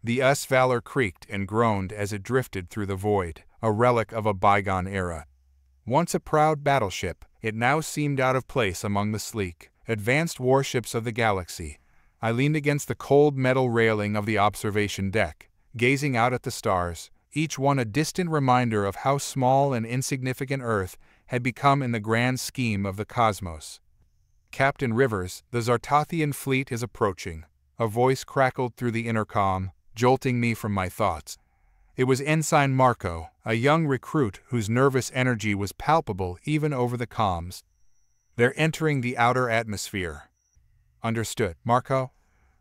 The Valor creaked and groaned as it drifted through the void, a relic of a bygone era. Once a proud battleship, it now seemed out of place among the sleek, advanced warships of the galaxy. I leaned against the cold metal railing of the observation deck, gazing out at the stars, each one a distant reminder of how small and insignificant Earth had become in the grand scheme of the cosmos. "Captain Rivers, the Zartathian fleet is approaching," a voice crackled through the intercom, jolting me from my thoughts. It was Ensign Marco, a young recruit whose nervous energy was palpable even over the comms. "They're entering the outer atmosphere." "Understood, Marco."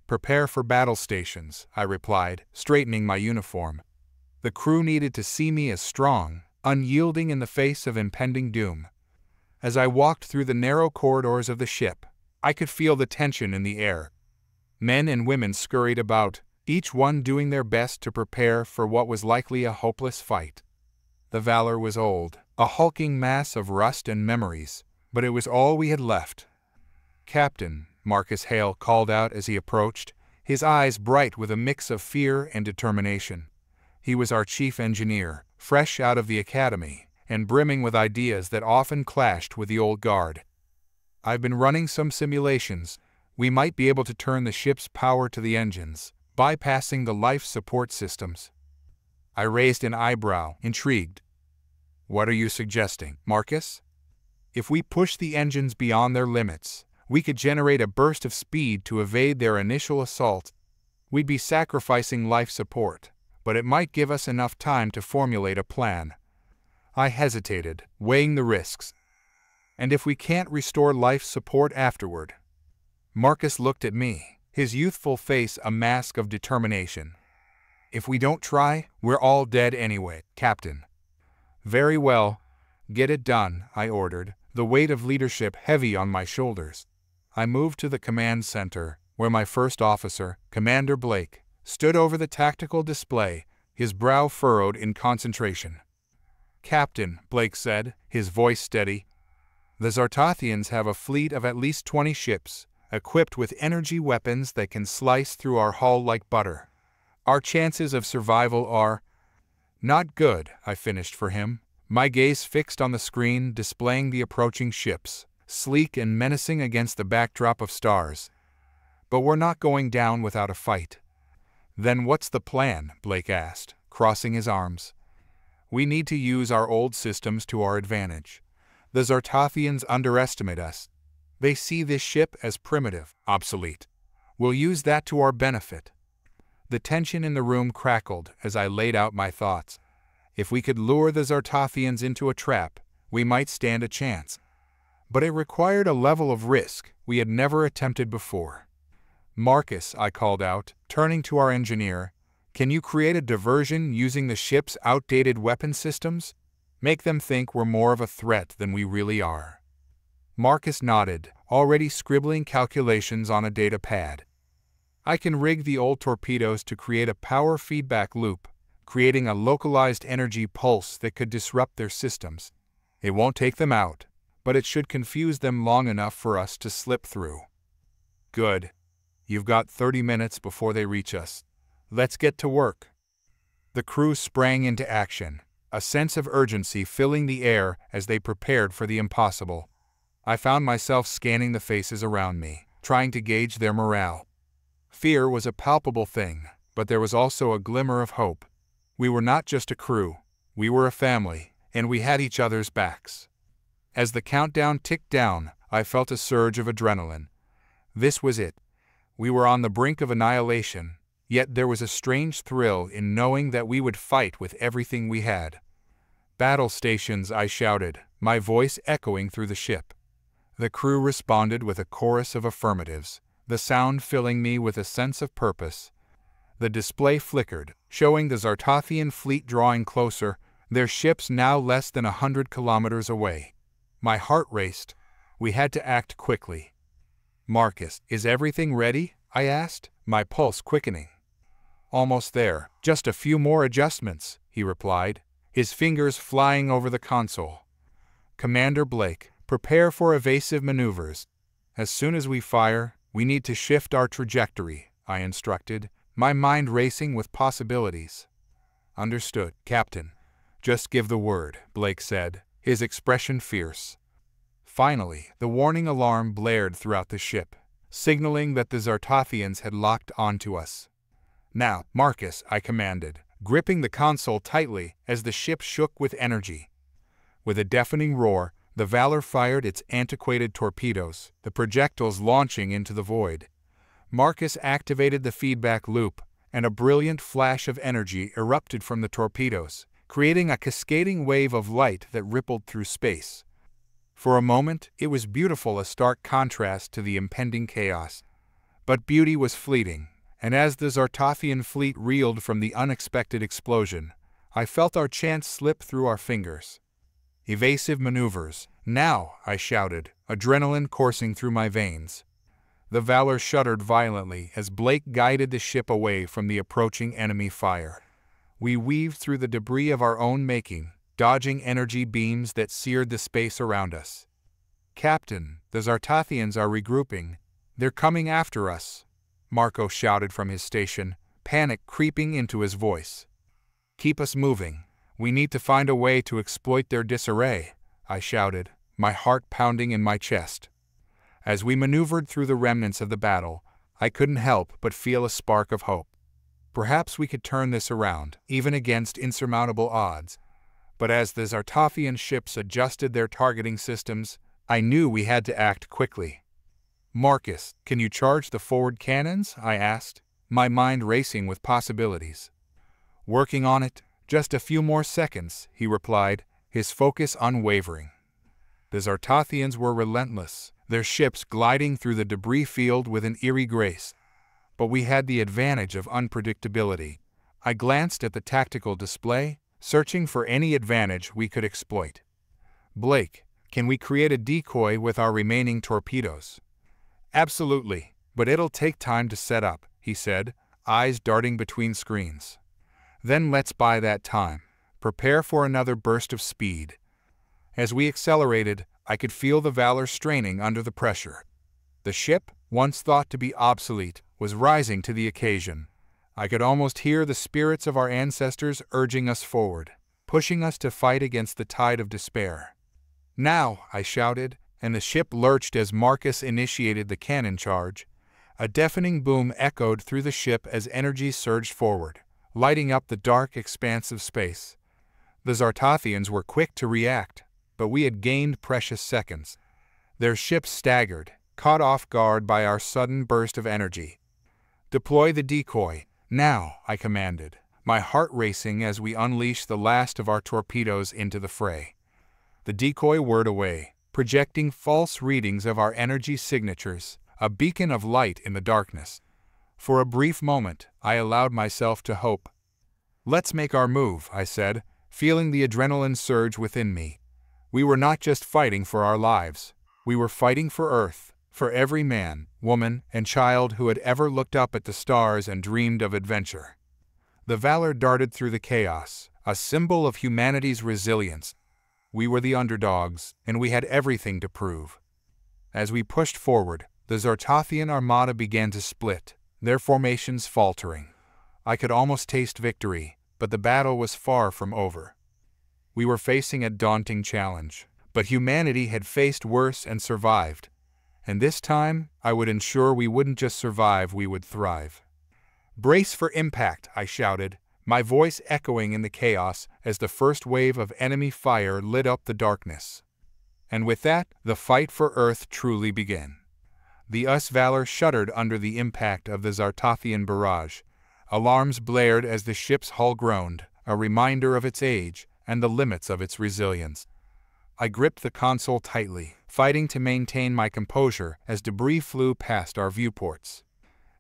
"Prepare for battle stations," I replied, straightening my uniform. The crew needed to see me as strong, unyielding in the face of impending doom. As I walked through the narrow corridors of the ship, I could feel the tension in the air. Men and women scurried about, each one doing their best to prepare for what was likely a hopeless fight. The Valor was old, a hulking mass of rust and memories, but it was all we had left. "Captain," Marcus Hale called out as he approached, his eyes bright with a mix of fear and determination. He was our chief engineer, fresh out of the academy, and brimming with ideas that often clashed with the old guard. "I've been running some simulations. We might be able to turn the ship's power to the engines, bypassing the life support systems." I raised an eyebrow, intrigued. "What are you suggesting, Marcus?" "If we push the engines beyond their limits, we could generate a burst of speed to evade their initial assault. We'd be sacrificing life support, but it might give us enough time to formulate a plan." I hesitated, weighing the risks. "And if we can't restore life support afterward?" Marcus looked at me, his youthful face a mask of determination. "If we don't try, we're all dead anyway, Captain." "Very well. Get it done," I ordered, the weight of leadership heavy on my shoulders. I moved to the command center, where my first officer, Commander Blake, stood over the tactical display, his brow furrowed in concentration. "Captain," Blake said, his voice steady, "the Zartathians have a fleet of at least 20 ships, equipped with energy weapons that can slice through our hull like butter. Our chances of survival are—" "Not good," I finished for him, my gaze fixed on the screen displaying the approaching ships, sleek and menacing against the backdrop of stars. "But we're not going down without a fight." "Then what's the plan?" Blake asked, crossing his arms. "We need to use our old systems to our advantage. The Zartathians underestimate us. They see this ship as primitive, obsolete. We'll use that to our benefit." The tension in the room crackled as I laid out my thoughts. If we could lure the Zartathians into a trap, we might stand a chance. But it required a level of risk we had never attempted before. "Marcus," I called out, turning to our engineer, "can you create a diversion using the ship's outdated weapon systems? Make them think we're more of a threat than we really are." Marcus nodded, already scribbling calculations on a data pad. "I can rig the old torpedoes to create a power feedback loop, creating a localized energy pulse that could disrupt their systems. It won't take them out, but it should confuse them long enough for us to slip through." "Good. You've got 30 minutes before they reach us. Let's get to work." The crew sprang into action, a sense of urgency filling the air as they prepared for the impossible. I found myself scanning the faces around me, trying to gauge their morale. Fear was a palpable thing, but there was also a glimmer of hope. We were not just a crew, we were a family, and we had each other's backs. As the countdown ticked down, I felt a surge of adrenaline. This was it. We were on the brink of annihilation, yet there was a strange thrill in knowing that we would fight with everything we had. "Battle stations," I shouted, my voice echoing through the ship. The crew responded with a chorus of affirmatives, the sound filling me with a sense of purpose. The display flickered, showing the Zartathian fleet drawing closer, their ships now less than 100 kilometers away. My heart raced. We had to act quickly. "Marcus, is everything ready?" I asked, my pulse quickening. "Almost there, just a few more adjustments," he replied, his fingers flying over the console. "Commander Blake, prepare for evasive maneuvers. As soon as we fire, we need to shift our trajectory," I instructed, my mind racing with possibilities. "Understood, Captain. Just give the word," Blake said, his expression fierce. Finally, the warning alarm blared throughout the ship, signaling that the Zartothians had locked onto us. "Now, Marcus," I commanded, gripping the console tightly as the ship shook with energy. With a deafening roar, the Valor fired its antiquated torpedoes, the projectiles launching into the void. Marcus activated the feedback loop, and a brilliant flash of energy erupted from the torpedoes, creating a cascading wave of light that rippled through space. For a moment, it was beautiful, a stark contrast to the impending chaos. But beauty was fleeting, and as the Zartothian fleet reeled from the unexpected explosion, I felt our chance slip through our fingers. "Evasive maneuvers, now!" I shouted, adrenaline coursing through my veins. The Valor shuddered violently as Blake guided the ship away from the approaching enemy fire. We weaved through the debris of our own making, dodging energy beams that seared the space around us. "Captain, the Zartothians are regrouping. They're coming after us," Marco shouted from his station, panic creeping into his voice. "Keep us moving. We need to find a way to exploit their disarray," I shouted, my heart pounding in my chest. As we maneuvered through the remnants of the battle, I couldn't help but feel a spark of hope. Perhaps we could turn this around, even against insurmountable odds. But as the Zartothian ships adjusted their targeting systems, I knew we had to act quickly. "Marcus, can you charge the forward cannons?" I asked, my mind racing with possibilities. "Working on it. Just a few more seconds," he replied, his focus unwavering. The Zartothians were relentless, their ships gliding through the debris field with an eerie grace. But we had the advantage of unpredictability. I glanced at the tactical display, searching for any advantage we could exploit. "Blake, can we create a decoy with our remaining torpedoes?" "Absolutely, but it'll take time to set up," he said, eyes darting between screens. "Then let's buy that time. Prepare for another burst of speed." As we accelerated, I could feel the Valor straining under the pressure. The ship, once thought to be obsolete, was rising to the occasion. I could almost hear the spirits of our ancestors urging us forward, pushing us to fight against the tide of despair. "Now!" I shouted, and the ship lurched as Marcus initiated the cannon charge. A deafening boom echoed through the ship as energy surged forward, lighting up the dark expanse of space. The Zartothians were quick to react, but we had gained precious seconds. Their ships staggered, caught off guard by our sudden burst of energy. "Deploy the decoy, now!" I commanded, my heart racing as we unleashed the last of our torpedoes into the fray. The decoy whirred away, projecting false readings of our energy signatures, a beacon of light in the darkness. For a brief moment, I allowed myself to hope. "Let's make our move," I said, feeling the adrenaline surge within me. We were not just fighting for our lives. We were fighting for Earth, for every man, woman, and child who had ever looked up at the stars and dreamed of adventure. The Valor darted through the chaos, a symbol of humanity's resilience. We were the underdogs, and we had everything to prove. As we pushed forward, the Zartothian Armada began to split, their formations faltering. I could almost taste victory, but the battle was far from over. We were facing a daunting challenge, but humanity had faced worse and survived. And this time, I would ensure we wouldn't just survive, we would thrive. "Brace for impact," I shouted, my voice echoing in the chaos as the first wave of enemy fire lit up the darkness. And with that, the fight for Earth truly began. The Valor shuddered under the impact of the Zartothian barrage. Alarms blared as the ship's hull groaned, a reminder of its age and the limits of its resilience. I gripped the console tightly, fighting to maintain my composure as debris flew past our viewports.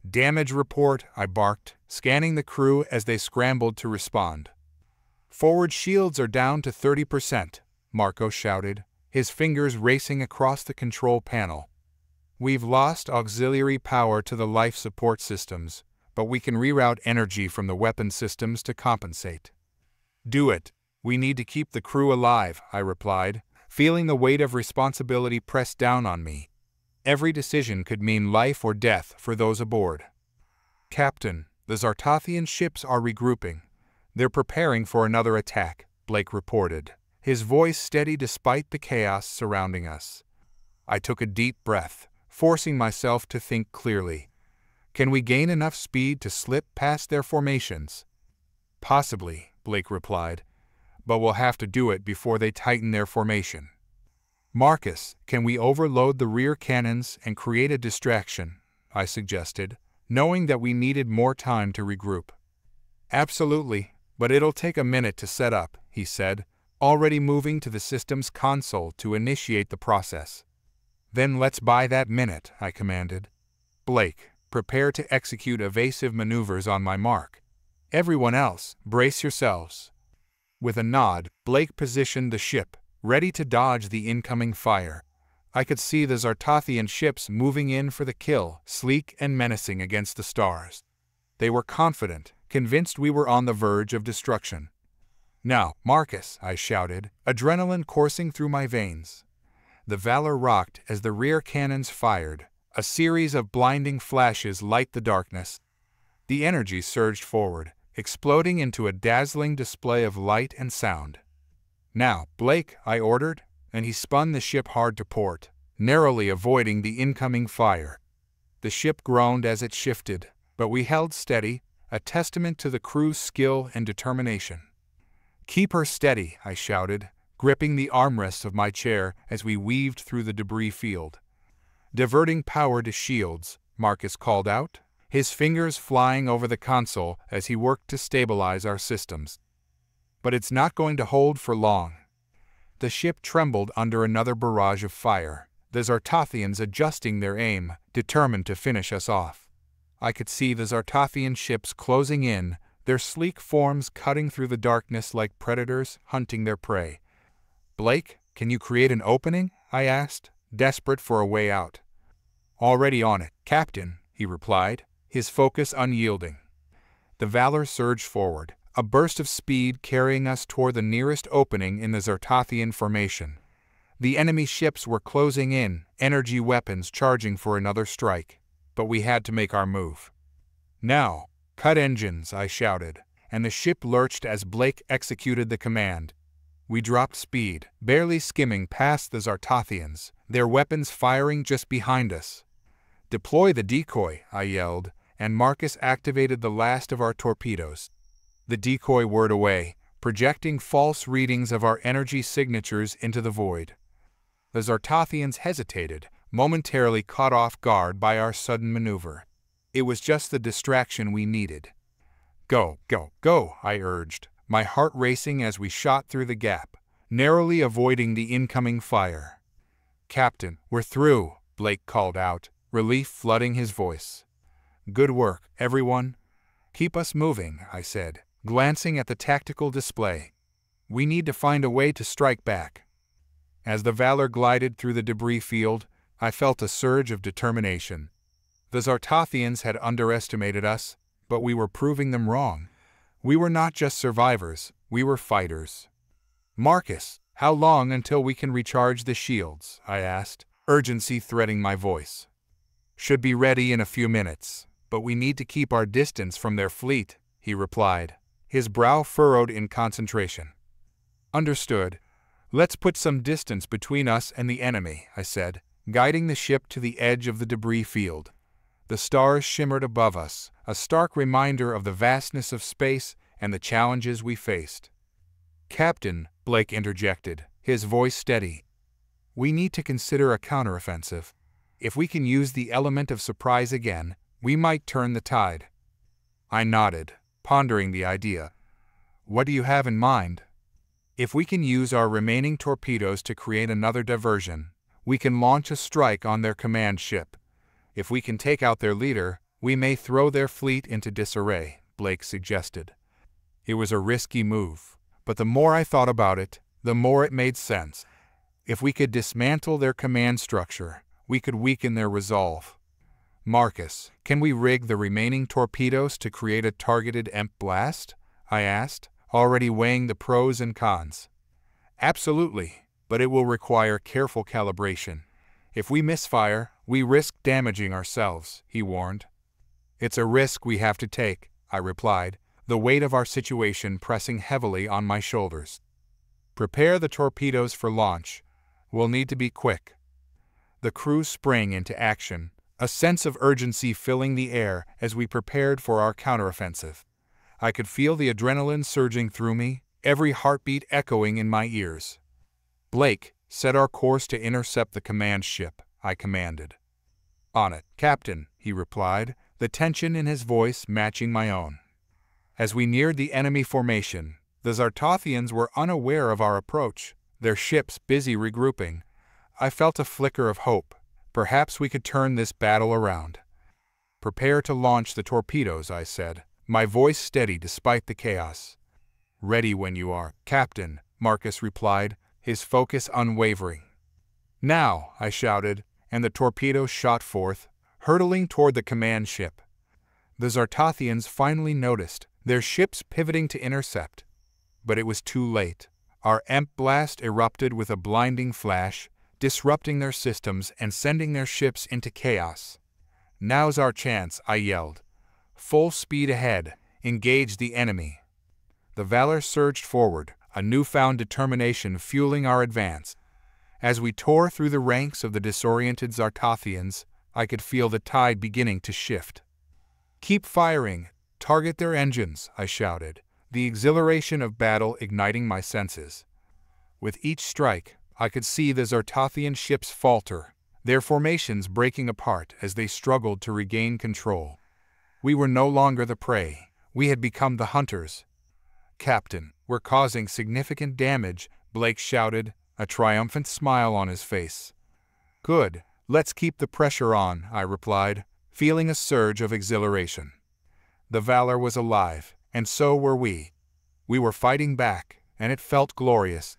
"Damage report," I barked, scanning the crew as they scrambled to respond. "Forward shields are down to 30%, Marco shouted, his fingers racing across the control panel. "We've lost auxiliary power to the life support systems, but we can reroute energy from the weapon systems to compensate." "Do it. We need to keep the crew alive," I replied, feeling the weight of responsibility press down on me. Every decision could mean life or death for those aboard. "Captain, The Zartothian ships are regrouping. They're preparing for another attack, Blake reported, his voice steady despite the chaos surrounding us. I took a deep breath, forcing myself to think clearly. Can we gain enough speed to slip past their formations? Possibly, Blake replied, but we'll have to do it before they tighten their formation. Marcus, can we overload the rear cannons and create a distraction? I suggested, knowing that we needed more time to regroup. Absolutely, but it'll take a minute to set up, he said, already moving to the system's console to initiate the process. Then let's buy that minute, I commanded. Blake, prepare to execute evasive maneuvers on my mark. Everyone else, brace yourselves. With a nod, Blake positioned the ship, ready to dodge the incoming fire. I could see the Zartothian ships moving in for the kill, sleek and menacing against the stars. They were confident, convinced we were on the verge of destruction. Now, Marcus, I shouted, adrenaline coursing through my veins. The Valor rocked as the rear cannons fired. A series of blinding flashes lit the darkness. The energy surged forward, exploding into a dazzling display of light and sound. Now, Blake, I ordered, and he spun the ship hard to port, narrowly avoiding the incoming fire. The ship groaned as it shifted, but we held steady, a testament to the crew's skill and determination. Keep her steady, I shouted, gripping the armrests of my chair as we weaved through the debris field. Diverting power to shields, Marcus called out, his fingers flying over the console as he worked to stabilize our systems. But it's not going to hold for long. The ship trembled under another barrage of fire, the Zartothians adjusting their aim, determined to finish us off. I could see the Zartothian ships closing in, their sleek forms cutting through the darkness like predators hunting their prey. Blake, can you create an opening? I asked, desperate for a way out. Already on it, Captain, he replied, his focus unyielding. The Valor surged forward, a burst of speed carrying us toward the nearest opening in the Zartothian formation. The enemy ships were closing in, energy weapons charging for another strike, but we had to make our move. Now, cut engines, I shouted, and the ship lurched as Blake executed the command. We dropped speed, barely skimming past the Zartothians, their weapons firing just behind us. Deploy the decoy, I yelled, and Marcus activated the last of our torpedoes. The decoy whirred away, projecting false readings of our energy signatures into the void. The Zartothians hesitated, momentarily caught off guard by our sudden maneuver. It was just the distraction we needed. Go, go, go, I urged, my heart racing as we shot through the gap, narrowly avoiding the incoming fire. Captain, we're through, Blake called out, relief flooding his voice. Good work, everyone. Keep us moving, I said, glancing at the tactical display. We need to find a way to strike back. As the Valor glided through the debris field, I felt a surge of determination. The Zartothians had underestimated us, but we were proving them wrong. We were not just survivors, we were fighters. Marcus, how long until we can recharge the shields? I asked, urgency threading my voice. Should be ready in a few minutes, but we need to keep our distance from their fleet, he replied, his brow furrowed in concentration. Understood. Let's put some distance between us and the enemy, I said, guiding the ship to the edge of the debris field. The stars shimmered above us, a stark reminder of the vastness of space and the challenges we faced. Captain, Blake interjected, his voice steady. We need to consider a counteroffensive. If we can use the element of surprise again, we might turn the tide. I nodded, pondering the idea. What do you have in mind? If we can use our remaining torpedoes to create another diversion, we can launch a strike on their command ship. If we can take out their leader, we may throw their fleet into disarray, Blake suggested. It was a risky move, but the more I thought about it, the more it made sense. If we could dismantle their command structure, we could weaken their resolve. Marcus, can we rig the remaining torpedoes to create a targeted EMP blast? I asked, already weighing the pros and cons. Absolutely, but it will require careful calibration. If we misfire, we risk damaging ourselves, he warned. It's a risk we have to take, I replied, the weight of our situation pressing heavily on my shoulders. Prepare the torpedoes for launch. We'll need to be quick. The crew sprang into action, a sense of urgency filling the air as we prepared for our counteroffensive. I could feel the adrenaline surging through me, every heartbeat echoing in my ears. Blake, set our course to intercept the command ship, I commanded. On it, Captain, he replied, the tension in his voice matching my own. As we neared the enemy formation, the Zartothians were unaware of our approach, their ships busy regrouping. I felt a flicker of hope. Perhaps we could turn this battle around. Prepare to launch the torpedoes, I said, my voice steady despite the chaos. Ready when you are, Captain, Marcus replied, his focus unwavering. Now, I shouted, and the torpedoes shot forth, hurtling toward the command ship. The Zartothians finally noticed, their ships pivoting to intercept. But it was too late. Our EMP blast erupted with a blinding flash, disrupting their systems and sending their ships into chaos. Now's our chance, I yelled. Full speed ahead, engage the enemy. The Valor surged forward, a newfound determination fueling our advance. As we tore through the ranks of the disoriented Zartothians, I could feel the tide beginning to shift. Keep firing, target their engines, I shouted, the exhilaration of battle igniting my senses. With each strike, I could see the Zartothian ships falter, their formations breaking apart as they struggled to regain control. We were no longer the prey, we had become the hunters. Captain, we're causing significant damage, Blake shouted, a triumphant smile on his face. Good, let's keep the pressure on, I replied, feeling a surge of exhilaration. The Valor was alive, and so were we. We were fighting back, and it felt glorious.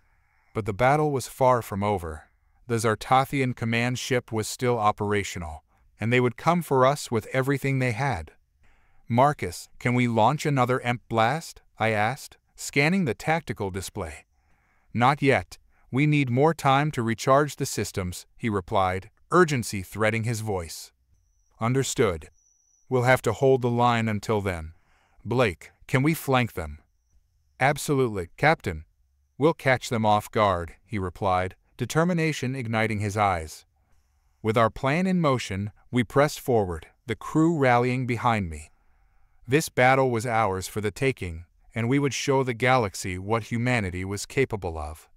But the battle was far from over. The Zartothian command ship was still operational, and they would come for us with everything they had. Marcus, can we launch another EMP blast? I asked, scanning the tactical display. Not yet. We need more time to recharge the systems, he replied, urgency threading his voice. Understood. We'll have to hold the line until then. Blake, can we flank them? Absolutely, Captain. We'll catch them off guard, he replied, determination igniting his eyes. With our plan in motion, we pressed forward, the crew rallying behind me. This battle was ours for the taking, and we would show the galaxy what humanity was capable of.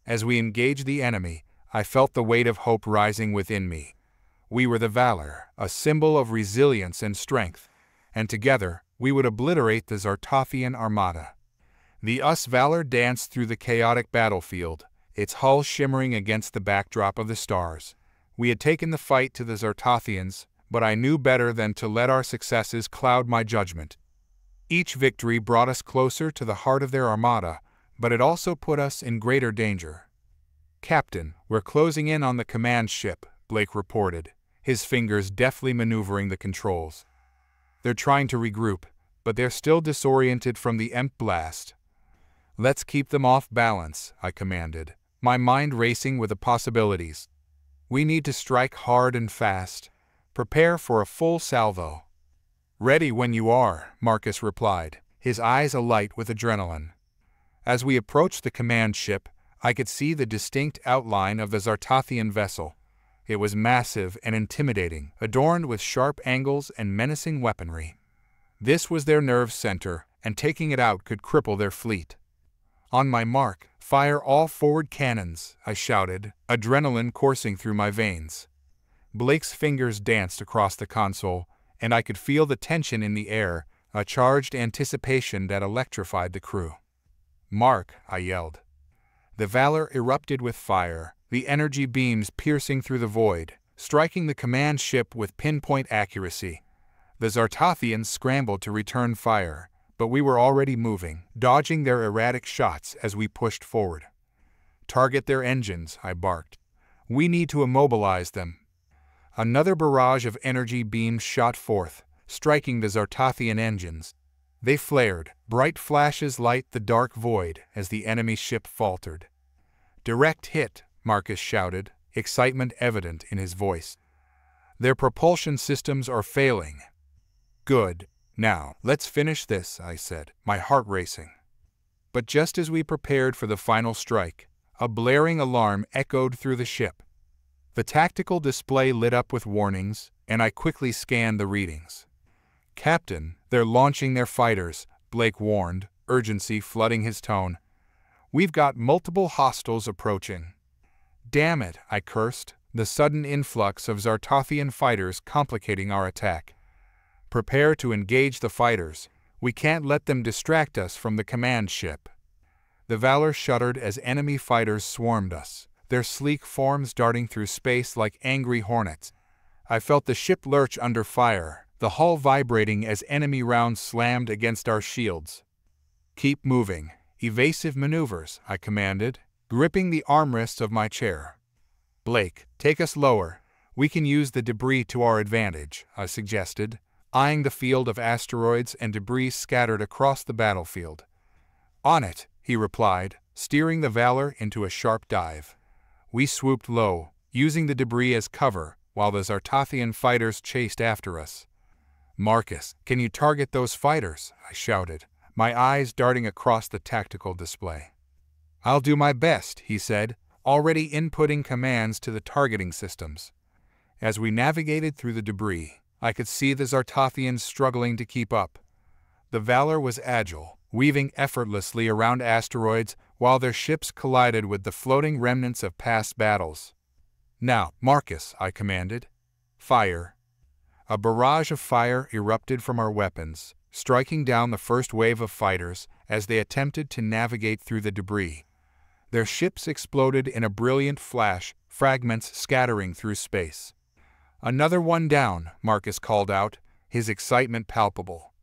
As we engaged the enemy, I felt the weight of hope rising within me. We were the Valor, a symbol of resilience and strength, and together we would obliterate the Zartothian Armada. The Valor danced through the chaotic battlefield, its hull shimmering against the backdrop of the stars. We had taken the fight to the Zartothians, but I knew better than to let our successes cloud my judgment. Each victory brought us closer to the heart of their Armada, but it also put us in greater danger. Captain, we're closing in on the command ship, Blake reported, his fingers deftly maneuvering the controls. They're trying to regroup, but they're still disoriented from the EMP blast. Let's keep them off balance, I commanded, my mind racing with the possibilities. We need to strike hard and fast. Prepare for a full salvo. Ready when you are, Marcus replied, his eyes alight with adrenaline. As we approached the command ship, I could see the distinct outline of the Zartothian vessel. It was massive and intimidating, adorned with sharp angles and menacing weaponry. This was their nerve center, and taking it out could cripple their fleet. On my mark, fire all forward cannons, I shouted, adrenaline coursing through my veins. Blake's fingers danced across the console, and I could feel the tension in the air, a charged anticipation that electrified the crew. Mark, I yelled. The Valor erupted with fire, the energy beams piercing through the void, striking the command ship with pinpoint accuracy. The Zartothians scrambled to return fire, but we were already moving, dodging their erratic shots as we pushed forward. Target their engines, I barked. We need to immobilize them. Another barrage of energy beams shot forth, striking the Zartothian engines. They flared, bright flashes light the dark void as the enemy ship faltered. Direct hit, Marcus shouted, excitement evident in his voice. Their propulsion systems are failing. Good. Now, let's finish this, I said, my heart racing. But just as we prepared for the final strike, a blaring alarm echoed through the ship. The tactical display lit up with warnings, and I quickly scanned the readings. "Captain, they're launching their fighters," Blake warned, urgency flooding his tone. "We've got multiple hostiles approaching." "Damn it," I cursed, the sudden influx of Zartothian fighters complicating our attack. "Prepare to engage the fighters. We can't let them distract us from the command ship." The Valor shuddered as enemy fighters swarmed us, their sleek forms darting through space like angry hornets. I felt the ship lurch under fire, the hull vibrating as enemy rounds slammed against our shields. "Keep moving. Evasive maneuvers," I commanded, gripping the armrests of my chair. "Blake, take us lower. We can use the debris to our advantage," I suggested, eyeing the field of asteroids and debris scattered across the battlefield. "On it," he replied, steering the Valor into a sharp dive. We swooped low, using the debris as cover, while the Zartothian fighters chased after us. "Marcus, can you target those fighters?" I shouted, my eyes darting across the tactical display. "I'll do my best," he said, already inputting commands to the targeting systems. As we navigated through the debris, I could see the Zartothians struggling to keep up. The Valor was agile, weaving effortlessly around asteroids while their ships collided with the floating remnants of past battles. "Now, Marcus," I commanded. "Fire." A barrage of fire erupted from our weapons, striking down the first wave of fighters as they attempted to navigate through the debris. Their ships exploded in a brilliant flash, fragments scattering through space. "Another one down," Marcus called out, his excitement palpable.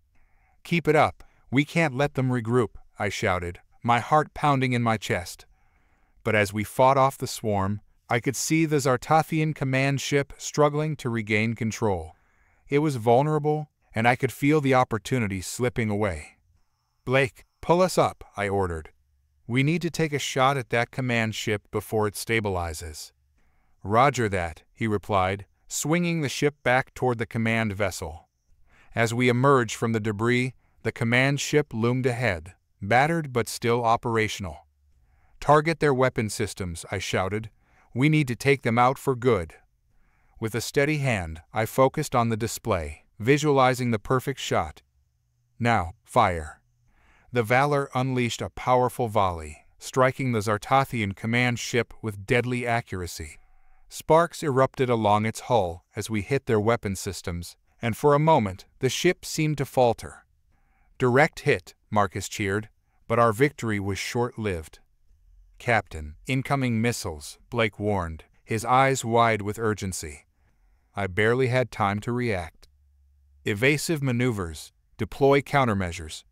"Keep it up. We can't let them regroup," I shouted, my heart pounding in my chest. But as we fought off the swarm, I could see the Zartothian command ship struggling to regain control. It was vulnerable, and I could feel the opportunity slipping away. "Blake, pull us up," I ordered. "We need to take a shot at that command ship before it stabilizes." "Roger that," he replied, swinging the ship back toward the command vessel. As we emerged from the debris, the command ship loomed ahead, battered but still operational. "Target their weapon systems," I shouted. "We need to take them out for good." With a steady hand, I focused on the display, visualizing the perfect shot. "Now, fire." The Valor unleashed a powerful volley, striking the Zartothian command ship with deadly accuracy. Sparks erupted along its hull as we hit their weapon systems, and for a moment the ship seemed to falter. "Direct hit," Marcus cheered, but our victory was short-lived. "Captain, incoming missiles," Blake warned, his eyes wide with urgency. I barely had time to react. "Evasive maneuvers. Deploy countermeasures."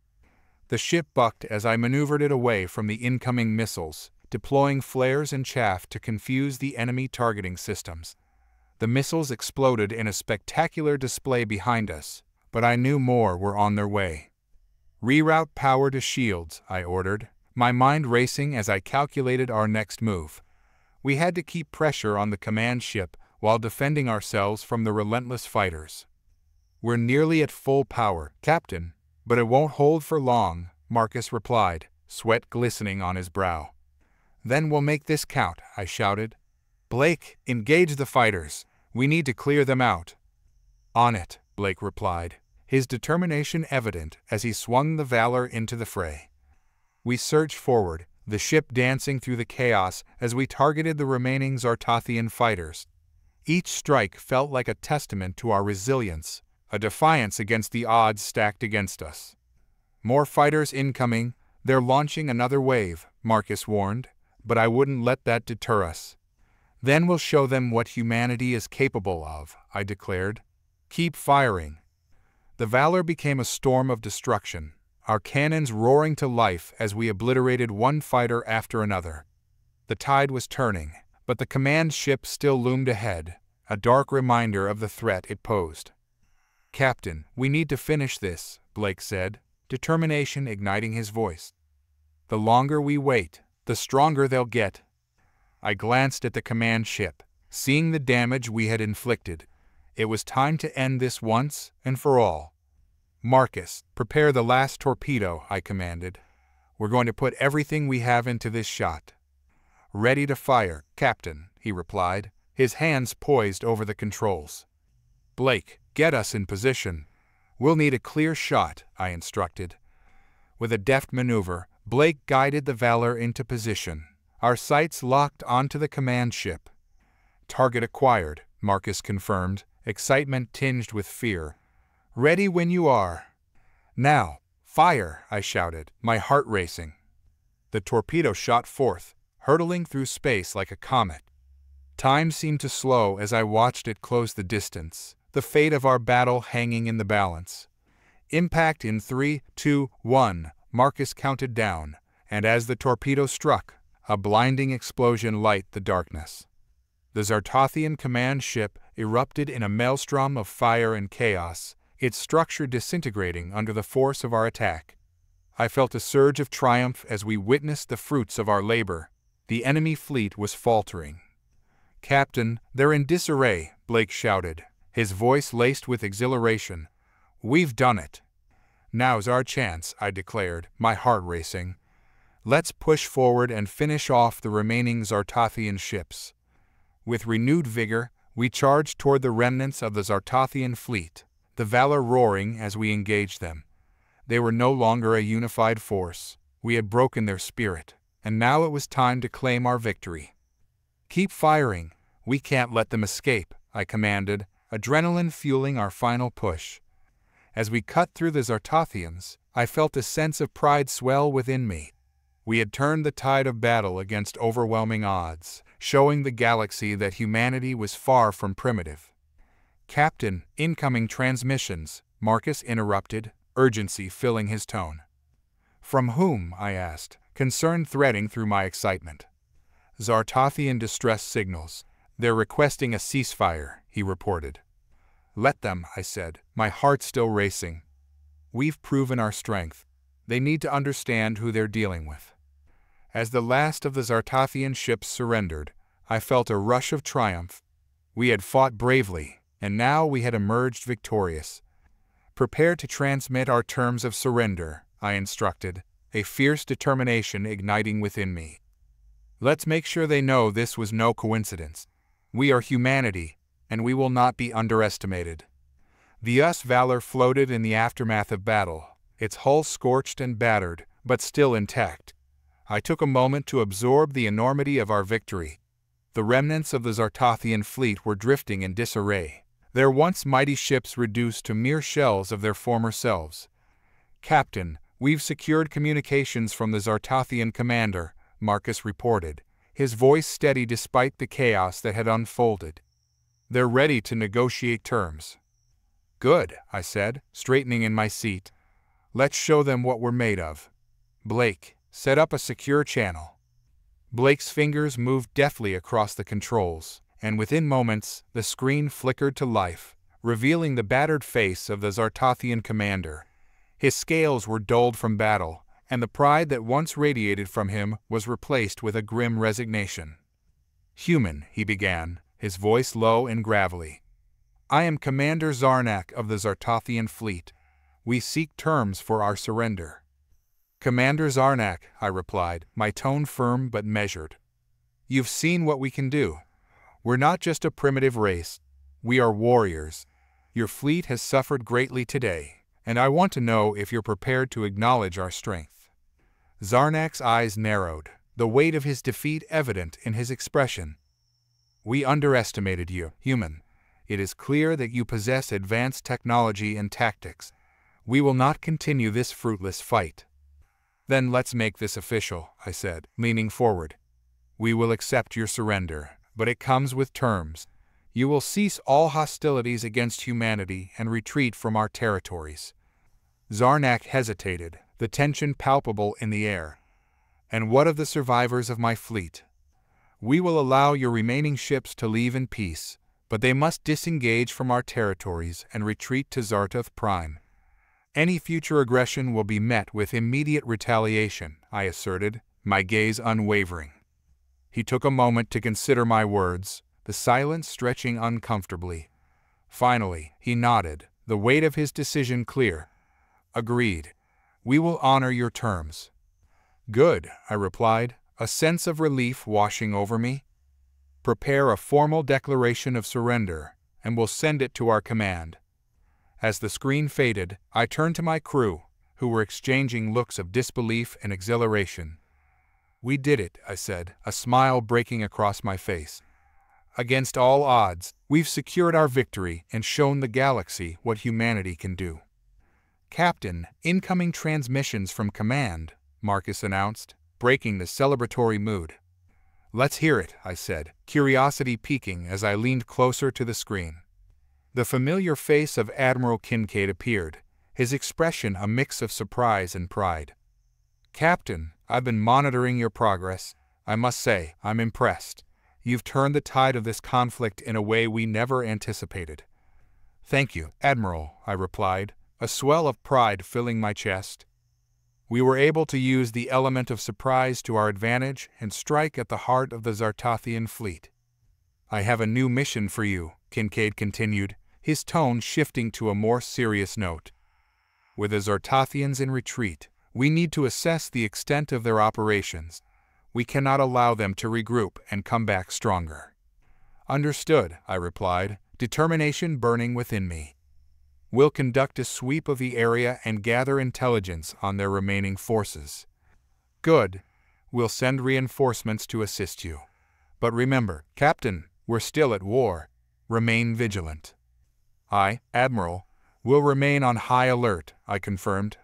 The ship bucked as I maneuvered it away from the incoming missiles, deploying flares and chaff to confuse the enemy targeting systems. The missiles exploded in a spectacular display behind us, but I knew more were on their way. "Reroute power to shields," I ordered, my mind racing as I calculated our next move. We had to keep pressure on the command ship while defending ourselves from the relentless fighters. "We're nearly at full power, Captain, but it won't hold for long," Marcus replied, sweat glistening on his brow. "Then we'll make this count," I shouted. "Blake, engage the fighters. We need to clear them out." "On it," Blake replied, his determination evident as he swung the Valor into the fray. We surged forward, the ship dancing through the chaos as we targeted the remaining Zartothian fighters. Each strike felt like a testament to our resilience, a defiance against the odds stacked against us. "More fighters incoming. They're launching another wave," Marcus warned, but I wouldn't let that deter us. "Then we'll show them what humanity is capable of," I declared. "Keep firing." The Valor became a storm of destruction, our cannons roaring to life as we obliterated one fighter after another. The tide was turning, but the command ship still loomed ahead, a dark reminder of the threat it posed. "Captain, we need to finish this," Blake said, determination igniting his voice. "The longer we wait, the stronger they'll get." I glanced at the command ship, seeing the damage we had inflicted. It was time to end this once and for all. Marcus, prepare the last torpedo, I commanded. We're going to put everything we have into this shot. Ready to fire, Captain, he replied, his hands poised over the controls. Blake, get us in position. We'll need a clear shot, I instructed. With a deft maneuver, Blake guided the Valor into position. Our sights locked onto the command ship. Target acquired, Marcus confirmed, excitement tinged with fear. Ready when you are. Now, fire, I shouted, my heart racing. The torpedo shot forth, hurtling through space like a comet. Time seemed to slow as I watched it close the distance, the fate of our battle hanging in the balance. Impact in 3, 2, 1, Marcus counted down, and as the torpedo struck, a blinding explosion lit the darkness. The Zartothian command ship erupted in a maelstrom of fire and chaos, its structure disintegrating under the force of our attack. I felt a surge of triumph as we witnessed the fruits of our labor. The enemy fleet was faltering. Captain, they're in disarray, Blake shouted, his voice laced with exhilaration. We've done it. Now's our chance, I declared, my heart racing. Let's push forward and finish off the remaining Zartothian ships. With renewed vigor, we charged toward the remnants of the Zartothian fleet, the Valor roaring as we engaged them. They were no longer a unified force. We had broken their spirit, and now it was time to claim our victory. Keep firing. We can't let them escape, I commanded, adrenaline fueling our final push. As we cut through the Zartothians, I felt a sense of pride swell within me. We had turned the tide of battle against overwhelming odds, showing the galaxy that humanity was far from primitive. Captain, incoming transmissions, Marcus interrupted, urgency filling his tone. From whom? I asked, concern threading through my excitement. Zartothian distress signals. They're requesting a ceasefire, he reported. Let them, I said, my heart still racing. We've proven our strength. They need to understand who they're dealing with. As the last of the Zartothian ships surrendered, I felt a rush of triumph. We had fought bravely, and now we had emerged victorious. Prepare to transmit our terms of surrender, I instructed, a fierce determination igniting within me. Let's make sure they know this was no coincidence. We are humanity, and we will not be underestimated. The US Valor floated in the aftermath of battle, its hull scorched and battered, but still intact. I took a moment to absorb the enormity of our victory. The remnants of the Zartothian fleet were drifting in disarray, their once mighty ships reduced to mere shells of their former selves. Captain, we've secured communications from the Zartothian commander, Marcus reported, his voice steady despite the chaos that had unfolded. They're ready to negotiate terms. Good, I said, straightening in my seat. Let's show them what we're made of. Blake, set up a secure channel. Blake's fingers moved deftly across the controls, and within moments, the screen flickered to life, revealing the battered face of the Zartothian commander. His scales were dulled from battle, and the pride that once radiated from him was replaced with a grim resignation. Human, he began, his voice low and gravelly. I am Commander Zarnak of the Zartothian fleet. We seek terms for our surrender. Commander Zarnak, I replied, my tone firm but measured. You've seen what we can do. We're not just a primitive race. We are warriors. Your fleet has suffered greatly today, and I want to know if you're prepared to acknowledge our strength. Zarnak's eyes narrowed, the weight of his defeat evident in his expression. We underestimated you, human. It is clear that you possess advanced technology and tactics. We will not continue this fruitless fight. Then let's make this official, I said, leaning forward. We will accept your surrender, but it comes with terms. You will cease all hostilities against humanity and retreat from our territories. Zarnak hesitated, the tension palpable in the air. And what of the survivors of my fleet? We will allow your remaining ships to leave in peace, but they must disengage from our territories and retreat to Zartoth Prime. Any future aggression will be met with immediate retaliation, I asserted, my gaze unwavering. He took a moment to consider my words, the silence stretching uncomfortably. Finally, he nodded, the weight of his decision clear. Agreed. We will honor your terms. Good, I replied, a sense of relief washing over me. Prepare a formal declaration of surrender, and we'll send it to our command. As the screen faded, I turned to my crew, who were exchanging looks of disbelief and exhilaration. We did it, I said, a smile breaking across my face. Against all odds, we've secured our victory and shown the galaxy what humanity can do. Captain, incoming transmissions from command, Marcus announced, breaking the celebratory mood. Let's hear it, I said, curiosity piquing as I leaned closer to the screen. The familiar face of Admiral Kincaid appeared, his expression a mix of surprise and pride. Captain, I've been monitoring your progress. I must say, I'm impressed. You've turned the tide of this conflict in a way we never anticipated. Thank you, Admiral, I replied, a swell of pride filling my chest. We were able to use the element of surprise to our advantage and strike at the heart of the Zartathian fleet. I have a new mission for you, Kincaid continued, his tone shifting to a more serious note. With the Zartathians in retreat, we need to assess the extent of their operations. We cannot allow them to regroup and come back stronger. Understood, I replied, determination burning within me. We'll conduct a sweep of the area and gather intelligence on their remaining forces. Good. We'll send reinforcements to assist you. But remember, Captain, we're still at war. Remain vigilant. I, Admiral, will remain on high alert, I confirmed.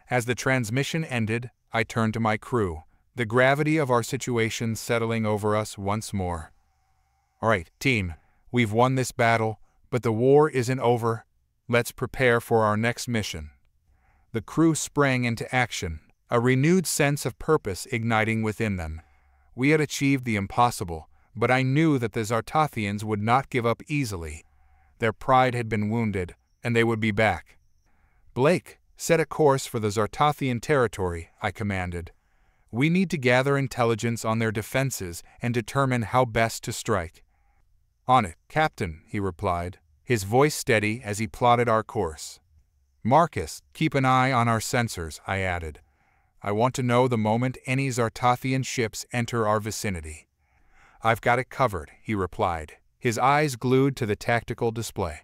As the transmission ended, I turned to my crew, the gravity of our situation settling over us once more. All right, team, we've won this battle, but the war isn't over. Let's prepare for our next mission. The crew sprang into action, a renewed sense of purpose igniting within them. We had achieved the impossible, but I knew that the Zartathians would not give up easily. Their pride had been wounded, and they would be back. Blake, set a course for the Zartathian territory, I commanded. We need to gather intelligence on their defenses and determine how best to strike. On it, Captain, he replied, his voice steady as he plotted our course. Marcus, keep an eye on our sensors, I added. I want to know the moment any Zartathian ships enter our vicinity. I've got it covered, he replied, his eyes glued to the tactical display.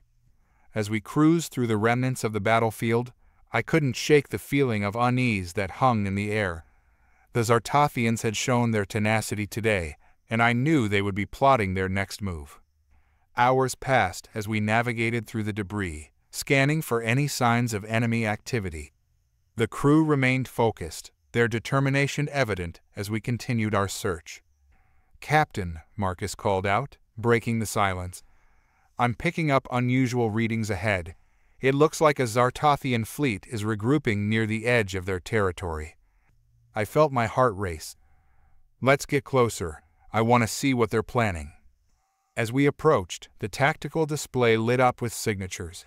As we cruised through the remnants of the battlefield, I couldn't shake the feeling of unease that hung in the air. The Zartathians had shown their tenacity today, and I knew they would be plotting their next move. Hours passed as we navigated through the debris, scanning for any signs of enemy activity. The crew remained focused, their determination evident as we continued our search. Captain, Marcus called out, breaking the silence. I'm picking up unusual readings ahead. It looks like a Zartathian fleet is regrouping near the edge of their territory. I felt my heart race. Let's get closer. I want to see what they're planning. As we approached, the tactical display lit up with signatures.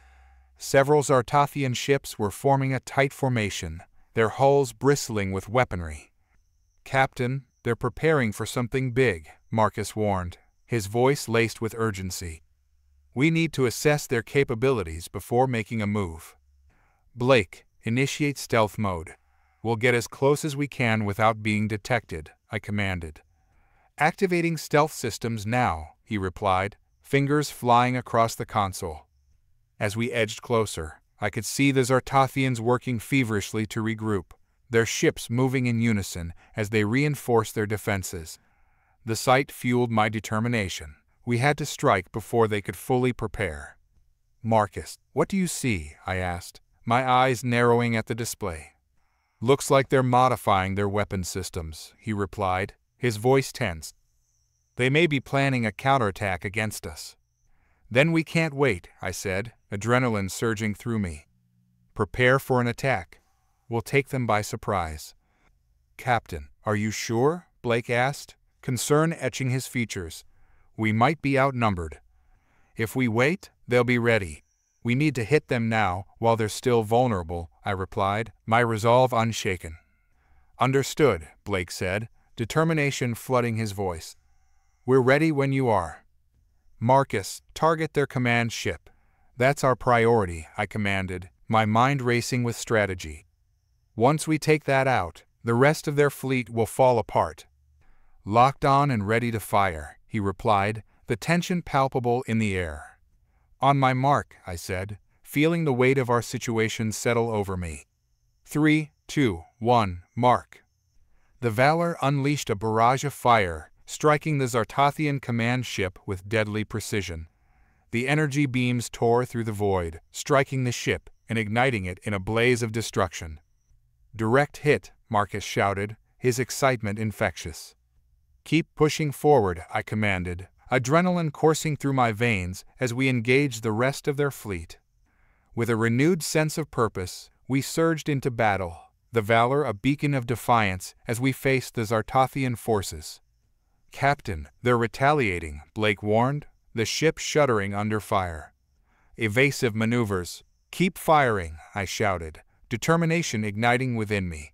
Several Zartathian ships were forming a tight formation, their hulls bristling with weaponry. Captain, they're preparing for something big, Marcus warned, his voice laced with urgency. We need to assess their capabilities before making a move. Blake, initiate stealth mode. We'll get as close as we can without being detected, I commanded. Activating stealth systems now, he replied, fingers flying across the console. As we edged closer, I could see the Zartathians working feverishly to regroup, their ships moving in unison as they reinforced their defenses. The sight fueled my determination. We had to strike before they could fully prepare. Marcus, what do you see? I asked, my eyes narrowing at the display. Looks like they're modifying their weapon systems, he replied, his voice tense. They may be planning a counterattack against us. Then we can't wait, I said, adrenaline surging through me. Prepare for an attack. We'll take them by surprise. Captain, are you sure? Blake asked, concern etching his features. We might be outnumbered. If we wait, they'll be ready. We need to hit them now while they're still vulnerable, I replied, my resolve unshaken. Understood, Blake said, determination flooding his voice. We're ready when you are. Marcus, target their command ship. That's our priority, I commanded, my mind racing with strategy. Once we take that out, the rest of their fleet will fall apart. Locked on and ready to fire, he replied, the tension palpable in the air. On my mark, I said, feeling the weight of our situation settle over me. 3, 2, 1, mark. The Valor unleashed a barrage of fire, striking the Zartothian command ship with deadly precision. The energy beams tore through the void, striking the ship and igniting it in a blaze of destruction. Direct hit, Marcus shouted, his excitement infectious. Keep pushing forward, I commanded, adrenaline coursing through my veins as we engaged the rest of their fleet. With a renewed sense of purpose, we surged into battle, the Valor a beacon of defiance as we faced the Zartothian forces. Captain, they're retaliating, Blake warned, the ship shuddering under fire. Evasive maneuvers. Keep firing, I shouted, determination igniting within me.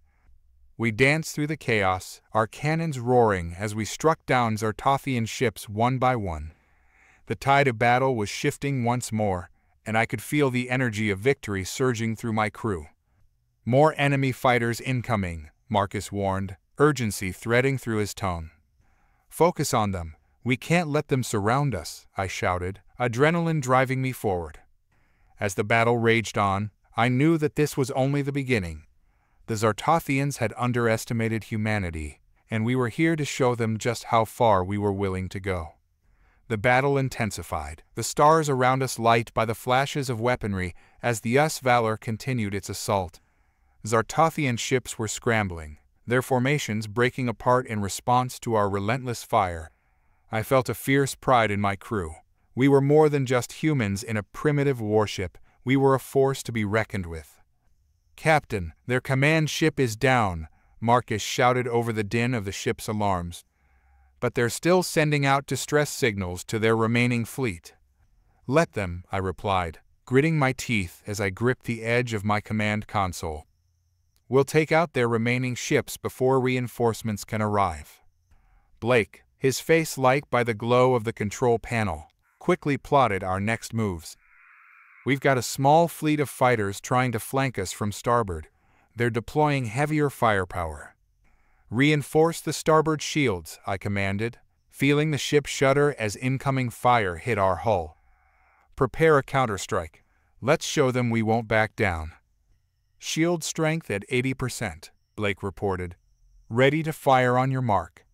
We danced through the chaos, our cannons roaring as we struck down Zartothian ships one by one. The tide of battle was shifting once more, and I could feel the energy of victory surging through my crew. More enemy fighters incoming, Marcus warned, urgency threading through his tone. Focus on them. We can't let them surround us, I shouted, adrenaline driving me forward. As the battle raged on, I knew that this was only the beginning. The Zartothians had underestimated humanity, and we were here to show them just how far we were willing to go. The battle intensified, the stars around us light by the flashes of weaponry as the Valor continued its assault. Zartothian ships were scrambling, their formations breaking apart in response to our relentless fire. I felt a fierce pride in my crew. We were more than just humans in a primitive warship, we were a force to be reckoned with. Captain, their command ship is down, Marcus shouted over the din of the ship's alarms. But they're still sending out distress signals to their remaining fleet. Let them, I replied, gritting my teeth as I gripped the edge of my command console. We'll take out their remaining ships before reinforcements can arrive. Blake, his face light by the glow of the control panel, quickly plotted our next moves. We've got a small fleet of fighters trying to flank us from starboard. They're deploying heavier firepower. Reinforce the starboard shields, I commanded, feeling the ship shudder as incoming fire hit our hull. Prepare a counterstrike. Let's show them we won't back down. Shield strength at 80%, Blake reported. Ready to fire on your mark.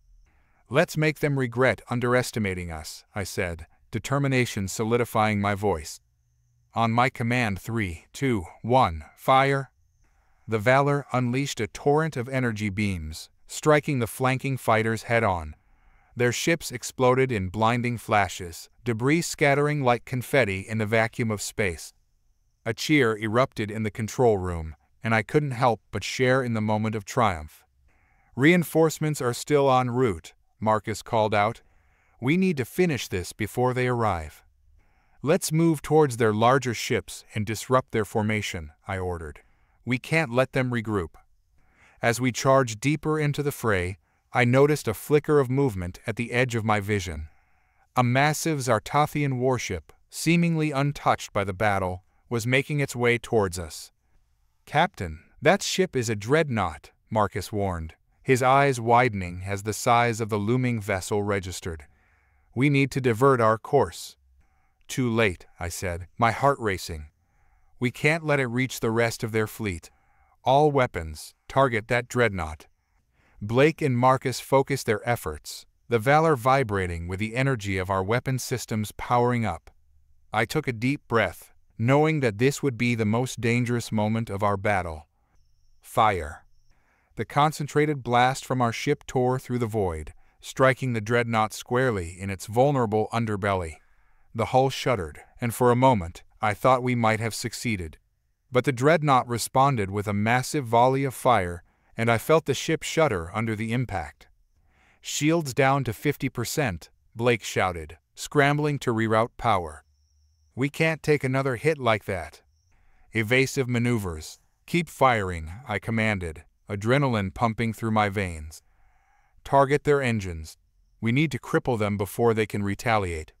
Let's make them regret underestimating us, I said, determination solidifying my voice. On my command 3, 2, 1, fire. The Valor unleashed a torrent of energy beams, striking the flanking fighters head-on. Their ships exploded in blinding flashes, debris scattering like confetti in the vacuum of space. A cheer erupted in the control room, and I couldn't help but share in the moment of triumph. Reinforcements are still en route, Marcus called out. We need to finish this before they arrive. Let's move towards their larger ships and disrupt their formation, I ordered. We can't let them regroup. As we charged deeper into the fray, I noticed a flicker of movement at the edge of my vision. A massive Zartothian warship, seemingly untouched by the battle, was making its way towards us. Captain, that ship is a dreadnought, Marcus warned, his eyes widening as the size of the looming vessel registered. We need to divert our course. Too late, I said, my heart racing. We can't let it reach the rest of their fleet. All weapons, target that dreadnought. Blake and Marcus focused their efforts, the Valor vibrating with the energy of our weapon systems powering up. I took a deep breath, knowing that this would be the most dangerous moment of our battle. Fire. The concentrated blast from our ship tore through the void, striking the dreadnought squarely in its vulnerable underbelly. The hull shuddered, and for a moment, I thought we might have succeeded. But the dreadnought responded with a massive volley of fire, and I felt the ship shudder under the impact. Shields down to 50%, Blake shouted, scrambling to reroute power. We can't take another hit like that. Evasive maneuvers. Keep firing, I commanded, adrenaline pumping through my veins. Target their engines. We need to cripple them before they can retaliate.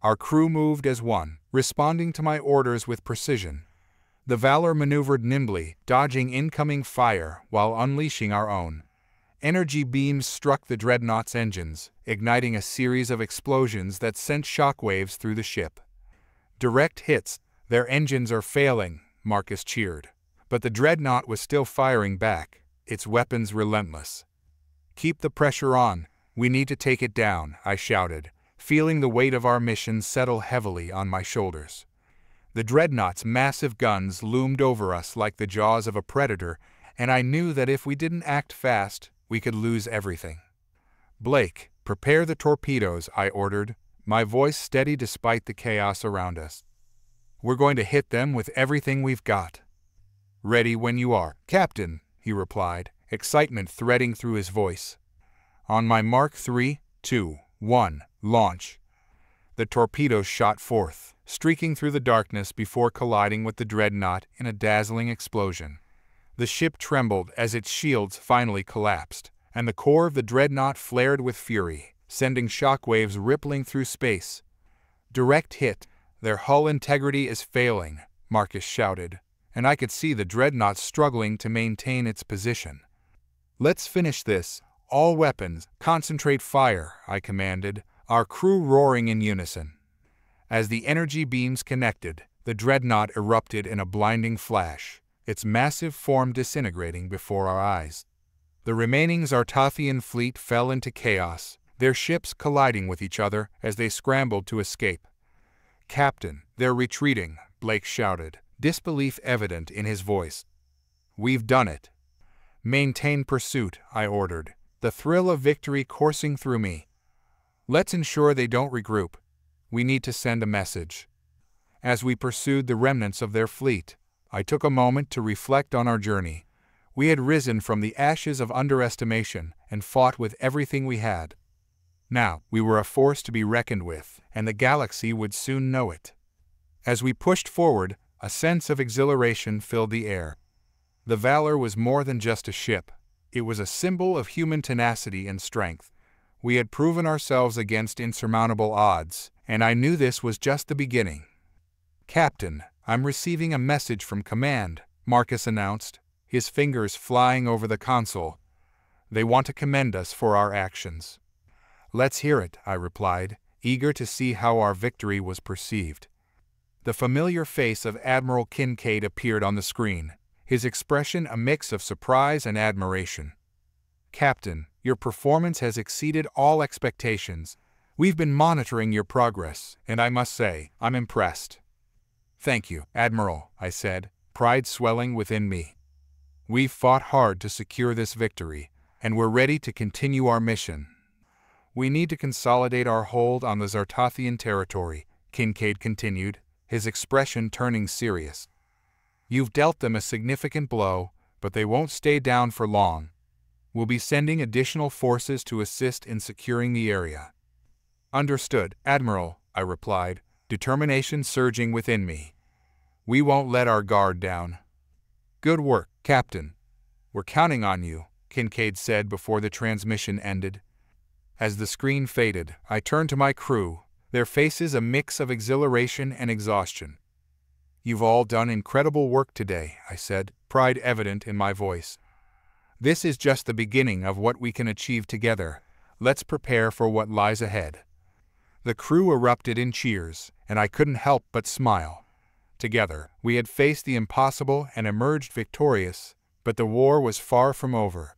Our crew moved as one, responding to my orders with precision. The Valor maneuvered nimbly, dodging incoming fire while unleashing our own. Energy beams struck the dreadnought's engines, igniting a series of explosions that sent shockwaves through the ship. Direct hits. Their engines are failing, Marcus cheered. But the dreadnought was still firing back, its weapons relentless. Keep the pressure on. We need to take it down, I shouted, feeling the weight of our mission settle heavily on my shoulders. The dreadnought's massive guns loomed over us like the jaws of a predator, and I knew that if we didn't act fast, we could lose everything. Blake, prepare the torpedoes, I ordered, my voice steady despite the chaos around us. We're going to hit them with everything we've got. Ready when you are, Captain, he replied, excitement threading through his voice. On my mark 3, 2, 1, launch. The torpedoes shot forth, streaking through the darkness before colliding with the dreadnought in a dazzling explosion. The ship trembled as its shields finally collapsed, and the core of the dreadnought flared with fury, sending shockwaves rippling through space. Direct hit. Their hull integrity is failing, Marcus shouted, and I could see the dreadnought struggling to maintain its position. Let's finish this. All weapons, concentrate fire, I commanded, our crew roaring in unison. As the energy beams connected, the dreadnought erupted in a blinding flash, its massive form disintegrating before our eyes. The remaining Zartathian fleet fell into chaos, their ships colliding with each other as they scrambled to escape. Captain, they're retreating, Blake shouted, disbelief evident in his voice. We've done it. Maintain pursuit, I ordered, the thrill of victory coursing through me. Let's ensure they don't regroup. We need to send a message. As we pursued the remnants of their fleet, I took a moment to reflect on our journey. We had risen from the ashes of underestimation and fought with everything we had. Now, we were a force to be reckoned with, and the galaxy would soon know it. As we pushed forward, a sense of exhilaration filled the air. The Valor was more than just a ship. It was a symbol of human tenacity and strength. We had proven ourselves against insurmountable odds, and I knew this was just the beginning. Captain, I'm receiving a message from command, Marcus announced, his fingers flying over the console. They want to commend us for our actions. Let's hear it, I replied, eager to see how our victory was perceived. The familiar face of Admiral Kincaid appeared on the screen, his expression a mix of surprise and admiration. Captain, your performance has exceeded all expectations. We've been monitoring your progress, and I must say, I'm impressed. Thank you, Admiral, I said, pride swelling within me. We've fought hard to secure this victory, and we're ready to continue our mission. We need to consolidate our hold on the Zartathian territory, Kincaid continued, his expression turning serious. You've dealt them a significant blow, but they won't stay down for long. We'll be sending additional forces to assist in securing the area. Understood, Admiral, I replied, determination surging within me. We won't let our guard down. Good work, Captain. We're counting on you, Kincaid said before the transmission ended. As the screen faded, I turned to my crew, their faces a mix of exhilaration and exhaustion. You've all done incredible work today, I said, pride evident in my voice. This is just the beginning of what we can achieve together. Let's prepare for what lies ahead. The crew erupted in cheers, and I couldn't help but smile. Together, we had faced the impossible and emerged victorious, but the war was far from over.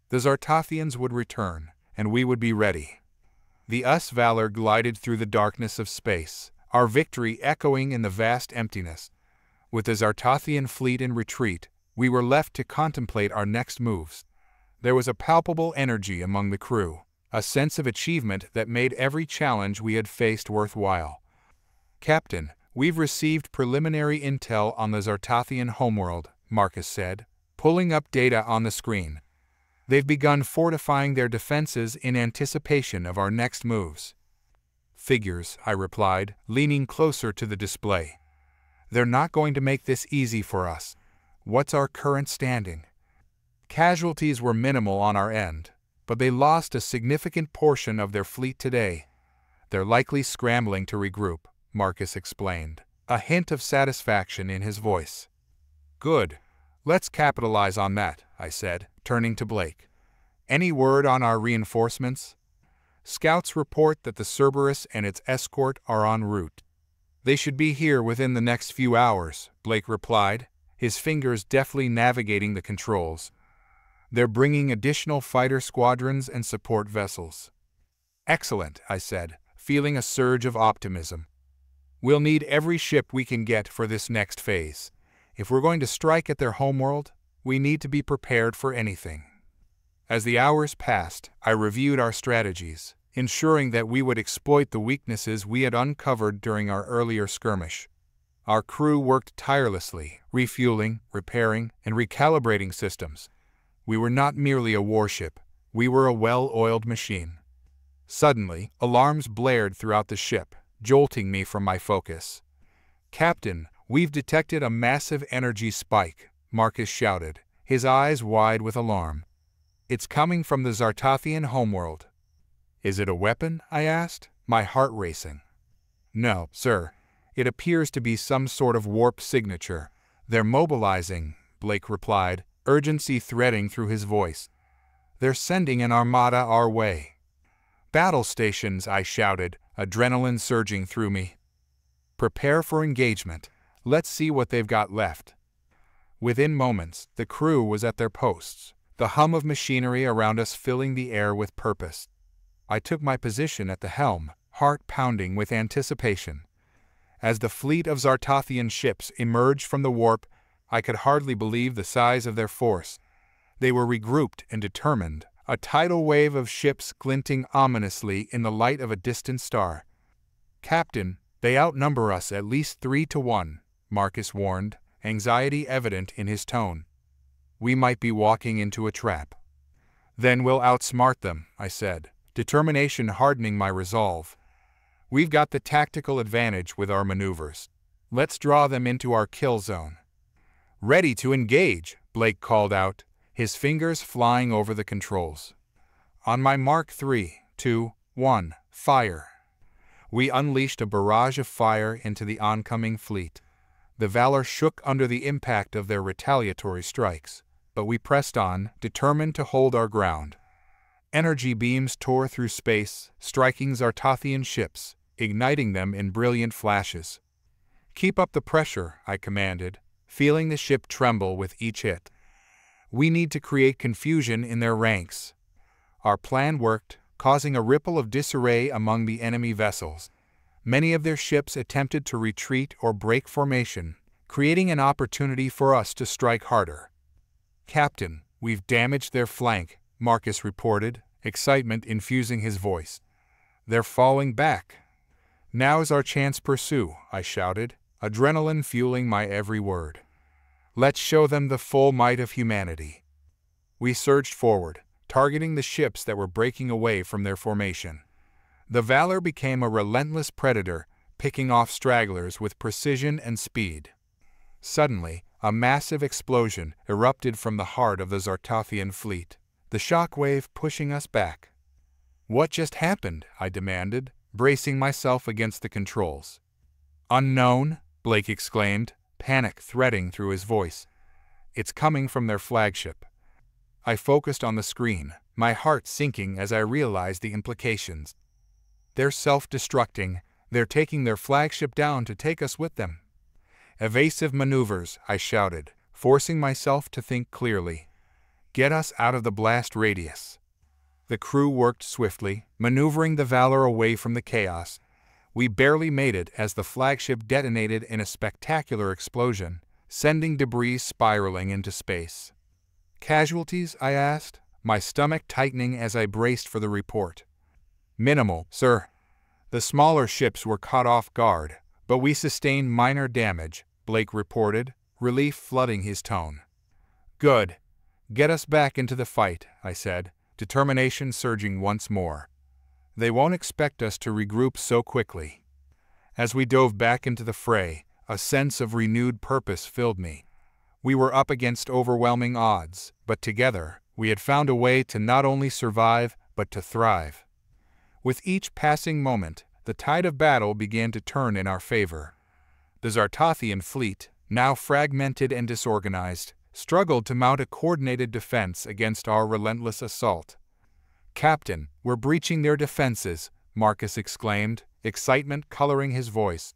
The Zartathians would return, and we would be ready. The Valor glided through the darkness of space, our victory echoing in the vast emptiness. With the Zartathian fleet in retreat, we were left to contemplate our next moves. There was a palpable energy among the crew, a sense of achievement that made every challenge we had faced worthwhile. Captain, we've received preliminary intel on the Zartathian homeworld, Marcus said, pulling up data on the screen. They've begun fortifying their defenses in anticipation of our next moves. Figures, I replied, leaning closer to the display. They're not going to make this easy for us. What's our current standing? Casualties were minimal on our end, but they lost a significant portion of their fleet today. They're likely scrambling to regroup, Marcus explained, a hint of satisfaction in his voice. Good. Let's capitalize on that, I said, turning to Blake. Any word on our reinforcements? Scouts report that the Cerberus and its escort are en route. They should be here within the next few hours, Blake replied, his fingers deftly navigating the controls. They're bringing additional fighter squadrons and support vessels. Excellent, I said, feeling a surge of optimism. We'll need every ship we can get for this next phase. If we're going to strike at their homeworld, we need to be prepared for anything. As the hours passed, I reviewed our strategies, ensuring that we would exploit the weaknesses we had uncovered during our earlier skirmish. Our crew worked tirelessly, refueling, repairing, and recalibrating systems. We were not merely a warship, we were a well-oiled machine. Suddenly, alarms blared throughout the ship, jolting me from my focus. "Captain, we've detected a massive energy spike," Marcus shouted, his eyes wide with alarm. "It's coming from the Zartathian homeworld." "Is it a weapon?" I asked, my heart racing. "No, sir. It appears to be some sort of warp signature. They're mobilizing," Blake replied, urgency threading through his voice. "They're sending an armada our way." "Battle stations," I shouted, adrenaline surging through me. "Prepare for engagement. Let's see what they've got left." Within moments, the crew was at their posts, the hum of machinery around us filling the air with purpose. I took my position at the helm, heart pounding with anticipation. As the fleet of Zartathian ships emerged from the warp, I could hardly believe the size of their force. They were regrouped and determined, a tidal wave of ships glinting ominously in the light of a distant star. "Captain, they outnumber us at least 3-1, Marcus warned, anxiety evident in his tone. "We might be walking into a trap." "Then we'll outsmart them," I said, determination hardening my resolve. "We've got the tactical advantage with our maneuvers. Let's draw them into our kill zone." "Ready to engage," Blake called out, his fingers flying over the controls. On my mark 3, 2, 1, fire. We unleashed a barrage of fire into the oncoming fleet. The Valor shook under the impact of their retaliatory strikes, but we pressed on, determined to hold our ground. Energy beams tore through space, striking Zartathian ships, igniting them in brilliant flashes. "Keep up the pressure," I commanded, feeling the ship tremble with each hit. "We need to create confusion in their ranks." Our plan worked, causing a ripple of disarray among the enemy vessels. Many of their ships attempted to retreat or break formation, creating an opportunity for us to strike harder. "Captain, we've damaged their flank," Marcus reported, excitement infusing his voice. "They're falling back." "Now's our chance, pursue," I shouted, adrenaline fueling my every word. "Let's show them the full might of humanity." We surged forward, targeting the ships that were breaking away from their formation. The Valor became a relentless predator, picking off stragglers with precision and speed. Suddenly, a massive explosion erupted from the heart of the Zartathian fleet, the shockwave pushing us back. "What just happened?" I demanded, bracing myself against the controls. "Unknown," Blake exclaimed, panic threading through his voice. "It's coming from their flagship." I focused on the screen, my heart sinking as I realized the implications. "They're self-destructing. They're taking their flagship down to take us with them." "Evasive maneuvers," I shouted, forcing myself to think clearly. "Get us out of the blast radius." The crew worked swiftly, maneuvering the Valor away from the chaos. We barely made it as the flagship detonated in a spectacular explosion, sending debris spiraling into space. "Casualties?" I asked, my stomach tightening as I braced for the report. "Minimal, sir. The smaller ships were caught off guard, but we sustained minor damage," Blake reported, relief flooding his tone. "Good. Get us back into the fight," I said, determination surging once more. "They won't expect us to regroup so quickly." As we dove back into the fray, a sense of renewed purpose filled me. We were up against overwhelming odds, but together, we had found a way to not only survive, but to thrive. With each passing moment, the tide of battle began to turn in our favor. The Zartathian fleet, now fragmented and disorganized, struggled to mount a coordinated defense against our relentless assault. "Captain, we're breaching their defenses," Marcus exclaimed, excitement coloring his voice.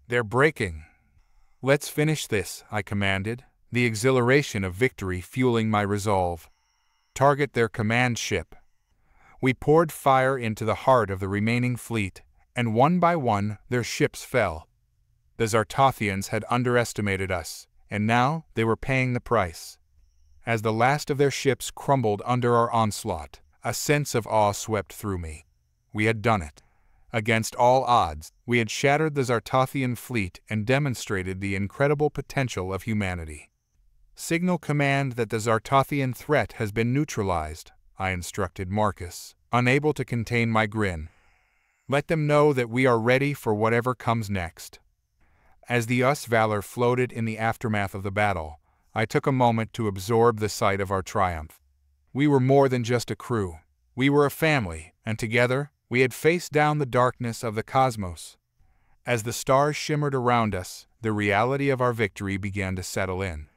"They're breaking." "Let's finish this," I commanded, the exhilaration of victory fueling my resolve. "Target their command ship." We poured fire into the heart of the remaining fleet, and one by one their ships fell. The Zartothians had underestimated us, and now they were paying the price. As the last of their ships crumbled under our onslaught, a sense of awe swept through me. We had done it. Against all odds, we had shattered the Zartothian fleet and demonstrated the incredible potential of humanity. "Signal command that the Zartothian threat has been neutralized," I instructed Marcus, unable to contain my grin. "Let them know that we are ready for whatever comes next." As the Valor floated in the aftermath of the battle, I took a moment to absorb the sight of our triumph. We were more than just a crew. We were a family, and together, we had faced down the darkness of the cosmos. As the stars shimmered around us, the reality of our victory began to settle in.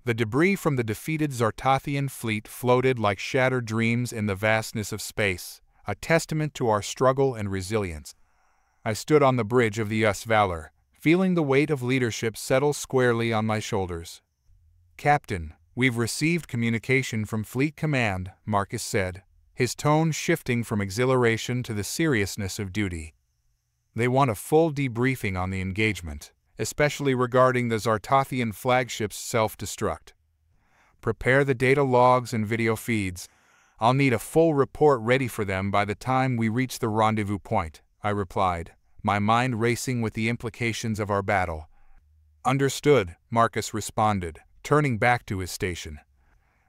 The debris from the defeated Zartothian fleet floated like shattered dreams in the vastness of space, a testament to our struggle and resilience. I stood on the bridge of the Valor, feeling the weight of leadership settle squarely on my shoulders. "Captain, we've received communication from Fleet Command," Marcus said, his tone shifting from exhilaration to the seriousness of duty. "They want a full debriefing on the engagement, especially regarding the Zartothian flagship's self-destruct. Prepare the data logs and video feeds. I'll need a full report ready for them by the time we reach the rendezvous point," I replied, my mind racing with the implications of our battle. "Understood," Marcus responded, turning back to his station.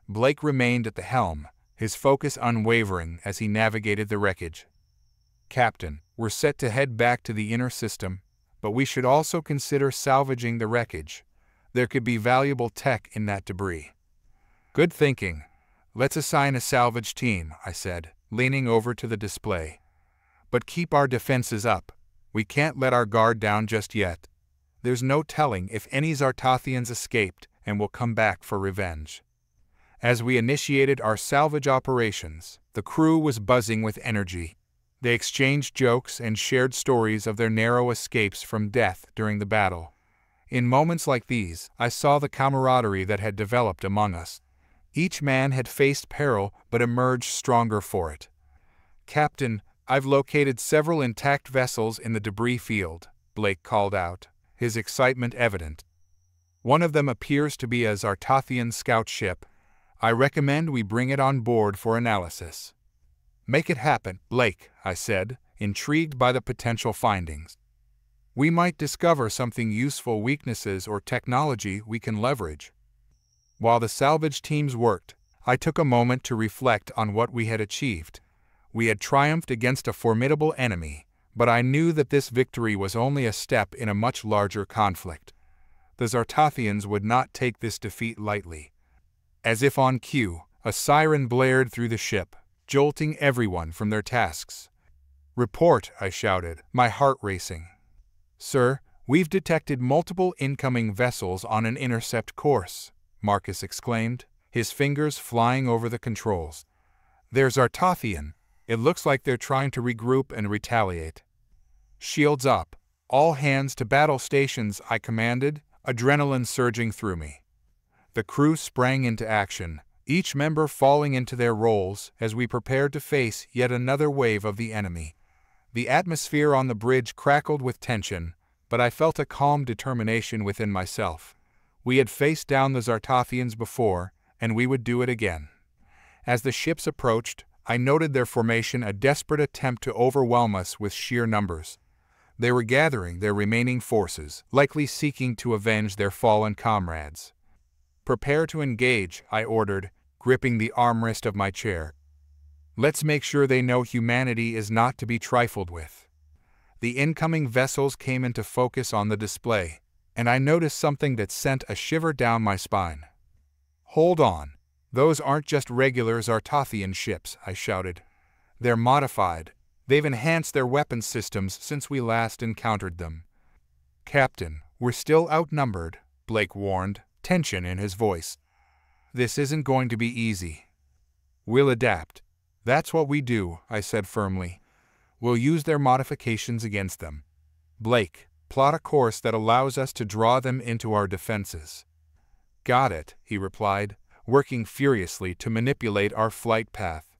Blake remained at the helm, his focus unwavering as he navigated the wreckage. "Captain, we're set to head back to the inner system, but we should also consider salvaging the wreckage. There could be valuable tech in that debris." "Good thinking. Let's assign a salvage team," I said, leaning over to the display. "But keep our defenses up. We can't let our guard down just yet. There's no telling if any Zartothians escaped and will come back for revenge." As we initiated our salvage operations, the crew was buzzing with energy. They exchanged jokes and shared stories of their narrow escapes from death during the battle. In moments like these, I saw the camaraderie that had developed among us. Each man had faced peril but emerged stronger for it. "Captain, I've located several intact vessels in the debris field," Blake called out, his excitement evident. "One of them appears to be a Zartothian scout ship. I recommend we bring it on board for analysis." "Make it happen, Blake," I said, intrigued by the potential findings. "We might discover something useful, weaknesses or technology we can leverage." While the salvage teams worked, I took a moment to reflect on what we had achieved. We had triumphed against a formidable enemy, but I knew that this victory was only a step in a much larger conflict. The Zartothians would not take this defeat lightly. As if on cue, a siren blared through the ship, jolting everyone from their tasks. "Report," I shouted, my heart racing. "Sir, we've detected multiple incoming vessels on an intercept course," Marcus exclaimed, his fingers flying over the controls. "They're Zartothian. It looks like they're trying to regroup and retaliate." "Shields up. All hands to battle stations," I commanded, adrenaline surging through me. The crew sprang into action, each member falling into their roles as we prepared to face yet another wave of the enemy. The atmosphere on the bridge crackled with tension, but I felt a calm determination within myself. We had faced down the Zartothians before, and we would do it again. As the ships approached, I noted their formation, a desperate attempt to overwhelm us with sheer numbers. They were gathering their remaining forces, likely seeking to avenge their fallen comrades. "Prepare to engage," I ordered, gripping the armrest of my chair. "Let's make sure they know humanity is not to be trifled with." The incoming vessels came into focus on the display, and I noticed something that sent a shiver down my spine. "Hold on. Those aren't just regular Zartothian ships," I shouted. "They're modified. They've enhanced their weapon systems since we last encountered them." "Captain, we're still outnumbered," Blake warned, tension in his voice. "This isn't going to be easy." "We'll adapt." "That's what we do," I said firmly. "We'll use their modifications against them. Blake, plot a course that allows us to draw them into our defenses." "Got it," he replied, working furiously to manipulate our flight path.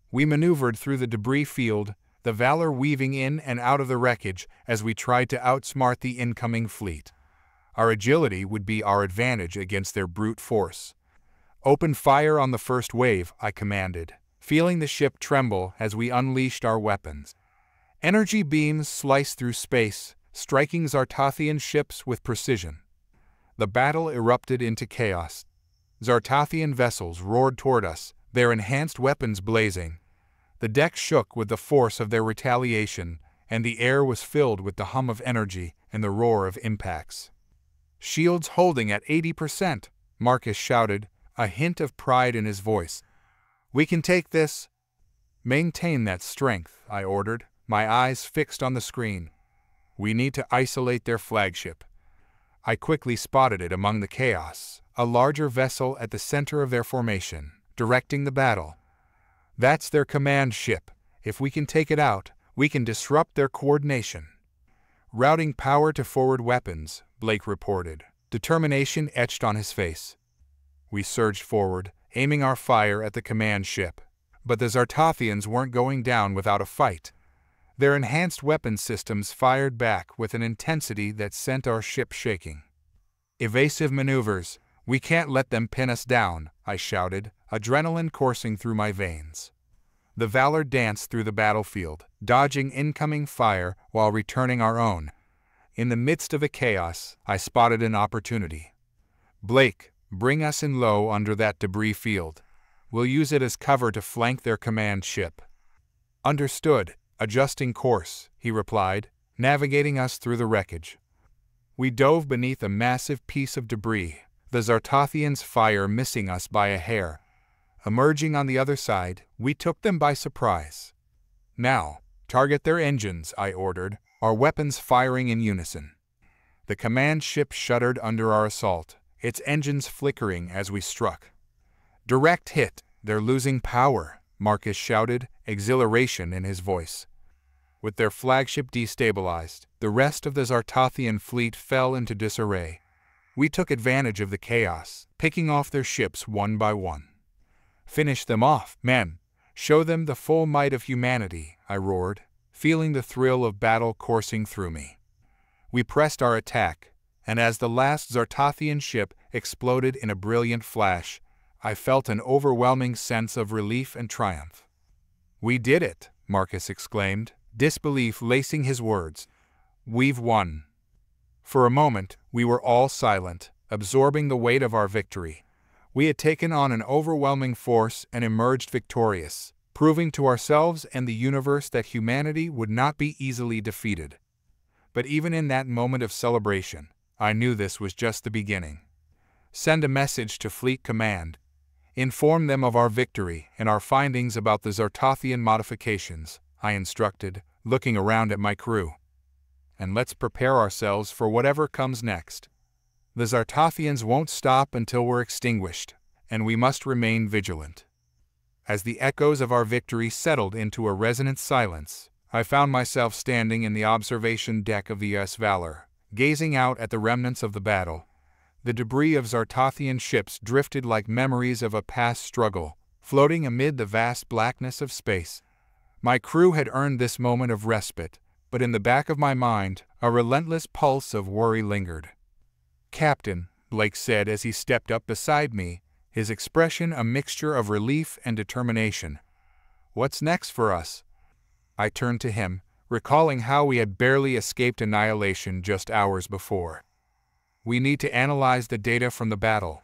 We maneuvered through the debris field, the Valor weaving in and out of the wreckage as we tried to outsmart the incoming fleet. Our agility would be our advantage against their brute force. "Open fire on the first wave," I commanded, feeling the ship tremble as we unleashed our weapons. Energy beams sliced through space, striking Zartathian ships with precision. The battle erupted into chaos. Zartathian vessels roared toward us, their enhanced weapons blazing. The deck shook with the force of their retaliation, and the air was filled with the hum of energy and the roar of impacts. "Shields holding at 80%, Marcus shouted, a hint of pride in his voice. "We can take this." "Maintain that strength," I ordered, my eyes fixed on the screen. "We need to isolate their flagship." I quickly spotted it among the chaos, a larger vessel at the center of their formation, directing the battle. "That's their command ship. If we can take it out, we can disrupt their coordination." "Routing power to forward weapons," Blake reported, determination etched on his face. We surged forward, aiming our fire at the command ship. But the Zartathians weren't going down without a fight. Their enhanced weapon systems fired back with an intensity that sent our ship shaking. "Evasive maneuvers. We can't let them pin us down," I shouted, adrenaline coursing through my veins. The Valor danced through the battlefield, dodging incoming fire while returning our own. In the midst of the chaos, I spotted an opportunity. "Blake, bring us in low under that debris field. We'll use it as cover to flank their command ship." "Understood. Adjusting course," he replied, navigating us through the wreckage. We dove beneath a massive piece of debris, the Zartathians' fire missing us by a hair. Emerging on the other side, we took them by surprise. "Now, target their engines," I ordered, our weapons firing in unison. The command ship shuddered under our assault, its engines flickering as we struck. "Direct hit. They're losing power," Marcus shouted, exhilaration in his voice. With their flagship destabilized, the rest of the Zartathian fleet fell into disarray. We took advantage of the chaos, picking off their ships one by one. "Finish them off, men. Show them the full might of humanity," I roared, feeling the thrill of battle coursing through me. We pressed our attack, and as the last Zartathian ship exploded in a brilliant flash, I felt an overwhelming sense of relief and triumph. "We did it," Marcus exclaimed, disbelief lacing his words. "We've won." For a moment, we were all silent, absorbing the weight of our victory. We had taken on an overwhelming force and emerged victorious, proving to ourselves and the universe that humanity would not be easily defeated. But even in that moment of celebration, I knew this was just the beginning. "Send a message to Fleet Command. Inform them of our victory and our findings about the Zartathian modifications," I instructed, looking around at my crew. "And let's prepare ourselves for whatever comes next. The Zartathians won't stop until we're extinguished, and we must remain vigilant." As the echoes of our victory settled into a resonant silence, I found myself standing in the observation deck of the U.S. Valor, gazing out at the remnants of the battle. The debris of Zartathian ships drifted like memories of a past struggle, floating amid the vast blackness of space. My crew had earned this moment of respite, but in the back of my mind, a relentless pulse of worry lingered. "Captain," Blake said as he stepped up beside me, his expression a mixture of relief and determination. "What's next for us?" I turned to him, recalling how we had barely escaped annihilation just hours before. "We need to analyze the data from the battle.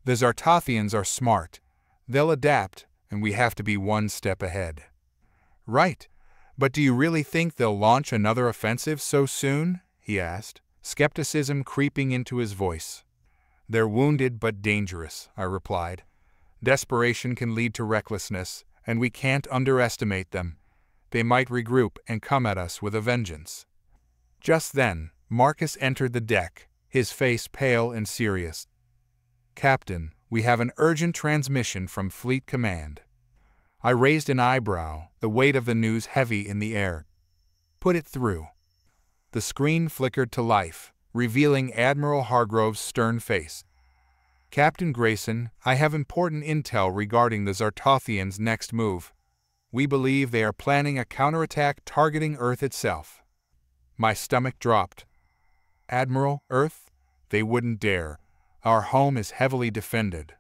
The Zartathians are smart. They'll adapt, and we have to be one step ahead." "Right. But do you really think they'll launch another offensive so soon?" he asked, skepticism creeping into his voice. "They're wounded but dangerous," I replied. "Desperation can lead to recklessness, and we can't underestimate them. They might regroup and come at us with a vengeance." Just then, Marcus entered the deck, his face pale and serious. "Captain, we have an urgent transmission from Fleet Command." I raised an eyebrow, the weight of the news heavy in the air. "Put it through." The screen flickered to life, revealing Admiral Hargrove's stern face. "Captain Grayson, I have important intel regarding the Zartothians' next move. We believe they are planning a counterattack targeting Earth itself." My stomach dropped. "Admiral, Earth? They wouldn't dare. Our home is heavily defended."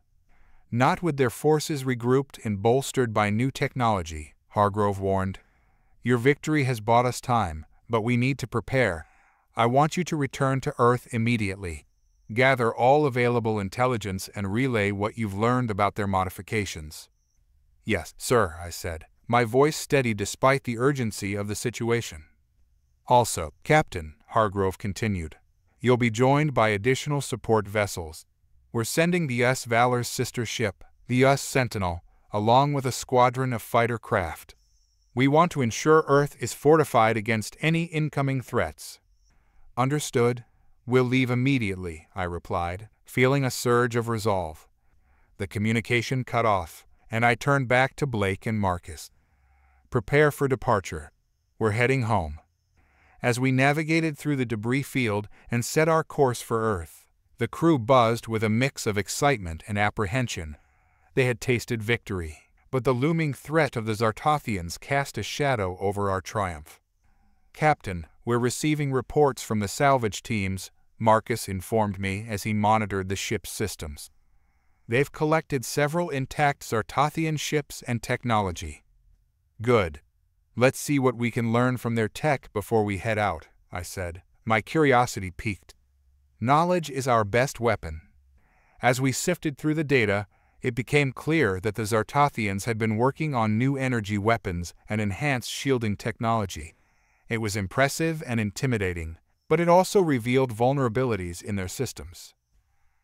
"Not with their forces regrouped and bolstered by new technology," Hargrove warned. "Your victory has bought us time, but we need to prepare. I want you to return to Earth immediately. Gather all available intelligence and relay what you've learned about their modifications." "Yes, sir," I said, my voice steady despite the urgency of the situation. "Also, Captain," Hargrove continued, "you'll be joined by additional support vessels. We're sending the U.S. Valor's sister ship, the U.S. Sentinel, along with a squadron of fighter craft. We want to ensure Earth is fortified against any incoming threats." "Understood. We'll leave immediately," I replied, feeling a surge of resolve. The communication cut off, and I turned back to Blake and Marcus. "Prepare for departure. We're heading home." As we navigated through the debris field and set our course for Earth, the crew buzzed with a mix of excitement and apprehension. They had tasted victory, but the looming threat of the Zartothians cast a shadow over our triumph. "Captain, we're receiving reports from the salvage teams," Marcus informed me as he monitored the ship's systems. "They've collected several intact Zartothian ships and technology." "Good. Let's see what we can learn from their tech before we head out," I said, my curiosity piqued. Knowledge is our best weapon. As we sifted through the data, it became clear that the Zartothians had been working on new energy weapons and enhanced shielding technology. It was impressive and intimidating, but it also revealed vulnerabilities in their systems.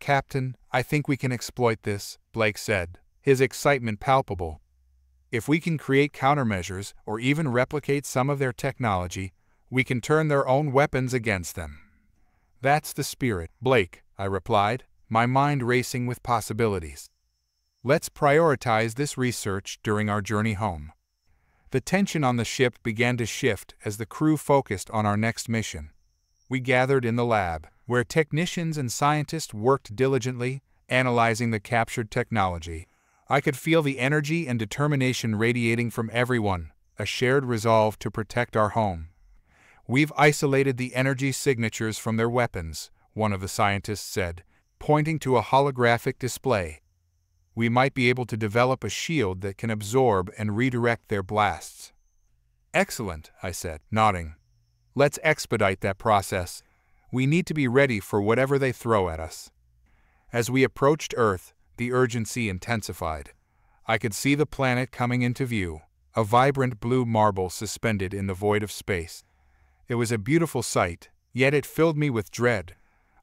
"Captain, I think we can exploit this," Blake said, his excitement palpable. "If we can create countermeasures or even replicate some of their technology, we can turn their own weapons against them." "That's the spirit, Blake," I replied, my mind racing with possibilities. "Let's prioritize this research during our journey home." The tension on the ship began to shift as the crew focused on our next mission. We gathered in the lab, where technicians and scientists worked diligently, analyzing the captured technology. I could feel the energy and determination radiating from everyone, a shared resolve to protect our home. "We've isolated the energy signatures from their weapons," one of the scientists said, pointing to a holographic display. "We might be able to develop a shield that can absorb and redirect their blasts." "Excellent," I said, nodding. "Let's expedite that process. We need to be ready for whatever they throw at us." As we approached Earth, the urgency intensified. I could see the planet coming into view, a vibrant blue marble suspended in the void of space. It was a beautiful sight, yet it filled me with dread.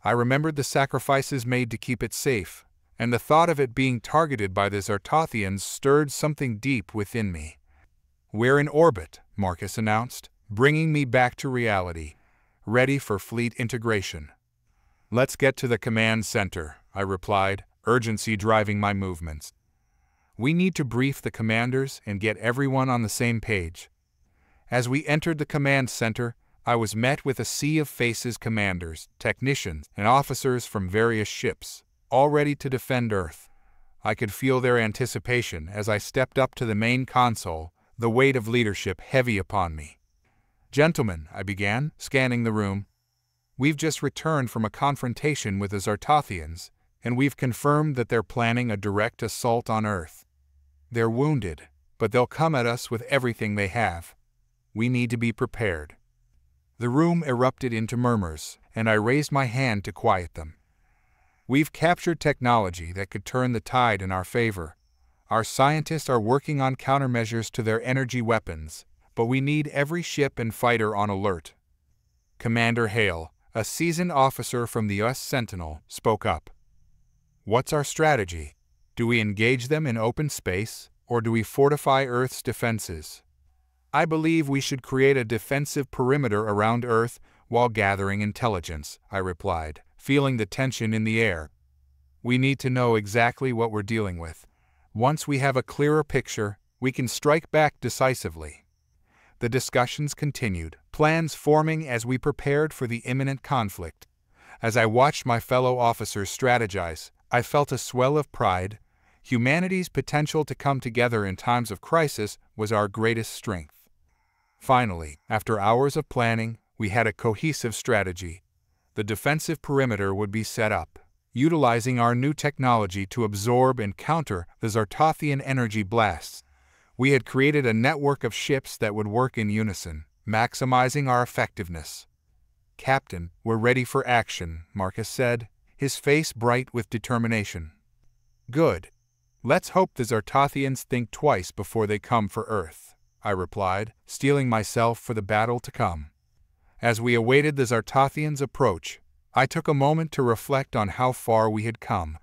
I remembered the sacrifices made to keep it safe, and the thought of it being targeted by the Zartothians stirred something deep within me. "We're in orbit," Marcus announced, bringing me back to reality, ready for fleet integration. "Let's get to the command center," I replied, urgency driving my movements. "We need to brief the commanders and get everyone on the same page." As we entered the command center, I was met with a sea of faces: commanders, technicians, and officers from various ships, all ready to defend Earth. I could feel their anticipation as I stepped up to the main console, the weight of leadership heavy upon me. "Gentlemen," I began, scanning the room, "we've just returned from a confrontation with the Zartothians, and we've confirmed that they're planning a direct assault on Earth. They're wounded, but they'll come at us with everything they have. We need to be prepared." The room erupted into murmurs, and I raised my hand to quiet them. "We've captured technology that could turn the tide in our favor. Our scientists are working on countermeasures to their energy weapons, but we need every ship and fighter on alert." Commander Hale, a seasoned officer from the U.S. Sentinel, spoke up. "What's our strategy? Do we engage them in open space, or do we fortify Earth's defenses?" "I believe we should create a defensive perimeter around Earth while gathering intelligence," I replied, feeling the tension in the air. We need to know exactly what we're dealing with. Once we have a clearer picture, we can strike back decisively. The discussions continued, plans forming as we prepared for the imminent conflict. As I watched my fellow officers strategize, I felt a swell of pride. Humanity's potential to come together in times of crisis was our greatest strength. Finally, after hours of planning, we had a cohesive strategy. The defensive perimeter would be set up, utilizing our new technology to absorb and counter the Zartothian energy blasts. We had created a network of ships that would work in unison, maximizing our effectiveness. "Captain, we're ready for action," Marcus said, his face bright with determination. "Good. Let's hope the Zartothians think twice before they come for Earth," I replied, steeling myself for the battle to come. As we awaited the Zartothians' approach, I took a moment to reflect on how far we had come.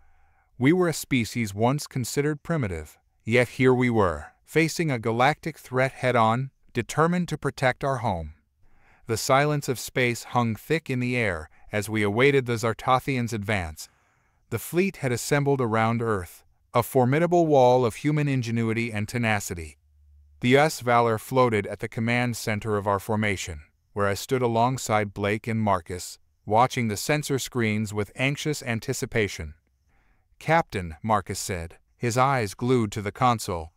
We were a species once considered primitive, yet here we were, facing a galactic threat head-on, determined to protect our home. The silence of space hung thick in the air as we awaited the Zartothians' advance. The fleet had assembled around Earth, a formidable wall of human ingenuity and tenacity. The US Valor floated at the command center of our formation, where I stood alongside Blake and Marcus, watching the sensor screens with anxious anticipation. "Captain," Marcus said, his eyes glued to the console,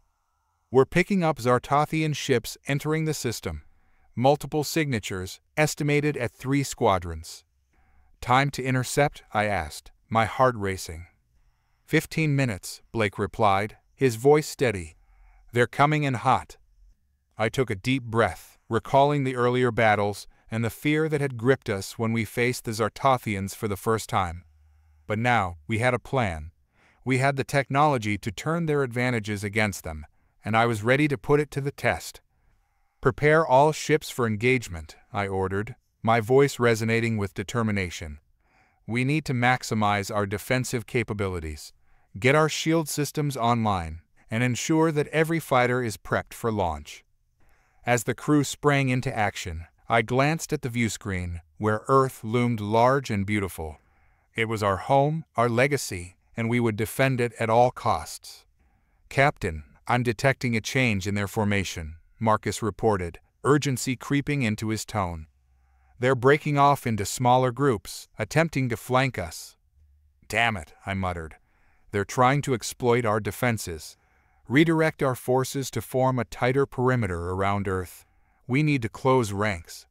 "we're picking up Zartothian ships entering the system. Multiple signatures, estimated at 3 squadrons. Time to intercept?" I asked, my heart racing. 15 minutes, Blake replied, his voice steady. "They're coming in hot." I took a deep breath, recalling the earlier battles and the fear that had gripped us when we faced the Zartothians for the first time. But now, we had a plan. We had the technology to turn their advantages against them, and I was ready to put it to the test. "Prepare all ships for engagement," I ordered, my voice resonating with determination. "We need to maximize our defensive capabilities, get our shield systems online, and ensure that every fighter is prepped for launch." As the crew sprang into action, I glanced at the viewscreen, where Earth loomed large and beautiful. It was our home, our legacy, and we would defend it at all costs. "Captain, I'm detecting a change in their formation," Marcus reported, urgency creeping into his tone. "They're breaking off into smaller groups, attempting to flank us." "Damn it," I muttered. "They're trying to exploit our defenses. Redirect our forces to form a tighter perimeter around Earth. We need to close ranks."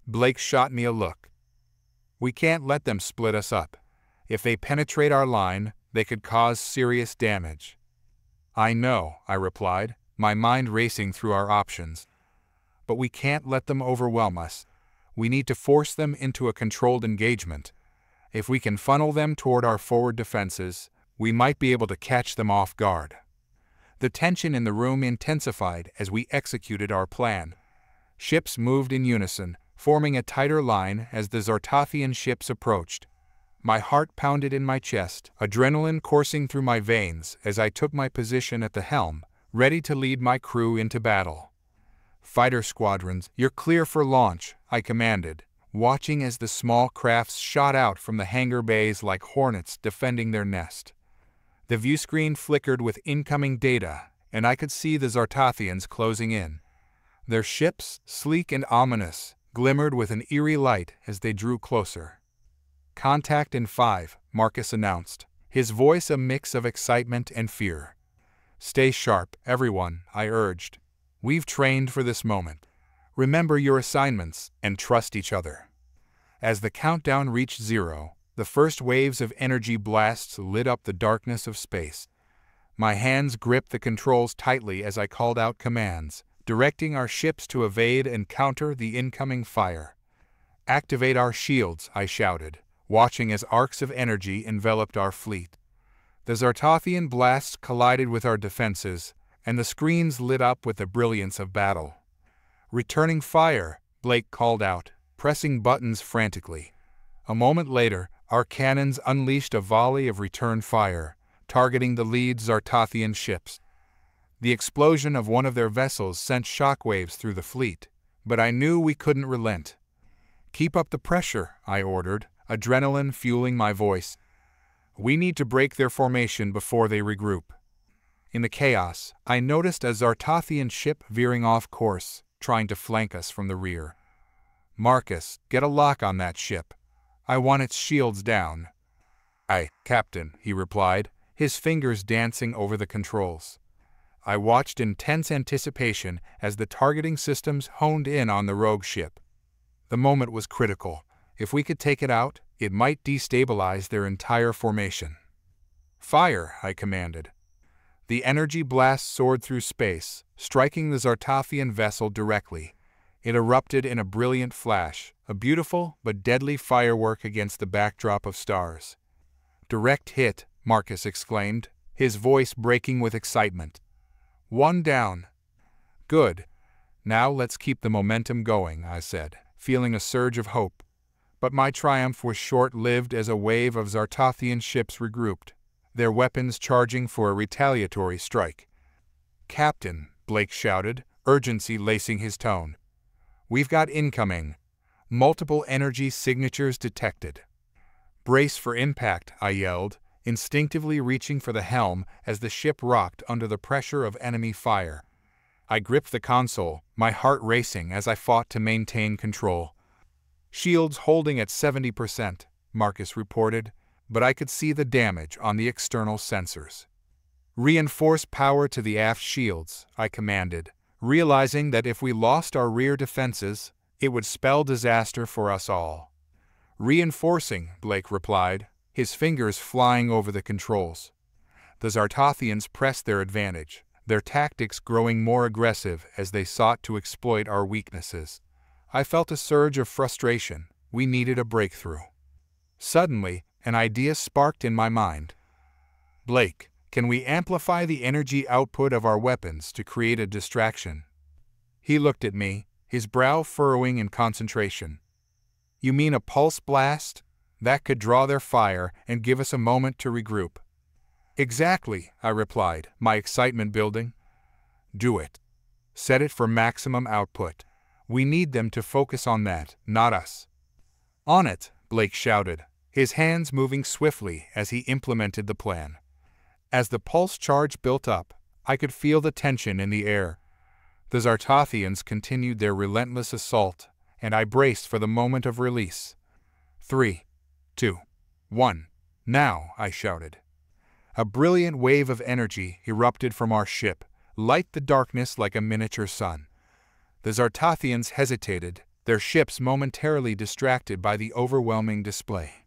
Blake shot me a look. "We can't let them split us up. If they penetrate our line, they could cause serious damage." "I know," I replied, my mind racing through our options. "But we can't let them overwhelm us. We need to force them into a controlled engagement. If we can funnel them toward our forward defenses, we might be able to catch them off guard." The tension in the room intensified as we executed our plan. Ships moved in unison, forming a tighter line as the Zartothian ships approached. My heart pounded in my chest, adrenaline coursing through my veins as I took my position at the helm, ready to lead my crew into battle. "Fighter squadrons, you're clear for launch," I commanded, watching as the small crafts shot out from the hangar bays like hornets defending their nest. The viewscreen flickered with incoming data, and I could see the Zartothians closing in. Their ships, sleek and ominous, glimmered with an eerie light as they drew closer. "Contact in 5, Marcus announced, his voice a mix of excitement and fear. "Stay sharp, everyone," I urged. "We've trained for this moment. Remember your assignments and trust each other." As the countdown reached 0, the first waves of energy blasts lit up the darkness of space. My hands gripped the controls tightly as I called out commands, directing our ships to evade and counter the incoming fire. "Activate our shields," I shouted, watching as arcs of energy enveloped our fleet. The Zartothian blasts collided with our defenses, and the screens lit up with the brilliance of battle. "Returning fire," Blake called out, pressing buttons frantically. A moment later, our cannons unleashed a volley of return fire, targeting the lead Zartothian ships. The explosion of one of their vessels sent shockwaves through the fleet, but I knew we couldn't relent. "Keep up the pressure," I ordered, adrenaline fueling my voice. We need to break their formation before they regroup. In the chaos, I noticed a Zartothian ship veering off course, trying to flank us from the rear. Marcus, get a lock on that ship. I want its shields down. Aye, Captain, he replied, his fingers dancing over the controls. I watched in tense anticipation as the targeting systems honed in on the rogue ship. The moment was critical. If we could take it out, it might destabilize their entire formation. Fire, I commanded. The energy blast soared through space, striking the Zartothian vessel directly. It erupted in a brilliant flash, a beautiful but deadly firework against the backdrop of stars. Direct hit, Marcus exclaimed, his voice breaking with excitement. One down. Good. Now let's keep the momentum going, I said, feeling a surge of hope. But my triumph was short-lived as a wave of Zartothian ships regrouped, their weapons charging for a retaliatory strike. Captain, Blake shouted, urgency lacing his tone. We've got incoming. Multiple energy signatures detected. Brace for impact, I yelled, instinctively reaching for the helm as the ship rocked under the pressure of enemy fire. I gripped the console, my heart racing as I fought to maintain control. Shields holding at 70%, Marcus reported, but I could see the damage on the external sensors. Reinforce power to the aft shields, I commanded, realizing that if we lost our rear defenses, it would spell disaster for us all. Reinforcing, Blake replied, his fingers flying over the controls. The Zartothians pressed their advantage, their tactics growing more aggressive as they sought to exploit our weaknesses. I felt a surge of frustration. We needed a breakthrough. Suddenly, an idea sparked in my mind. Blake, can we amplify the energy output of our weapons to create a distraction? He looked at me, his brow furrowing in concentration. You mean a pulse blast? That could draw their fire and give us a moment to regroup. Exactly, I replied, my excitement building. Do it. Set it for maximum output. We need them to focus on that, not us. On it, Blake shouted, his hands moving swiftly as he implemented the plan. As the pulse charge built up, I could feel the tension in the air. The Zartothians continued their relentless assault, and I braced for the moment of release. 3, 2, 1. Now, I shouted. A brilliant wave of energy erupted from our ship, light the darkness like a miniature sun. The Zartothians hesitated, their ships momentarily distracted by the overwhelming display.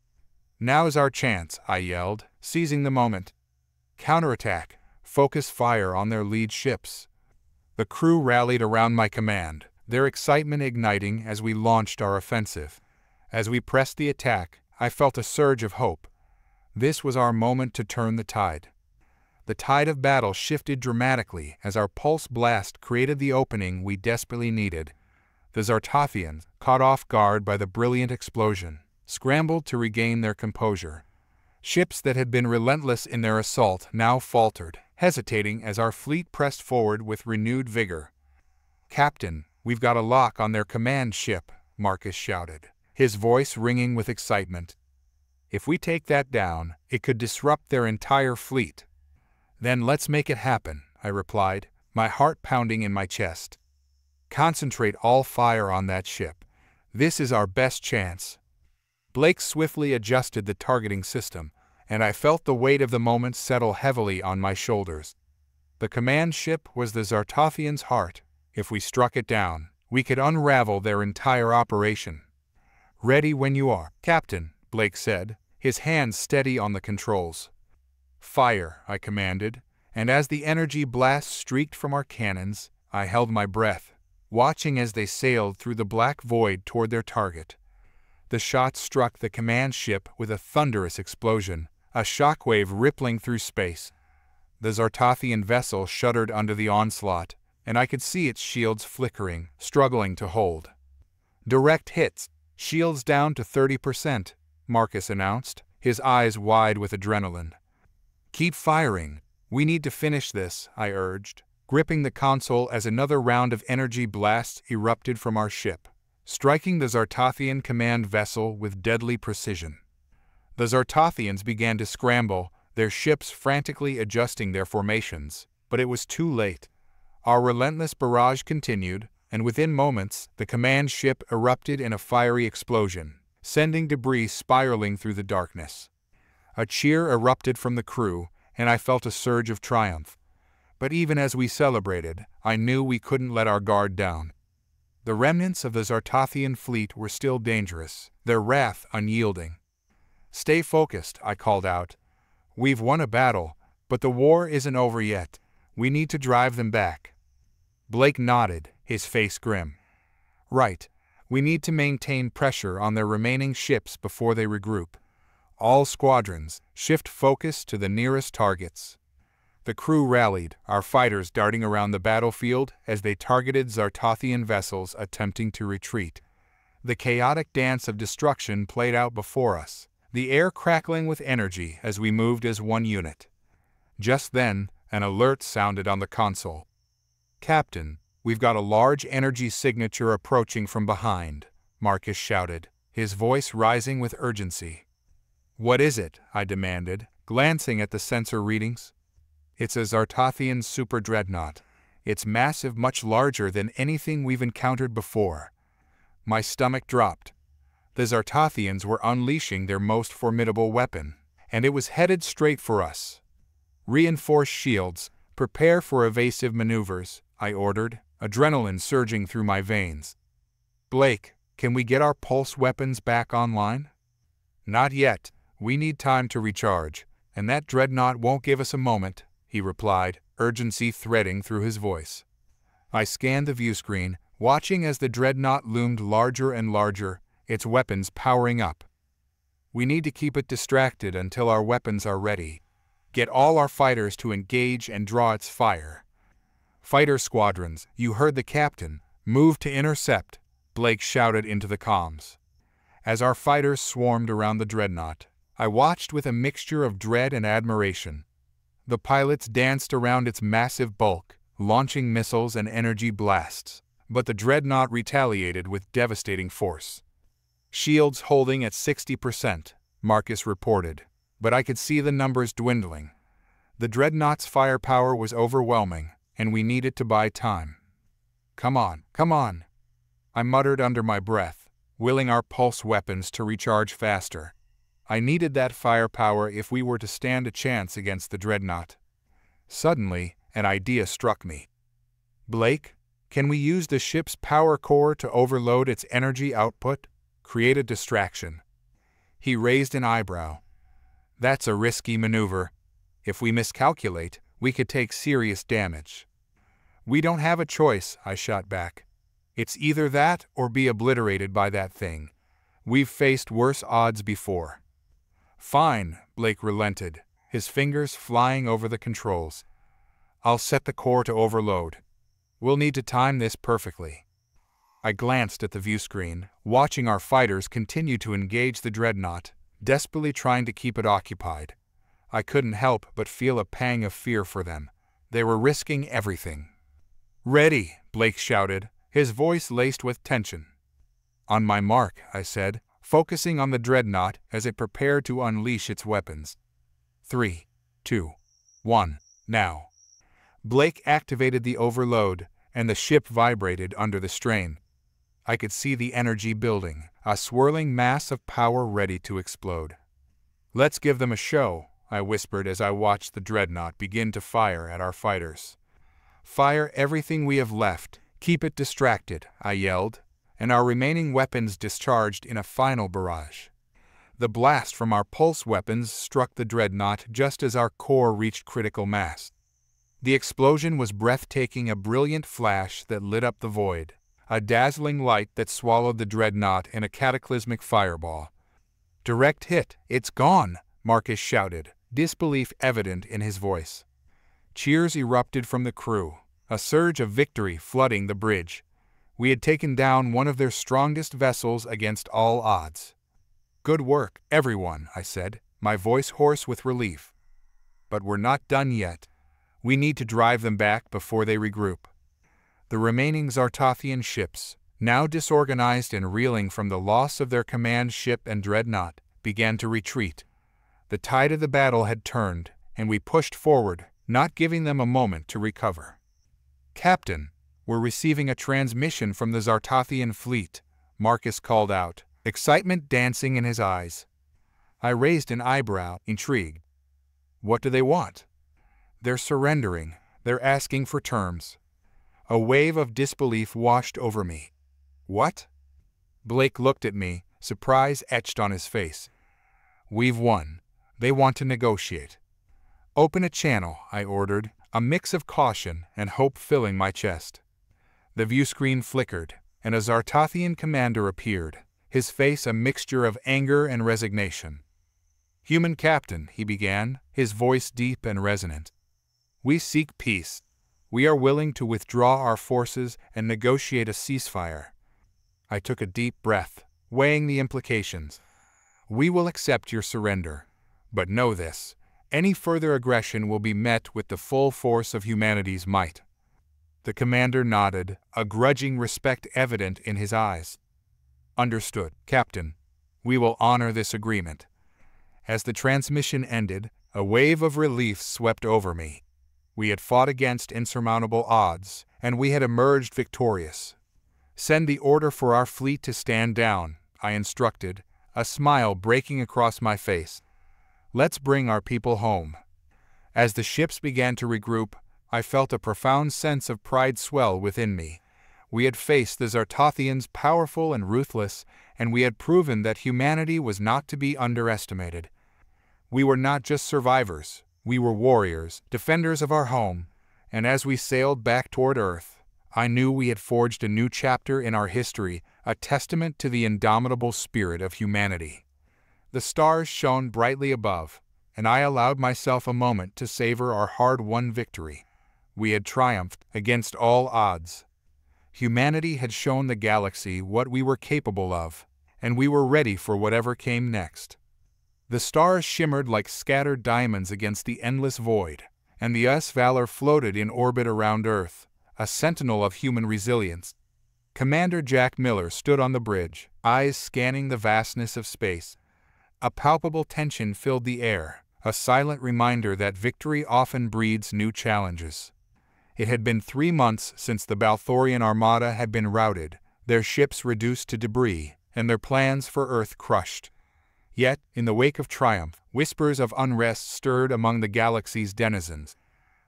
Now's our chance, I yelled, seizing the moment. Counterattack, focus fire on their lead ships. The crew rallied around my command, their excitement igniting as we launched our offensive. As we pressed the attack, I felt a surge of hope. This was our moment to turn the tide. The tide of battle shifted dramatically as our pulse blast created the opening we desperately needed. The Zartothians, caught off guard by the brilliant explosion, scrambled to regain their composure. Ships that had been relentless in their assault now faltered, hesitating as our fleet pressed forward with renewed vigor. Captain, we've got a lock on their command ship, Marcus shouted, his voice ringing with excitement. If we take that down, it could disrupt their entire fleet. Then let's make it happen, I replied, my heart pounding in my chest. Concentrate all fire on that ship. This is our best chance. Blake swiftly adjusted the targeting system, and I felt the weight of the moment settle heavily on my shoulders. The command ship was the Zartothians' heart. If we struck it down, we could unravel their entire operation. Ready when you are, Captain, Blake said, his hands steady on the controls. Fire, I commanded, and as the energy blast streaked from our cannons, I held my breath, watching as they sailed through the black void toward their target. The shots struck the command ship with a thunderous explosion, a shockwave rippling through space. The Zartothian vessel shuddered under the onslaught, and I could see its shields flickering, struggling to hold. Direct hits, shields down to 30%, Marcus announced, his eyes wide with adrenaline. Keep firing. We need to finish this, I urged, gripping the console as another round of energy blasts erupted from our ship. striking the Zartothian command vessel with deadly precision. The Zartothians began to scramble, their ships frantically adjusting their formations, but it was too late. Our relentless barrage continued, and within moments, the command ship erupted in a fiery explosion, sending debris spiraling through the darkness. A cheer erupted from the crew, and I felt a surge of triumph. But even as we celebrated, I knew we couldn't let our guard down. The remnants of the Zartothian fleet were still dangerous, their wrath unyielding. "Stay focused," I called out. "We've won a battle, but the war isn't over yet. We need to drive them back." Blake nodded, his face grim. "Right. We need to maintain pressure on their remaining ships before they regroup. All squadrons, shift focus to the nearest targets." The crew rallied, our fighters darting around the battlefield as they targeted Zartothian vessels attempting to retreat. The chaotic dance of destruction played out before us, the air crackling with energy as we moved as one unit. Just then, an alert sounded on the console. "Captain, we've got a large energy signature approaching from behind," Marcus shouted, his voice rising with urgency. "What is it?" I demanded, glancing at the sensor readings. "It's a Zartothian super dreadnought. It's massive, much larger than anything we've encountered before." My stomach dropped. The Zartothians were unleashing their most formidable weapon, and it was headed straight for us. "Reinforce shields, prepare for evasive maneuvers," I ordered, adrenaline surging through my veins. "Blake, can we get our pulse weapons back online?" "Not yet. We need time to recharge, and that dreadnought won't give us a moment," he replied, urgency threading through his voice. I scanned the viewscreen, watching as the dreadnought loomed larger and larger, its weapons powering up. "We need to keep it distracted until our weapons are ready. Get all our fighters to engage and draw its fire." "Fighter squadrons, you heard the captain. Move to intercept," Blake shouted into the comms. As our fighters swarmed around the dreadnought, I watched with a mixture of dread and admiration. The pilots danced around its massive bulk, launching missiles and energy blasts, but the dreadnought retaliated with devastating force. "Shields holding at 60%, Marcus reported, but I could see the numbers dwindling. The dreadnought's firepower was overwhelming, and we needed to buy time. Come on, come on," I muttered under my breath, willing our pulse weapons to recharge faster. I needed that firepower if we were to stand a chance against the dreadnought. Suddenly, an idea struck me. "Blake, can we use the ship's power core to overload its energy output? Create a distraction?" He raised an eyebrow. "That's a risky maneuver. If we miscalculate, we could take serious damage." "We don't have a choice," I shot back. "It's either that or be obliterated by that thing. We've faced worse odds before." "Fine," Blake relented, his fingers flying over the controls. "I'll set the core to overload. We'll need to time this perfectly." I glanced at the viewscreen, watching our fighters continue to engage the dreadnought, desperately trying to keep it occupied. I couldn't help but feel a pang of fear for them. They were risking everything. "Ready," Blake shouted, his voice laced with tension. "On my mark," I said, focusing on the dreadnought as it prepared to unleash its weapons. 3, 2, 1, now. Blake activated the overload, and the ship vibrated under the strain. I could see the energy building, a swirling mass of power ready to explode. "Let's give them a show," I whispered as I watched the dreadnought begin to fire at our fighters. "Fire everything we have left, keep it distracted," I yelled, and our remaining weapons discharged in a final barrage. The blast from our pulse weapons struck the dreadnought just as our core reached critical mass. The explosion was breathtaking, a brilliant flash that lit up the void, a dazzling light that swallowed the dreadnought in a cataclysmic fireball. "Direct hit, it's gone," Marcus shouted, disbelief evident in his voice. Cheers erupted from the crew, a surge of victory flooding the bridge. We had taken down one of their strongest vessels against all odds. "Good work, everyone," I said, my voice hoarse with relief. "But we're not done yet. We need to drive them back before they regroup." The remaining Zartothian ships, now disorganized and reeling from the loss of their command ship and dreadnought, began to retreat. The tide of the battle had turned, and we pushed forward, not giving them a moment to recover. "Captain, we're receiving a transmission from the Zartathian fleet," Marcus called out, excitement dancing in his eyes. I raised an eyebrow, intrigued. "What do they want?" "They're surrendering. They're asking for terms." A wave of disbelief washed over me. "What?" Blake looked at me, surprise etched on his face. "We've won. They want to negotiate." "Open a channel," I ordered, a mix of caution and hope filling my chest. The viewscreen flickered, and a Zartathian commander appeared, his face a mixture of anger and resignation. "Human captain," he began, his voice deep and resonant. "We seek peace. We are willing to withdraw our forces and negotiate a ceasefire." I took a deep breath, weighing the implications. "We will accept your surrender. But know this, any further aggression will be met with the full force of humanity's might." The commander nodded, a grudging respect evident in his eyes. "Understood, Captain. We will honor this agreement." As the transmission ended, a wave of relief swept over me. We had fought against insurmountable odds, and we had emerged victorious. "Send the order for our fleet to stand down," I instructed, a smile breaking across my face. "Let's bring our people home." As the ships began to regroup, I felt a profound sense of pride swell within me. We had faced the Zartathians powerful and ruthless, and we had proven that humanity was not to be underestimated. We were not just survivors, we were warriors, defenders of our home, and as we sailed back toward Earth, I knew we had forged a new chapter in our history, a testament to the indomitable spirit of humanity. The stars shone brightly above, and I allowed myself a moment to savor our hard-won victory. We had triumphed against all odds. Humanity had shown the galaxy what we were capable of, and we were ready for whatever came next. The stars shimmered like scattered diamonds against the endless void, and the US Valor floated in orbit around Earth, a sentinel of human resilience. Commander Jack Miller stood on the bridge, eyes scanning the vastness of space. A palpable tension filled the air, a silent reminder that victory often breeds new challenges. It had been 3 months since the Balthorian Armada had been routed, their ships reduced to debris, and their plans for Earth crushed. Yet, in the wake of triumph, whispers of unrest stirred among the galaxy's denizens.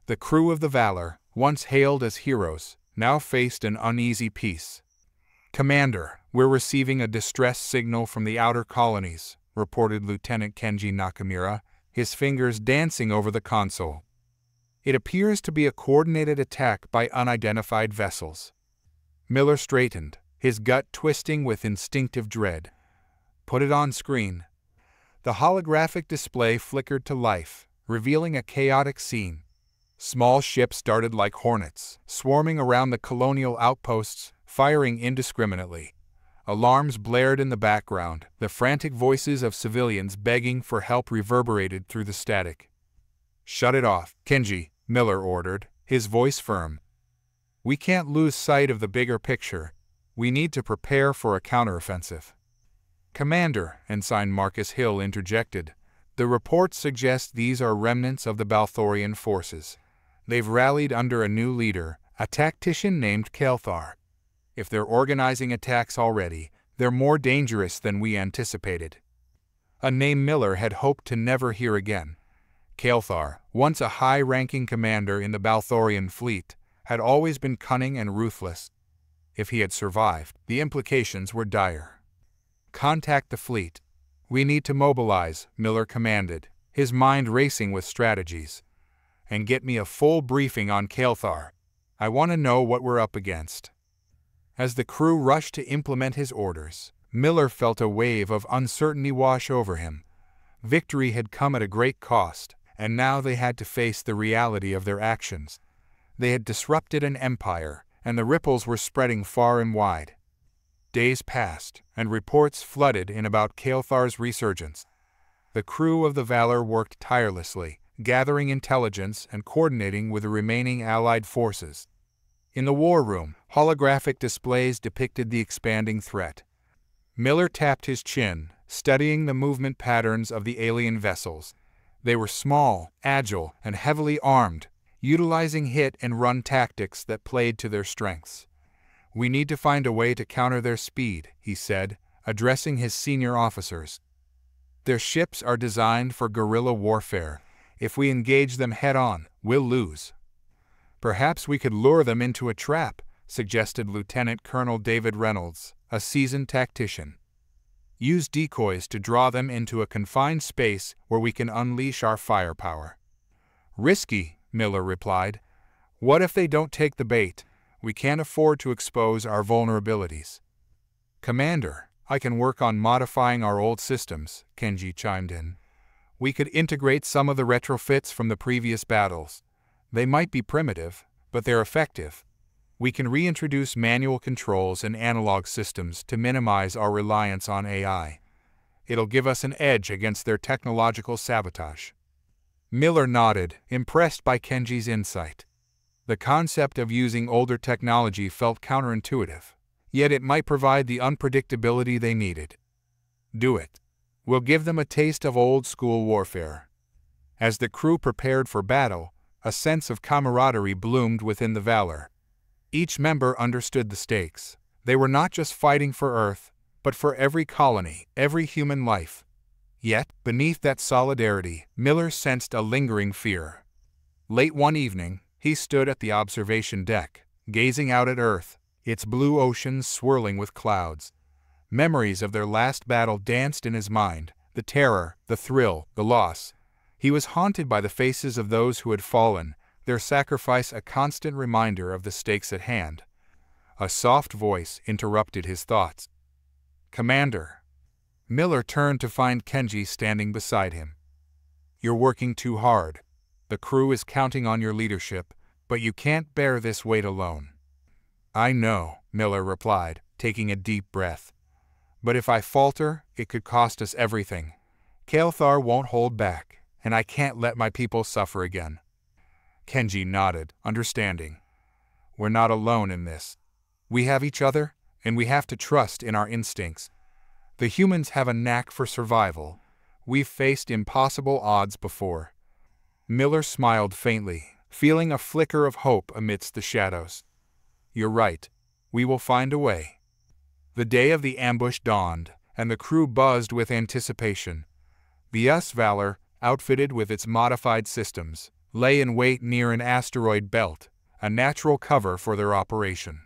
The crew of the Valor, once hailed as heroes, now faced an uneasy peace. "Commander, we're receiving a distress signal from the outer colonies," reported Lieutenant Kenji Nakamura, his fingers dancing over the console. "It appears to be a coordinated attack by unidentified vessels." Miller straightened, his gut twisting with instinctive dread. "Put it on screen." The holographic display flickered to life, revealing a chaotic scene. Small ships darted like hornets, swarming around the colonial outposts, firing indiscriminately. Alarms blared in the background, the frantic voices of civilians begging for help reverberated through the static. "Shut it off, Kenji," Miller ordered, his voice firm. "We can't lose sight of the bigger picture. We need to prepare for a counteroffensive." "Commander," Ensign Marcus Hill interjected, "the reports suggest these are remnants of the Balthorian forces. They've rallied under a new leader, a tactician named Kelthar. If they're organizing attacks already, they're more dangerous than we anticipated." A name Miller had hoped to never hear again. Kelthar, once a high-ranking commander in the Balthorian fleet, had always been cunning and ruthless. If he had survived, the implications were dire. "Contact the fleet. We need to mobilize," Miller commanded, his mind racing with strategies. "And get me a full briefing on Kelthar. I want to know what we're up against." As the crew rushed to implement his orders, Miller felt a wave of uncertainty wash over him. Victory had come at a great cost, and now they had to face the reality of their actions. They had disrupted an empire, and the ripples were spreading far and wide. Days passed, and reports flooded in about Kelthar's resurgence. The crew of the Valor worked tirelessly, gathering intelligence and coordinating with the remaining Allied forces. In the war room, Holographic displays depicted the expanding threat. Miller tapped his chin, studying the movement patterns of the alien vessels. They were small, agile, and heavily armed, utilizing hit-and-run tactics that played to their strengths. "We need to find a way to counter their speed," he said, addressing his senior officers. "Their ships are designed for guerrilla warfare. If we engage them head-on, we'll lose." "Perhaps we could lure them into a trap," suggested Lieutenant Colonel David Reynolds, a seasoned tactician. "Use decoys to draw them into a confined space where we can unleash our firepower." "Risky," Miller replied. "What if they don't take the bait? We can't afford to expose our vulnerabilities." "Commander, I can work on modifying our old systems," Kenji chimed in. "We could integrate some of the retrofits from the previous battles. They might be primitive, but they're effective. We can reintroduce manual controls and analog systems to minimize our reliance on AI. It'll give us an edge against their technological sabotage." Miller nodded, impressed by Kenji's insight. The concept of using older technology felt counterintuitive, yet it might provide the unpredictability they needed. "Do it. We'll give them a taste of old-school warfare." As the crew prepared for battle, a sense of camaraderie bloomed within the Valor. Each member understood the stakes. They were not just fighting for Earth, but for every colony, every human life. Yet, beneath that solidarity, Miller sensed a lingering fear. Late one evening, he stood at the observation deck, gazing out at Earth, its blue oceans swirling with clouds. Memories of their last battle danced in his mind, the terror, the thrill, the loss. He was haunted by the faces of those who had fallen, their sacrifice a constant reminder of the stakes at hand. A soft voice interrupted his thoughts. "Commander." Miller turned to find Kenji standing beside him. "You're working too hard. The crew is counting on your leadership, but you can't bear this weight alone." "I know," Miller replied, taking a deep breath. "But if I falter, it could cost us everything. Kael'thar won't hold back, and I can't let my people suffer again." Kenji nodded, understanding. "We're not alone in this. We have each other, and we have to trust in our instincts. The humans have a knack for survival. We've faced impossible odds before." Miller smiled faintly, feeling a flicker of hope amidst the shadows. "You're right. We will find a way." The day of the ambush dawned, and the crew buzzed with anticipation. The US Valor, outfitted with its modified systems, lay in wait near an asteroid belt, a natural cover for their operation.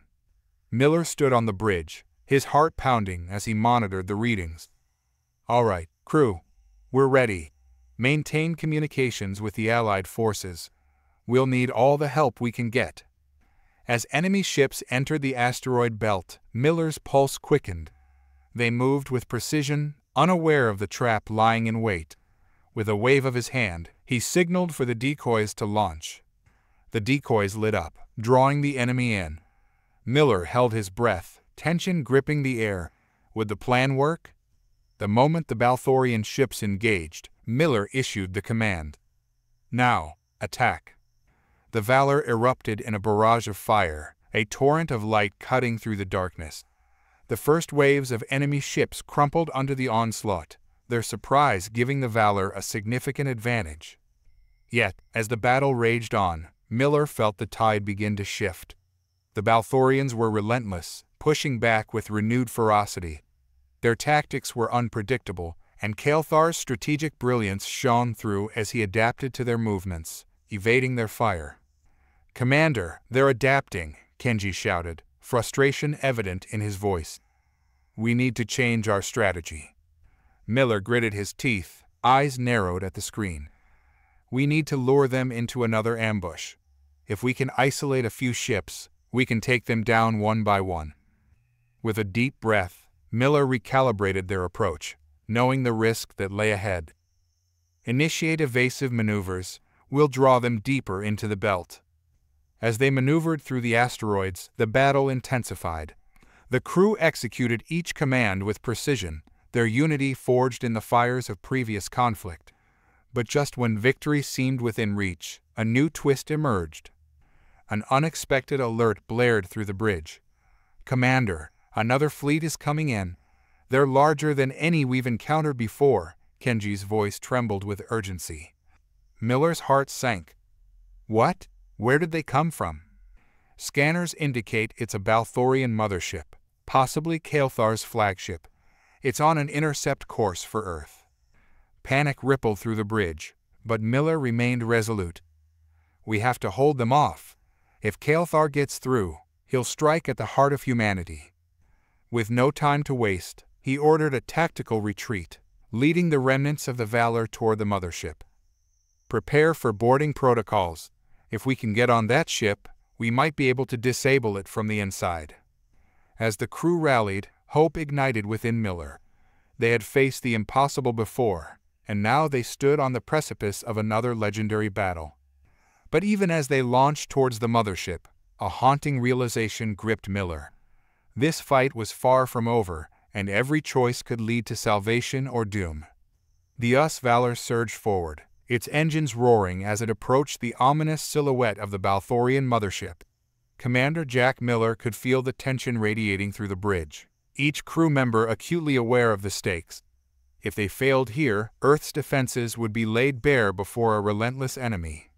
Miller stood on the bridge, his heart pounding as he monitored the readings. "All right, crew. We're ready. Maintain communications with the Allied forces. We'll need all the help we can get." As enemy ships entered the asteroid belt, Miller's pulse quickened. They moved with precision, unaware of the trap lying in wait. With a wave of his hand, he signaled for the decoys to launch. The decoys lit up, drawing the enemy in. Miller held his breath, tension gripping the air. Would the plan work? The moment the Balthorian ships engaged, Miller issued the command. "Now, attack." The Valor erupted in a barrage of fire, a torrent of light cutting through the darkness. The first waves of enemy ships crumpled under the onslaught, their surprise giving the Valor a significant advantage. Yet, as the battle raged on, Miller felt the tide begin to shift. The Balthorians were relentless, pushing back with renewed ferocity. Their tactics were unpredictable, and Kael'thar's strategic brilliance shone through as he adapted to their movements, evading their fire. "Commander, they're adapting," Kenji shouted, frustration evident in his voice. "We need to change our strategy." Miller gritted his teeth, eyes narrowed at the screen. "We need to lure them into another ambush. If we can isolate a few ships, we can take them down one by one." With a deep breath, Miller recalibrated their approach, knowing the risk that lay ahead. "Initiate evasive maneuvers. We'll draw them deeper into the belt." As they maneuvered through the asteroids, the battle intensified. The crew executed each command with precision, their unity forged in the fires of previous conflict. But just when victory seemed within reach, a new twist emerged. an unexpected alert blared through the bridge. "Commander, another fleet is coming in. They're larger than any we've encountered before." Kenji's voice trembled with urgency. Miller's heart sank. "What? Where did they come from?" "Scanners indicate it's a Balthorian mothership, possibly Kael'thar's flagship. It's on an intercept course for Earth." Panic rippled through the bridge, but Miller remained resolute. "We have to hold them off. If Kael'thar gets through, he'll strike at the heart of humanity." With no time to waste, he ordered a tactical retreat, leading the remnants of the Valor toward the mothership. "Prepare for boarding protocols. If we can get on that ship, we might be able to disable it from the inside." As the crew rallied, hope ignited within Miller. They had faced the impossible before, and now they stood on the precipice of another legendary battle. But even as they launched towards the mothership, a haunting realization gripped Miller. This fight was far from over, and every choice could lead to salvation or doom. The Valor surged forward, its engines roaring as it approached the ominous silhouette of the Balthorian mothership. Commander Jack Miller could feel the tension radiating through the bridge, each crew member acutely aware of the stakes. If they failed here, Earth's defenses would be laid bare before a relentless enemy.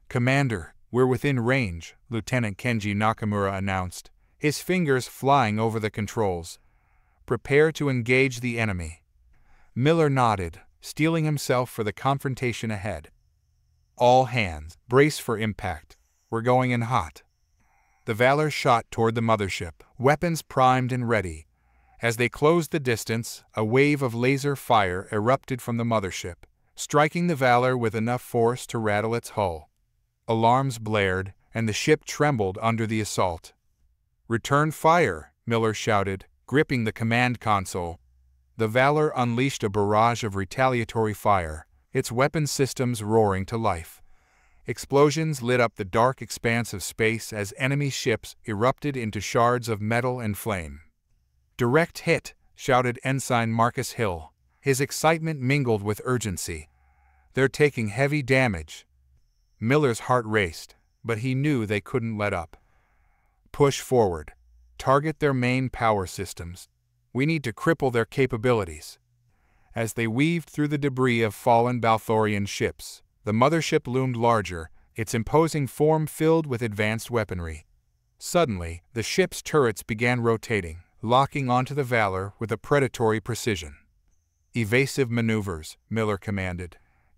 "Commander, we're within range," Lieutenant Kenji Nakamura announced, his fingers flying over the controls. "Prepare to engage the enemy." Miller nodded, steeling himself for the confrontation ahead. "All hands, brace for impact. We're going in hot." The Valor shot toward the mothership, weapons primed and ready. As they closed the distance, a wave of laser fire erupted from the mothership, striking the Valor with enough force to rattle its hull. Alarms blared, and the ship trembled under the assault. "Return fire," Miller shouted, gripping the command console. The Valor unleashed a barrage of retaliatory fire, its weapon systems roaring to life. Explosions lit up the dark expanse of space as enemy ships erupted into shards of metal and flame. "Direct hit," shouted Ensign Marcus Hill, his excitement mingled with urgency. "They're taking heavy damage." Miller's heart raced, but he knew they couldn't let up. "Push forward. Target their main power systems. We need to cripple their capabilities." As they weaved through the debris of fallen Balthorian ships, the mothership loomed larger, its imposing form filled with advanced weaponry. Suddenly, the ship's turrets began rotating, locking onto the Valor with a predatory precision. "Evasive maneuvers," Miller commanded.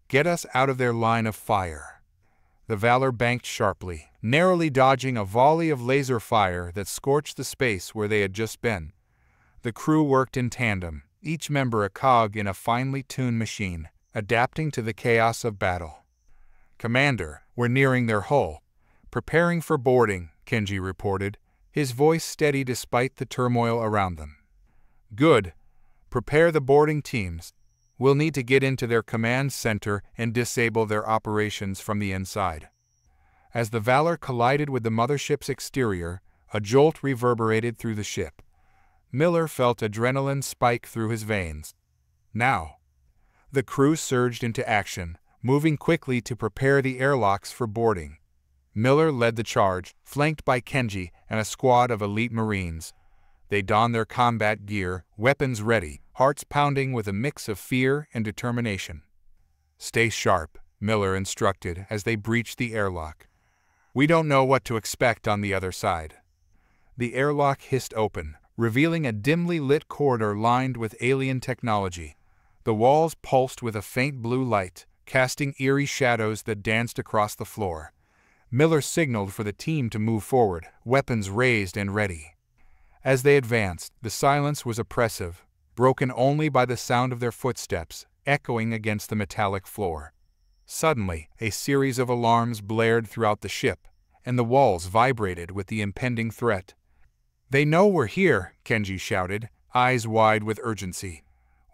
"Get us out of their line of fire." The Valor banked sharply, narrowly dodging a volley of laser fire that scorched the space where they had just been. The crew worked in tandem, each member a cog in a finely tuned machine, adapting to the chaos of battle. "Commander, we're nearing their hull. Preparing for boarding," Kenji reported, his voice steady despite the turmoil around them. "Good. Prepare the boarding teams. We'll need to get into their command center and disable their operations from the inside." As the Valor collided with the mothership's exterior, a jolt reverberated through the ship. Miller felt adrenaline spike through his veins. Now. The crew surged into action, moving quickly to prepare the airlocks for boarding. Miller led the charge, flanked by Kenji and a squad of elite Marines. They donned their combat gear, weapons ready, hearts pounding with a mix of fear and determination. "Stay sharp," Miller instructed as they breached the airlock. "We don't know what to expect on the other side." The airlock hissed open, revealing a dimly lit corridor lined with alien technology. The walls pulsed with a faint blue light, casting eerie shadows that danced across the floor. Miller signaled for the team to move forward, weapons raised and ready. As they advanced, the silence was oppressive, broken only by the sound of their footsteps, echoing against the metallic floor. Suddenly, a series of alarms blared throughout the ship, and the walls vibrated with the impending threat. "They know we're here," Kenji shouted, eyes wide with urgency.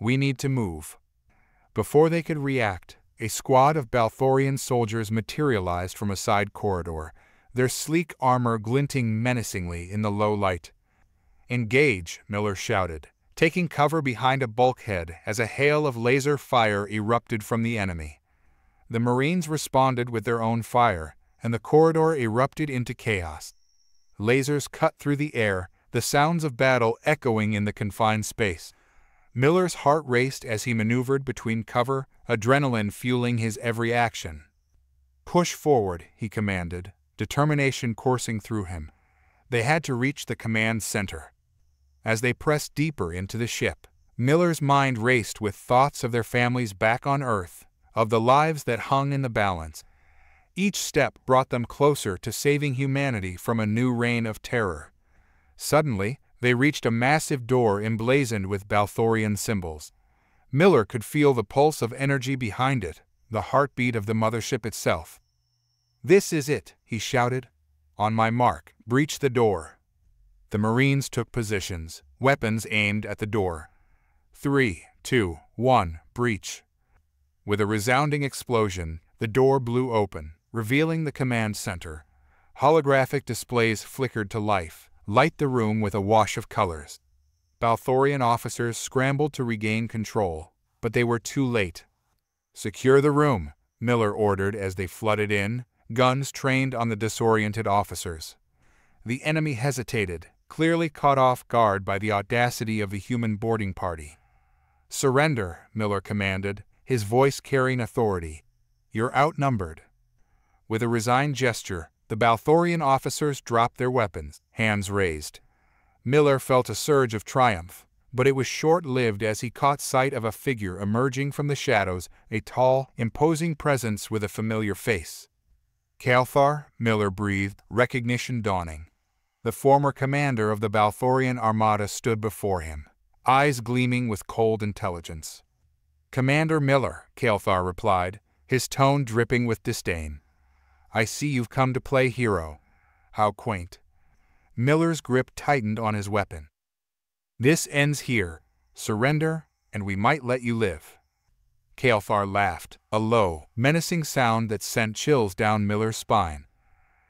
"We need to move." Before they could react, a squad of Balthorian soldiers materialized from a side corridor, their sleek armor glinting menacingly in the low light. "Engage," Miller shouted, taking cover behind a bulkhead as a hail of laser fire erupted from the enemy. The Marines responded with their own fire, and the corridor erupted into chaos. Lasers cut through the air, the sounds of battle echoing in the confined space. Miller's heart raced as he maneuvered between cover, adrenaline fueling his every action. "Push forward," he commanded, determination coursing through him. They had to reach the command center. As they pressed deeper into the ship, Miller's mind raced with thoughts of their families back on Earth, of the lives that hung in the balance. Each step brought them closer to saving humanity from a new reign of terror. Suddenly, they reached a massive door emblazoned with Balthorian symbols. Miller could feel the pulse of energy behind it, the heartbeat of the mothership itself. "This is it," he shouted. "On my mark, breach the door." The Marines took positions, weapons aimed at the door. 3, 2, 1, breach. With a resounding explosion, the door blew open, revealing the command center. Holographic displays flickered to life, light the room with a wash of colors. Balthorian officers scrambled to regain control, but they were too late. "Secure the room," Miller ordered as they flooded in, guns trained on the disoriented officers. The enemy hesitated, clearly caught off guard by the audacity of the human boarding party. "Surrender," Miller commanded, his voice carrying authority. "You're outnumbered." With a resigned gesture, the Balthorian officers dropped their weapons, hands raised. Miller felt a surge of triumph, but it was short-lived as he caught sight of a figure emerging from the shadows, a tall, imposing presence with a familiar face. "Caelthar," Miller breathed, recognition dawning. The former commander of the Balthorian Armada stood before him, eyes gleaming with cold intelligence. "Commander Miller," Caelthar replied, his tone dripping with disdain. "I see you've come to play hero. How quaint." Miller's grip tightened on his weapon. "This ends here. Surrender, and we might let you live." Caelthar laughed, a low, menacing sound that sent chills down Miller's spine.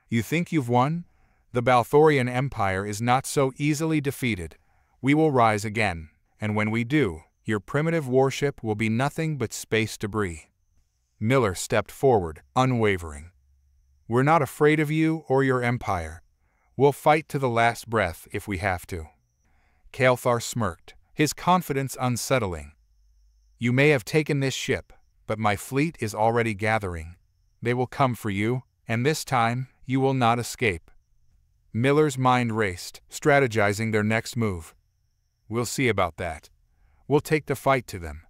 "You think you've won? The Balthorian Empire is not so easily defeated. We will rise again, and when we do, your primitive warship will be nothing but space debris." Miller stepped forward, unwavering. "We're not afraid of you or your empire. We'll fight to the last breath if we have to." Caelthar smirked, his confidence unsettling. "You may have taken this ship, but my fleet is already gathering. They will come for you, and this time you will not escape." Miller's mind raced, strategizing their next move. "We'll see about that. We'll take the fight to them."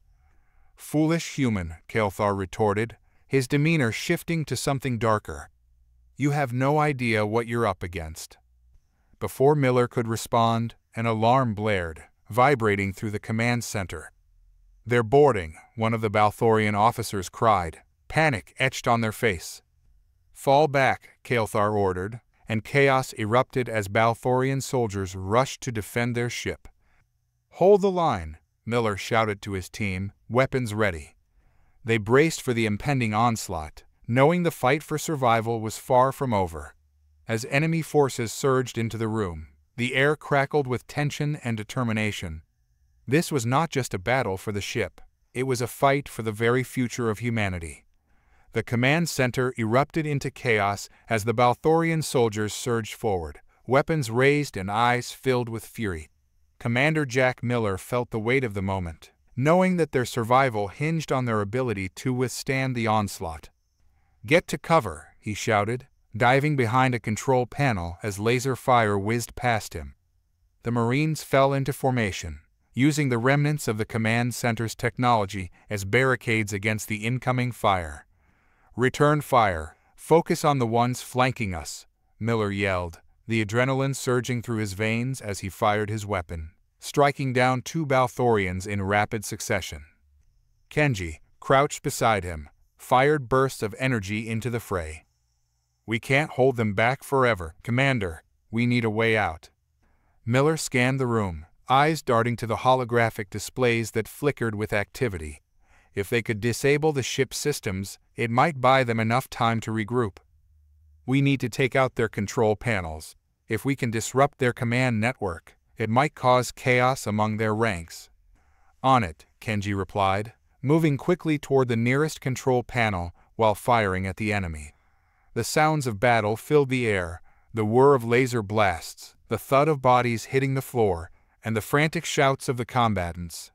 "Foolish human," Caelthar retorted, his demeanor shifting to something darker. "You have no idea what you're up against." Before Miller could respond, an alarm blared, vibrating through the command center. "They're boarding," one of the Balthorian officers cried, panic etched on their face. "Fall back," Caelthar ordered, and chaos erupted as Balthorian soldiers rushed to defend their ship. "Hold the line," Miller shouted to his team, weapons ready. They braced for the impending onslaught, knowing the fight for survival was far from over. As enemy forces surged into the room, the air crackled with tension and determination. This was not just a battle for the ship, it was a fight for the very future of humanity. The command center erupted into chaos as the Balthorian soldiers surged forward, weapons raised and eyes filled with fury. Commander Jack Miller felt the weight of the moment, knowing that their survival hinged on their ability to withstand the onslaught. "Get to cover," he shouted, diving behind a control panel as laser fire whizzed past him. The Marines fell into formation, using the remnants of the command center's technology as barricades against the incoming fire. "Return fire. Focus on the ones flanking us," Miller yelled, the adrenaline surging through his veins as he fired his weapon, striking down 2 Balthorians in rapid succession. Kenji, crouched beside him, fired bursts of energy into the fray. "We can't hold them back forever, Commander. We need a way out." Miller scanned the room, eyes darting to the holographic displays that flickered with activity. If they could disable the ship's systems, it might buy them enough time to regroup. "We need to take out their control panels. If we can disrupt their command network, it might cause chaos among their ranks." "On it," Kenji replied, moving quickly toward the nearest control panel while firing at the enemy. The sounds of battle filled the air, the whir of laser blasts, the thud of bodies hitting the floor, and the frantic shouts of the combatants.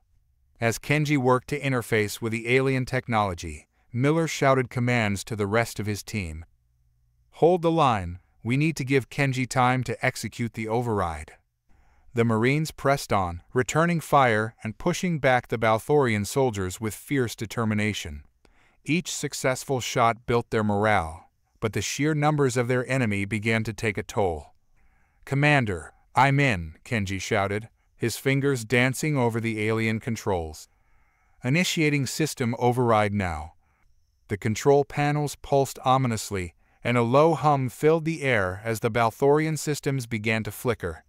As Kenji worked to interface with the alien technology, Miller shouted commands to the rest of his team. "Hold the line, we need to give Kenji time to execute the override." The Marines pressed on, returning fire and pushing back the Balthorian soldiers with fierce determination. Each successful shot built their morale, but the sheer numbers of their enemy began to take a toll. "Commander, I'm in," Kenji shouted, his fingers dancing over the alien controls. "Initiating system override now." The control panels pulsed ominously, and a low hum filled the air as the Balthorian systems began to flicker.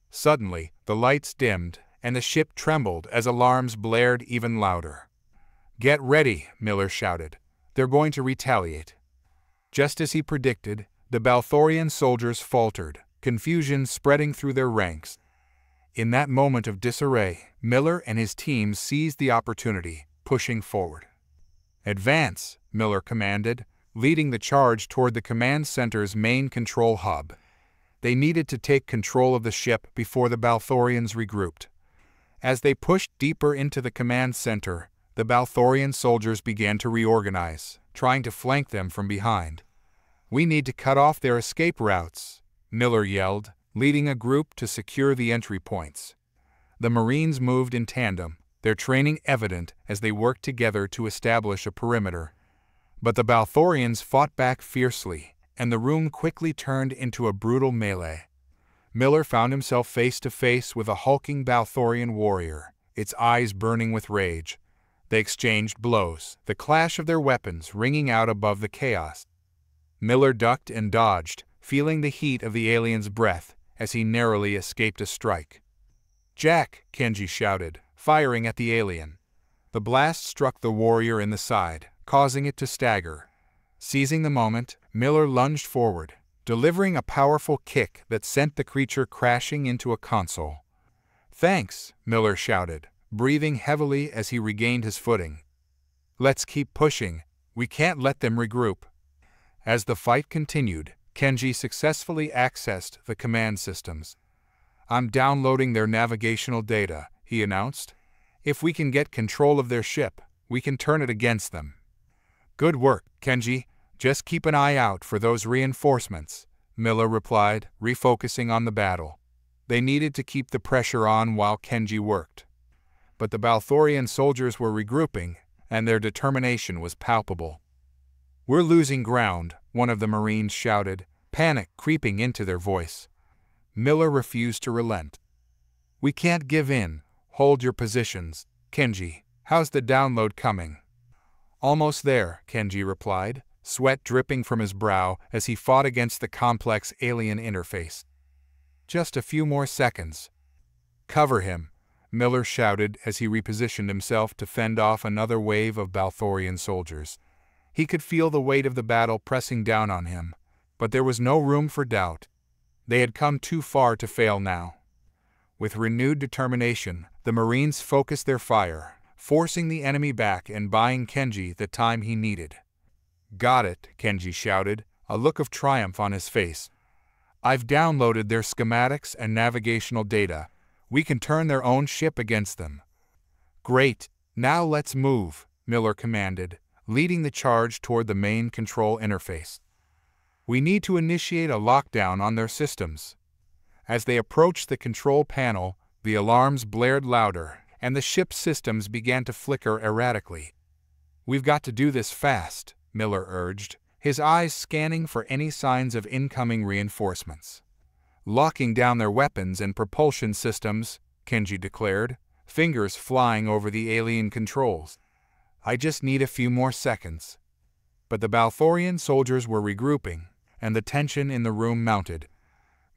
Suddenly, the lights dimmed, and the ship trembled as alarms blared even louder. "Get ready," Miller shouted. "They're going to retaliate." Just as he predicted, the Balthorian soldiers faltered, confusion spreading through their ranks. In that moment of disarray, Miller and his team seized the opportunity, pushing forward. "Advance," Miller commanded, leading the charge toward the command center's main control hub. They needed to take control of the ship before the Balthorians regrouped. As they pushed deeper into the command center, the Balthorian soldiers began to reorganize, trying to flank them from behind. "We need to cut off their escape routes," Miller yelled, leading a group to secure the entry points. The Marines moved in tandem, their training evident as they worked together to establish a perimeter. But the Balthorians fought back fiercely, and the room quickly turned into a brutal melee. Miller found himself face to face with a hulking Balthorian warrior, its eyes burning with rage. They exchanged blows, the clash of their weapons ringing out above the chaos. Miller ducked and dodged, feeling the heat of the alien's breath as he narrowly escaped a strike. "Jack!" Kenji shouted, firing at the alien. The blast struck the warrior in the side, causing it to stagger. Seizing the moment, Miller lunged forward, delivering a powerful kick that sent the creature crashing into a console. "Thanks," Miller shouted, breathing heavily as he regained his footing. "Let's keep pushing. We can't let them regroup." As the fight continued, Kenji successfully accessed the command systems. "I'm downloading their navigational data," he announced. "If we can get control of their ship, we can turn it against them." "Good work, Kenji. Just keep an eye out for those reinforcements," Miller replied, refocusing on the battle. They needed to keep the pressure on while Kenji worked. But the Balthorian soldiers were regrouping, and their determination was palpable. "We're losing ground," one of the Marines shouted, panic creeping into their voice. Miller refused to relent. "We can't give in. Hold your positions. Kenji, how's the download coming?" "Almost there," Kenji replied, sweat dripping from his brow as he fought against the complex alien interface. "Just a few more seconds." "Cover him," Miller shouted as he repositioned himself to fend off another wave of Balthorian soldiers. He could feel the weight of the battle pressing down on him, but there was no room for doubt. They had come too far to fail now. With renewed determination, the Marines focused their fire, forcing the enemy back and buying Kenji the time he needed. "Got it," Kenji shouted, a look of triumph on his face. "I've downloaded their schematics and navigational data. We can turn their own ship against them." "Great, now let's move," Miller commanded, leading the charge toward the main control interface. "We need to initiate a lockdown on their systems." As they approached the control panel, the alarms blared louder, and the ship's systems began to flicker erratically. "We've got to do this fast," Miller urged, his eyes scanning for any signs of incoming reinforcements. "Locking down their weapons and propulsion systems," Kenji declared, fingers flying over the alien controls. "I just need a few more seconds." But the Balthorian soldiers were regrouping, and the tension in the room mounted.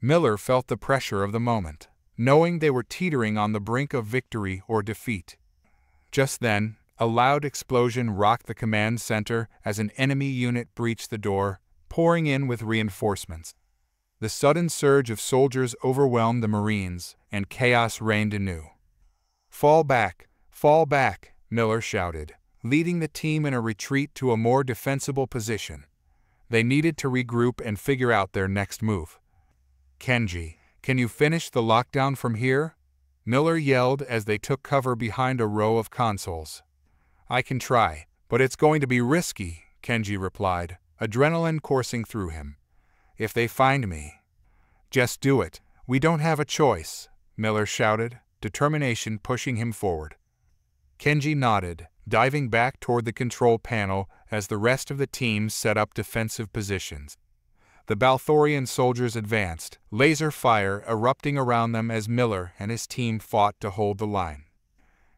Miller felt the pressure of the moment, knowing they were teetering on the brink of victory or defeat. Just then, a loud explosion rocked the command center as an enemy unit breached the door, pouring in with reinforcements. The sudden surge of soldiers overwhelmed the Marines, and chaos reigned anew. Fall back, Miller shouted, leading the team in a retreat to a more defensible position. They needed to regroup and figure out their next move. "Kenji, can you finish the lockdown from here?" Miller yelled as they took cover behind a row of consoles. "I can try, but it's going to be risky," Kenji replied, adrenaline coursing through him. "If they find me..." "Just do it. We don't have a choice," Miller shouted, determination pushing him forward. Kenji nodded, diving back toward the control panel as the rest of the team set up defensive positions. The Balthorian soldiers advanced, laser fire erupting around them as Miller and his team fought to hold the line.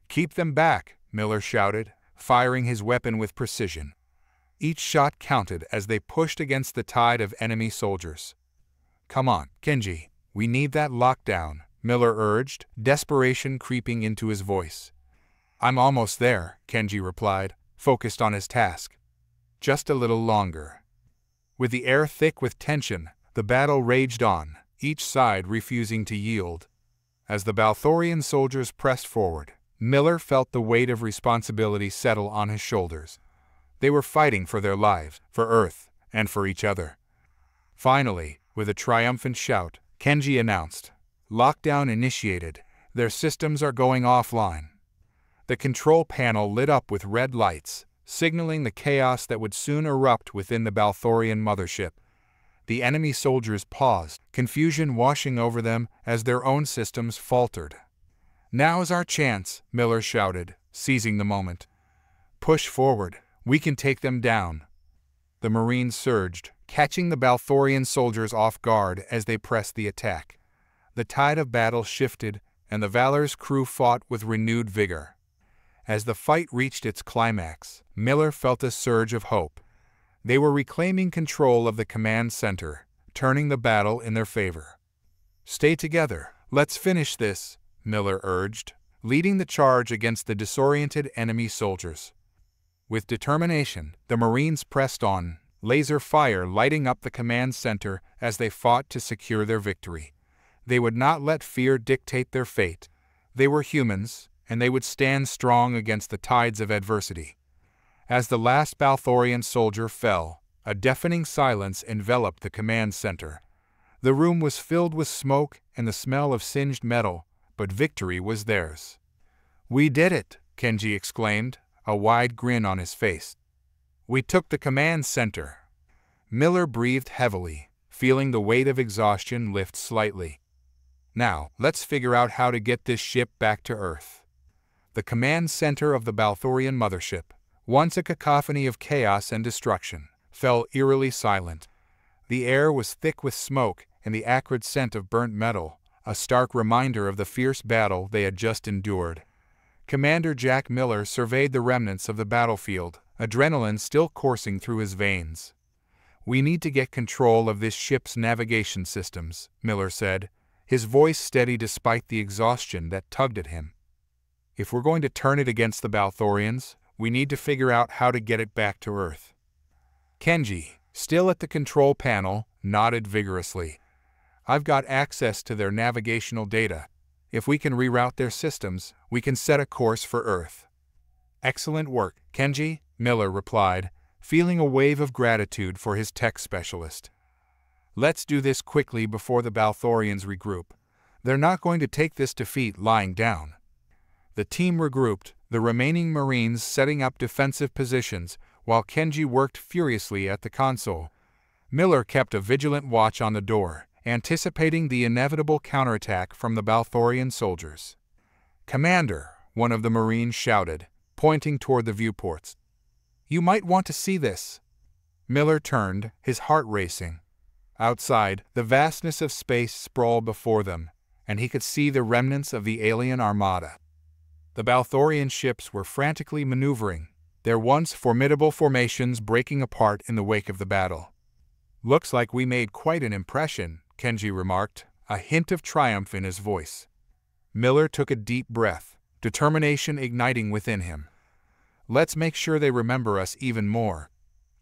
"Keep them back," Miller shouted, firing his weapon with precision. Each shot counted as they pushed against the tide of enemy soldiers. "Come on, Kenji, we need that lockdown," Miller urged, desperation creeping into his voice. "I'm almost there," Kenji replied, focused on his task. "Just a little longer." With the air thick with tension, the battle raged on, each side refusing to yield. As the Balthorian soldiers pressed forward, Miller felt the weight of responsibility settle on his shoulders. They were fighting for their lives, for Earth, and for each other. Finally, with a triumphant shout, Kenji announced, "Lockdown initiated. Their systems are going offline." The control panel lit up with red lights, signaling the chaos that would soon erupt within the Balthorian mothership. The enemy soldiers paused, confusion washing over them as their own systems faltered. "Now's our chance," Miller shouted, seizing the moment. "Push forward. We can take them down." The Marines surged, catching the Balthorian soldiers off guard as they pressed the attack. The tide of battle shifted, and the Valor's crew fought with renewed vigor. As the fight reached its climax, Miller felt a surge of hope. They were reclaiming control of the command center, turning the battle in their favor. "Stay together. Let's finish this," Miller urged, leading the charge against the disoriented enemy soldiers. With determination, the Marines pressed on, laser fire lighting up the command center as they fought to secure their victory. They would not let fear dictate their fate. They were humans, and they would stand strong against the tides of adversity. As the last Balthorian soldier fell, a deafening silence enveloped the command center. The room was filled with smoke and the smell of singed metal, but victory was theirs. "We did it," Kenji exclaimed, a wide grin on his face. "We took the command center." Miller breathed heavily, feeling the weight of exhaustion lift slightly. "Now, let's figure out how to get this ship back to Earth." The command center of the Balthorian mothership, once a cacophony of chaos and destruction, fell eerily silent. The air was thick with smoke and the acrid scent of burnt metal, a stark reminder of the fierce battle they had just endured. Commander Jack Miller surveyed the remnants of the battlefield, adrenaline still coursing through his veins. "We need to get control of this ship's navigation systems," Miller said, his voice steady despite the exhaustion that tugged at him. "If we're going to turn it against the Balthorians, we need to figure out how to get it back to Earth." Kenji, still at the control panel, nodded vigorously. "I've got access to their navigational data. If we can reroute their systems, we can set a course for Earth." "Excellent work, Kenji," Miller replied, feeling a wave of gratitude for his tech specialist. "Let's do this quickly before the Balthorians regroup. They're not going to take this defeat lying down." The team regrouped, the remaining Marines setting up defensive positions, while Kenji worked furiously at the console. Miller kept a vigilant watch on the door, anticipating the inevitable counterattack from the Balthorian soldiers. "Commander," one of the Marines shouted, pointing toward the viewports. "You might want to see this." Miller turned, his heart racing. Outside, the vastness of space sprawled before them, and he could see the remnants of the alien Armada. The Balthorian ships were frantically maneuvering, their once formidable formations breaking apart in the wake of the battle. "Looks like we made quite an impression," Kenji remarked, a hint of triumph in his voice. Miller took a deep breath, determination igniting within him. "Let's make sure they remember us even more.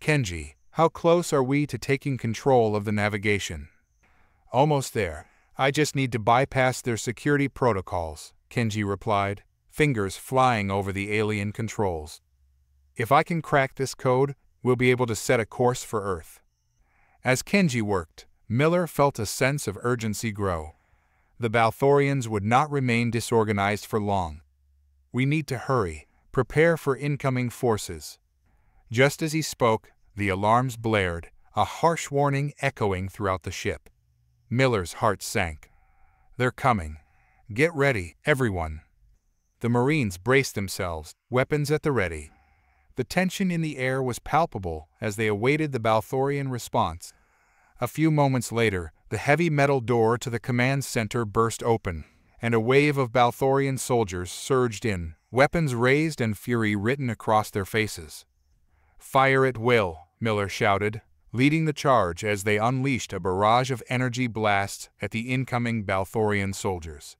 Kenji, how close are we to taking control of the navigation?" "Almost there. I just need to bypass their security protocols," Kenji replied, fingers flying over the alien controls. "If I can crack this code, we'll be able to set a course for Earth." As Kenji worked, Miller felt a sense of urgency grow. The Balthorians would not remain disorganized for long. We need to hurry, prepare for incoming forces. Just as he spoke, the alarms blared, a harsh warning echoing throughout the ship. Miller's heart sank. They're coming. Get ready, everyone. The Marines braced themselves, weapons at the ready. The tension in the air was palpable as they awaited the Balthorian response. A few moments later, the heavy metal door to the command center burst open, and a wave of Balthorian soldiers surged in, weapons raised and fury written across their faces. "Fire at will," Miller shouted, leading the charge as they unleashed a barrage of energy blasts at the incoming Balthorian soldiers.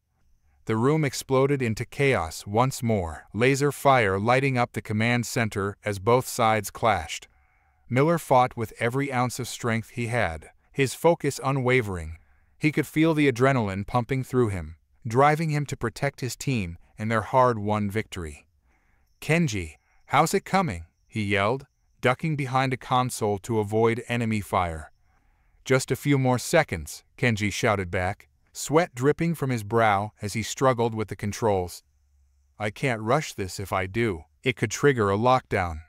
The room exploded into chaos once more, laser fire lighting up the command center as both sides clashed. Miller fought with every ounce of strength he had, his focus unwavering. He could feel the adrenaline pumping through him, driving him to protect his team and their hard-won victory. "Kenji, how's it coming?" he yelled, ducking behind a console to avoid enemy fire. "Just a few more seconds," Kenji shouted back, sweat dripping from his brow as he struggled with the controls. "I can't rush this if I do. It could trigger a lockdown."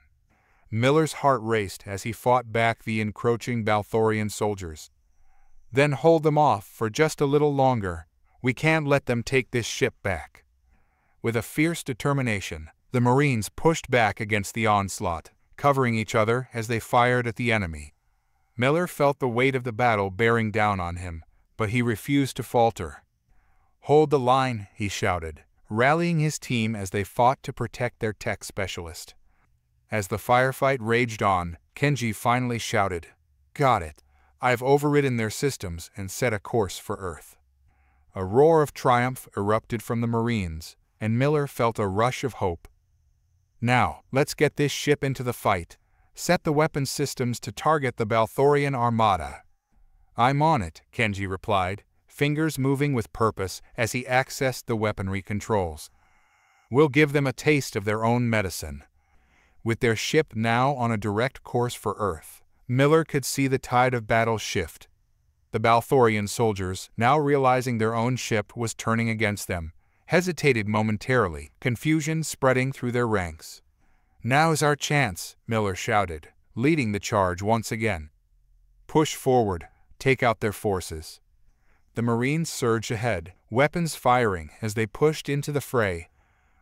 Miller's heart raced as he fought back the encroaching Balthorian soldiers. "Then hold them off for just a little longer. We can't let them take this ship back." With a fierce determination, the Marines pushed back against the onslaught, covering each other as they fired at the enemy. Miller felt the weight of the battle bearing down on him, but he refused to falter. "Hold the line," he shouted, rallying his team as they fought to protect their tech specialist. As the firefight raged on, Kenji finally shouted, "Got it. I've overridden their systems and set a course for Earth." A roar of triumph erupted from the Marines, and Miller felt a rush of hope. "Now, let's get this ship into the fight. Set the weapon systems to target the Balthorian Armada." "I'm on it," Kenji replied, fingers moving with purpose as he accessed the weaponry controls. "We'll give them a taste of their own medicine." With their ship now on a direct course for Earth, Miller could see the tide of battle shift. The Balthorian soldiers, now realizing their own ship was turning against them, hesitated momentarily, confusion spreading through their ranks. "Now's our chance," Miller shouted, leading the charge once again. "Push forward. Take out their forces." The Marines surged ahead, weapons firing as they pushed into the fray.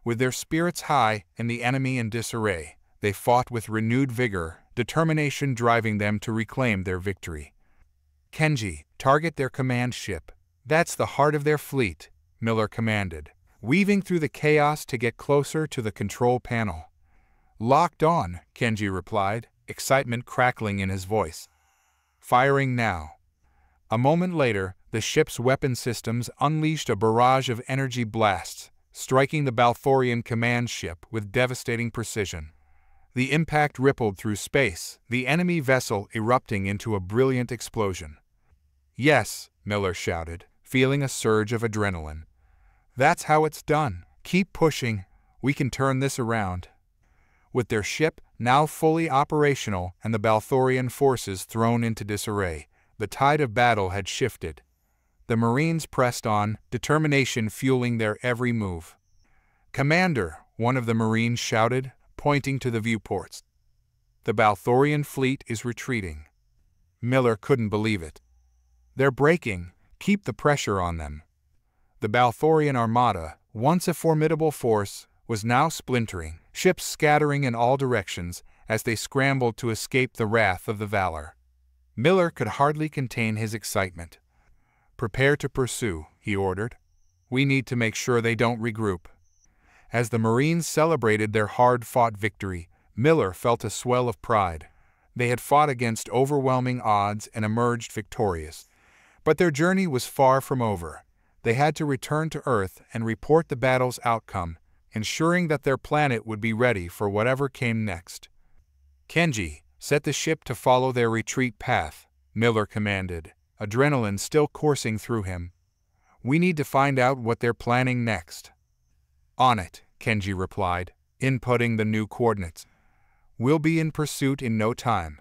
With their spirits high and the enemy in disarray, they fought with renewed vigor, determination driving them to reclaim their victory. "Kenji, target their command ship. That's the heart of their fleet," Miller commanded, weaving through the chaos to get closer to the control panel. "Locked on," Kenji replied, excitement crackling in his voice. "Firing now." A moment later, the ship's weapon systems unleashed a barrage of energy blasts, striking the Balthorian command ship with devastating precision. The impact rippled through space, the enemy vessel erupting into a brilliant explosion. "Yes," Miller shouted, feeling a surge of adrenaline. "That's how it's done. Keep pushing. We can turn this around." With their ship now fully operational and the Balthorian forces thrown into disarray, the tide of battle had shifted. The Marines pressed on, determination fueling their every move. "Commander," one of the Marines shouted, pointing to the viewports. "The Balthorian fleet is retreating." Miller couldn't believe it. "They're breaking. Keep the pressure on them." The Balthorian Armada, once a formidable force, was now splintering, ships scattering in all directions as they scrambled to escape the wrath of the Valor. Miller could hardly contain his excitement. "Prepare to pursue," he ordered. "We need to make sure they don't regroup." As the Marines celebrated their hard-fought victory, Miller felt a swell of pride. They had fought against overwhelming odds and emerged victorious. But their journey was far from over. They had to return to Earth and report the battle's outcome, ensuring that their planet would be ready for whatever came next. "Kenji, set the ship to follow their retreat path," Miller commanded, adrenaline still coursing through him. "We need to find out what they're planning next." "On it," Kenji replied, inputting the new coordinates. "We'll be in pursuit in no time."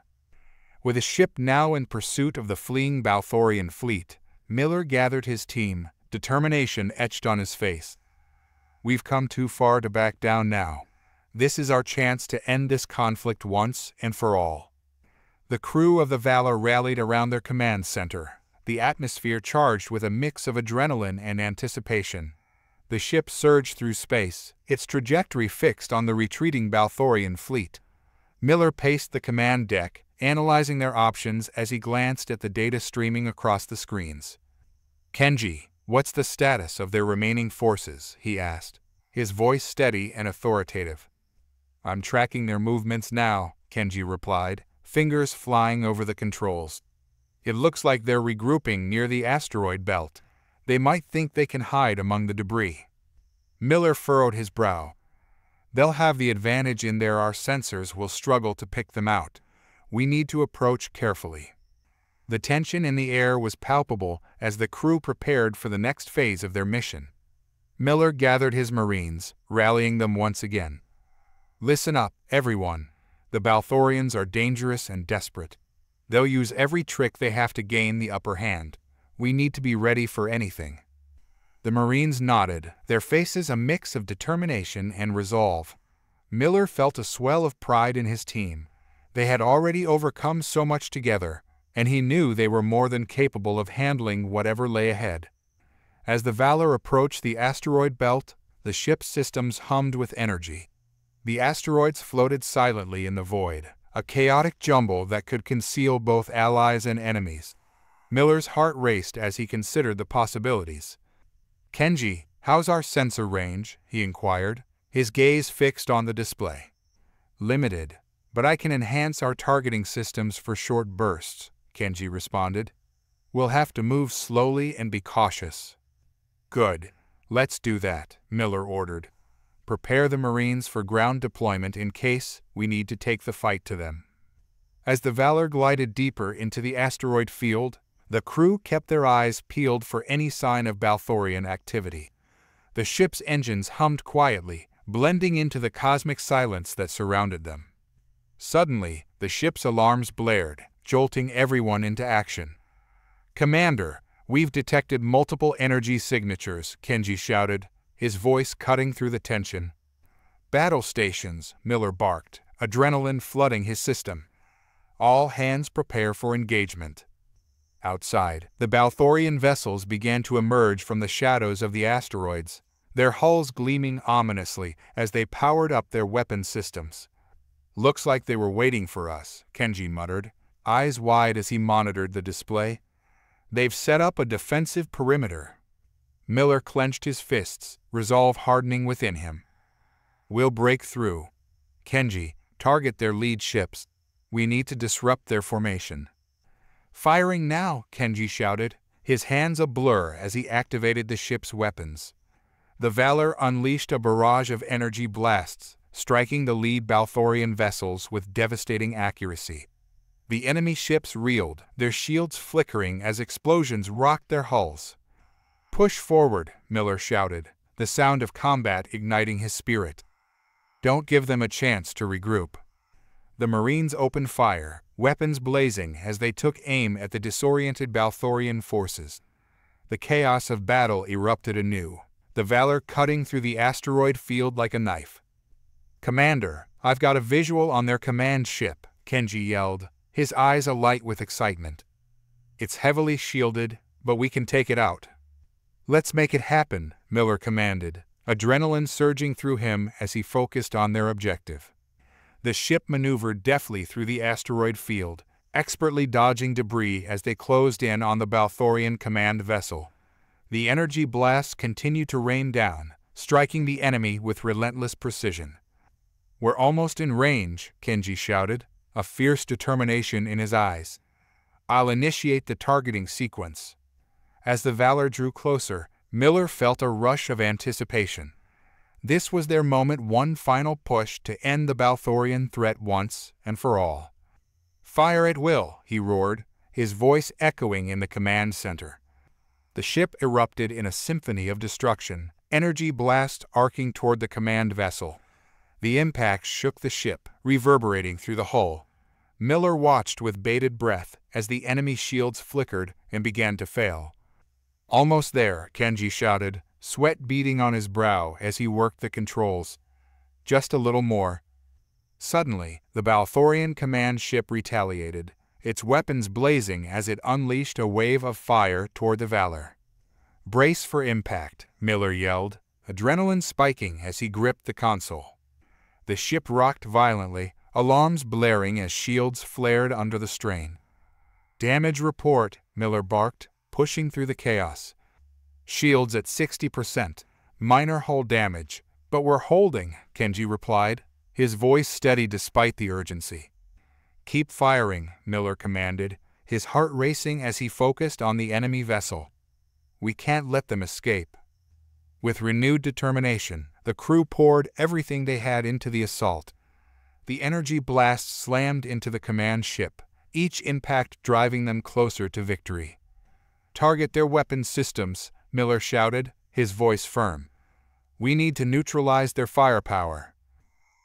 With a ship now in pursuit of the fleeing Balthorian fleet, Miller gathered his team, determination etched on his face. "We've come too far to back down now. This is our chance to end this conflict once and for all." The crew of the Valor rallied around their command center, the atmosphere charged with a mix of adrenaline and anticipation. The ship surged through space, its trajectory fixed on the retreating Balthorian fleet. Miller paced the command deck, analyzing their options as he glanced at the data streaming across the screens. "Kenji, what's the status of their remaining forces?" he asked, his voice steady and authoritative. "I'm tracking their movements now," Kenji replied, fingers flying over the controls. "It looks like they're regrouping near the asteroid belt. They might think they can hide among the debris." Miller furrowed his brow. "They'll have the advantage in there. Our sensors will struggle to pick them out. We need to approach carefully." The tension in the air was palpable as the crew prepared for the next phase of their mission. Miller gathered his Marines, rallying them once again. "Listen up, everyone. The Balthorians are dangerous and desperate. They'll use every trick they have to gain the upper hand. We need to be ready for anything." The Marines nodded, their faces a mix of determination and resolve. Miller felt a swell of pride in his team. They had already overcome so much together, and he knew they were more than capable of handling whatever lay ahead. As the Valor approached the asteroid belt, the ship's systems hummed with energy. The asteroids floated silently in the void, a chaotic jumble that could conceal both allies and enemies. Miller's heart raced as he considered the possibilities. "Kenji, how's our sensor range?" he inquired, his gaze fixed on the display. "Limited, but I can enhance our targeting systems for short bursts," Kenji responded. "We'll have to move slowly and be cautious." "Good. Let's do that," Miller ordered. "Prepare the Marines for ground deployment in case we need to take the fight to them." As the Valor glided deeper into the asteroid field, the crew kept their eyes peeled for any sign of Balthorian activity. The ship's engines hummed quietly, blending into the cosmic silence that surrounded them. Suddenly, the ship's alarms blared, jolting everyone into action. "Commander, we've detected multiple energy signatures," Kenji shouted, his voice cutting through the tension. "Battle stations," Miller barked, adrenaline flooding his system. "All hands prepare for engagement." Outside, the Balthorian vessels began to emerge from the shadows of the asteroids, their hulls gleaming ominously as they powered up their weapon systems. "Looks like they were waiting for us," Kenji muttered, eyes wide as he monitored the display. "They've set up a defensive perimeter." Miller clenched his fists, resolve hardening within him. "We'll break through. Kenji, target their lead ships. We need to disrupt their formation." "Firing now," Kenji shouted, his hands a blur as he activated the ship's weapons. The Valor unleashed a barrage of energy blasts, striking the lead Balthorian vessels with devastating accuracy. The enemy ships reeled, their shields flickering as explosions rocked their hulls. "Push forward," Miller shouted, the sound of combat igniting his spirit. "Don't give them a chance to regroup." The Marines opened fire, weapons blazing as they took aim at the disoriented Balthorian forces. The chaos of battle erupted anew, the Valor cutting through the asteroid field like a knife. "Commander, I've got a visual on their command ship," Kenji yelled, his eyes alight with excitement. "It's heavily shielded, but we can take it out." "Let's make it happen," Miller commanded, adrenaline surging through him as he focused on their objective. The ship maneuvered deftly through the asteroid field, expertly dodging debris as they closed in on the Balthorian command vessel. The energy blasts continued to rain down, striking the enemy with relentless precision. "We're almost in range," Kenji shouted, a fierce determination in his eyes. "I'll initiate the targeting sequence." As the Valor drew closer, Miller felt a rush of anticipation. This was their moment, one final push to end the Balthorian threat once and for all. "Fire at will," he roared, his voice echoing in the command center. The ship erupted in a symphony of destruction, energy blasts arcing toward the command vessel. The impact shook the ship, reverberating through the hull. Miller watched with bated breath as the enemy shields flickered and began to fail. "Almost there," Kenji shouted, sweat beading on his brow as he worked the controls. "Just a little more." Suddenly, the Balthorian command ship retaliated, its weapons blazing as it unleashed a wave of fire toward the Valor. "Brace for impact," Miller yelled, adrenaline spiking as he gripped the console. The ship rocked violently, alarms blaring as shields flared under the strain. "Damage report," Miller barked, pushing through the chaos. "Shields at 60%. Minor hull damage. But we're holding," Kenji replied, his voice steady despite the urgency. "Keep firing," Miller commanded, his heart racing as he focused on the enemy vessel. "We can't let them escape." With renewed determination, the crew poured everything they had into the assault. The energy blast slammed into the command ship, each impact driving them closer to victory. "Target their weapons systems," Miller shouted, his voice firm. "We need to neutralize their firepower."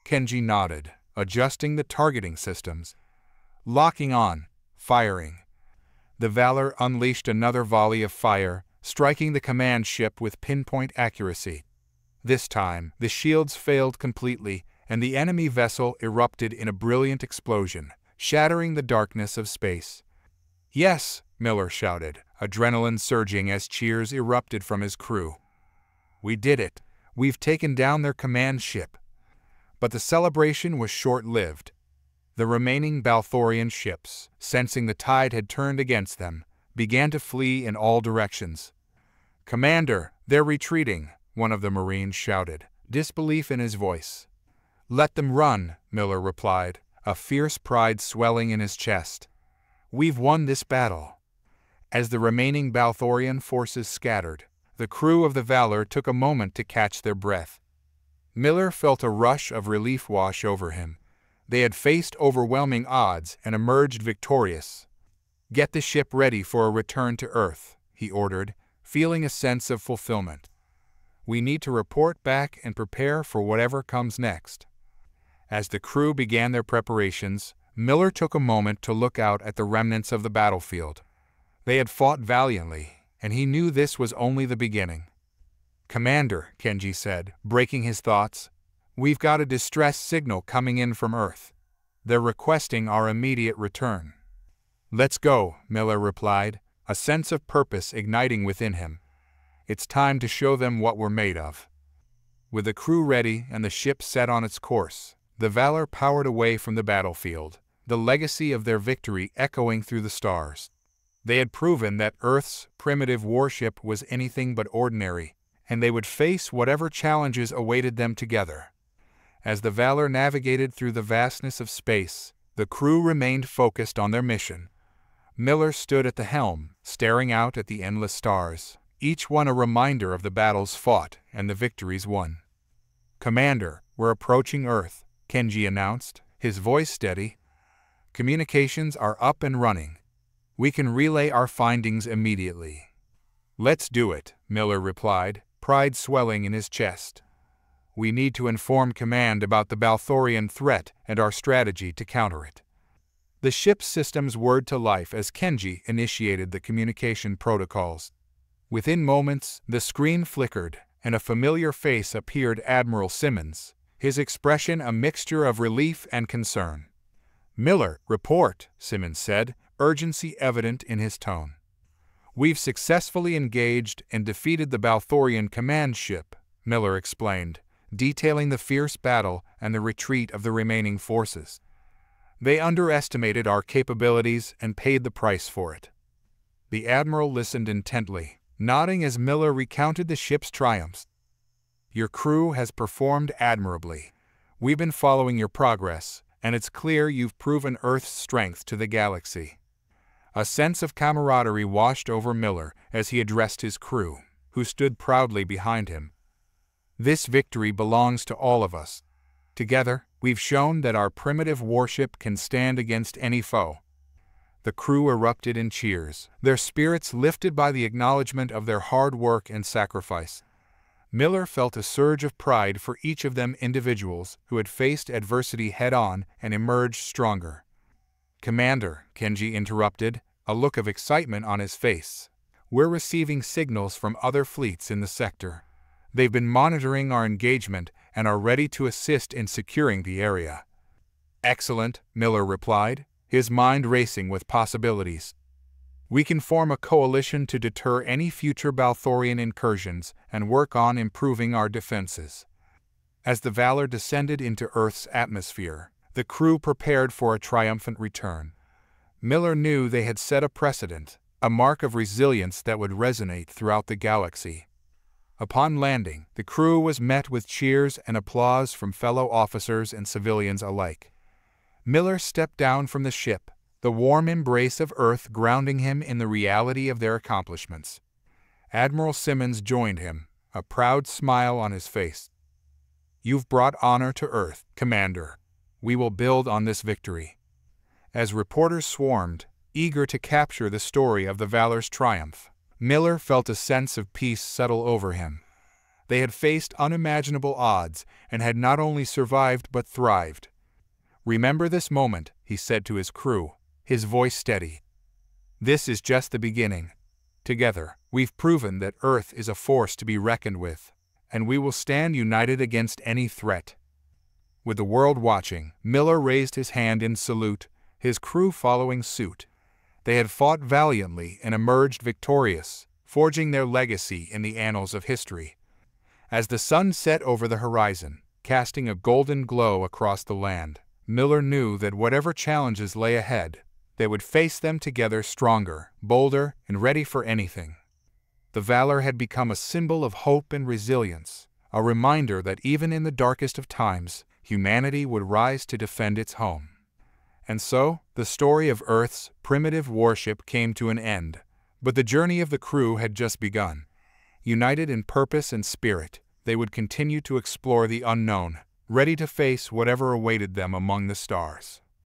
Kenji nodded, adjusting the targeting systems. Locking on, firing. The Valor unleashed another volley of fire, striking the command ship with pinpoint accuracy. This time, the shields failed completely, and the enemy vessel erupted in a brilliant explosion, shattering the darkness of space. "Yes!" Miller shouted, adrenaline surging as cheers erupted from his crew. "We did it! We've taken down their command ship!" But the celebration was short-lived. The remaining Balthorian ships, sensing the tide had turned against them, began to flee in all directions. "Commander, they're retreating," one of the Marines shouted, disbelief in his voice. "Let them run," Miller replied, a fierce pride swelling in his chest. "We've won this battle." As the remaining Balthorian forces scattered, the crew of the Valor took a moment to catch their breath. Miller felt a rush of relief wash over him. They had faced overwhelming odds and emerged victorious. "Get the ship ready for a return to Earth," he ordered, feeling a sense of fulfillment. "We need to report back and prepare for whatever comes next." As the crew began their preparations, Miller took a moment to look out at the remnants of the battlefield. They had fought valiantly, and he knew this was only the beginning. "Commander," Kenji said, breaking his thoughts, "we've got a distress signal coming in from Earth. They're requesting our immediate return." "Let's go," Miller replied, a sense of purpose igniting within him. "It's time to show them what we're made of." With the crew ready and the ship set on its course, the Valor powered away from the battlefield, the legacy of their victory echoing through the stars. They had proven that Earth's primitive warship was anything but ordinary, and they would face whatever challenges awaited them together. As the Valor navigated through the vastness of space, the crew remained focused on their mission. Miller stood at the helm, staring out at the endless stars, each one a reminder of the battles fought and the victories won. "Commander, we're approaching Earth," Kenji announced, his voice steady. "Communications are up and running. We can relay our findings immediately." "Let's do it," Miller replied, pride swelling in his chest. "We need to inform Command about the Balthorian threat and our strategy to counter it." The ship's systems whirred to life as Kenji initiated the communication protocols. Within moments, the screen flickered, and a familiar face appeared: Admiral Simmons, his expression a mixture of relief and concern. "Miller, report," Simmons said, urgency evident in his tone. "We've successfully engaged and defeated the Balthorian command ship," Miller explained, detailing the fierce battle and the retreat of the remaining forces. "They underestimated our capabilities and paid the price for it." The Admiral listened intently, nodding as Miller recounted the ship's triumphs. "Your crew has performed admirably. We've been following your progress, and it's clear you've proven Earth's strength to the galaxy." A sense of camaraderie washed over Miller as he addressed his crew, who stood proudly behind him. "This victory belongs to all of us. Together, we've shown that our primitive warship can stand against any foe." The crew erupted in cheers, their spirits lifted by the acknowledgement of their hard work and sacrifice. Miller felt a surge of pride for each of them, individuals who had faced adversity head-on and emerged stronger. Commander, Kenji interrupted, a look of excitement on his face. We're receiving signals from other fleets in the sector. They've been monitoring our engagement and are ready to assist in securing the area. Excellent, Miller replied, his mind racing with possibilities. We can form a coalition to deter any future Balthorian incursions and work on improving our defenses. As the Valor descended into Earth's atmosphere, the crew prepared for a triumphant return. Miller knew they had set a precedent, a mark of resilience that would resonate throughout the galaxy. Upon landing, the crew was met with cheers and applause from fellow officers and civilians alike. Miller stepped down from the ship, the warm embrace of Earth grounding him in the reality of their accomplishments. Admiral Simmons joined him, a proud smile on his face. You've brought honor to Earth, Commander. We will build on this victory. As reporters swarmed, eager to capture the story of the Valor's triumph, Miller felt a sense of peace settle over him. They had faced unimaginable odds and had not only survived but thrived. Remember this moment, he said to his crew, his voice steady. This is just the beginning. Together, we've proven that Earth is a force to be reckoned with, and we will stand united against any threat. With the world watching, Miller raised his hand in salute, his crew following suit. They had fought valiantly and emerged victorious, forging their legacy in the annals of history. As the sun set over the horizon, casting a golden glow across the land, Miller knew that whatever challenges lay ahead, they would face them together stronger, bolder, and ready for anything. The Valor had become a symbol of hope and resilience, a reminder that even in the darkest of times, humanity would rise to defend its home. And so, the story of Earth's primitive warship came to an end, but the journey of the crew had just begun. United in purpose and spirit, they would continue to explore the unknown, ready to face whatever awaited them among the stars.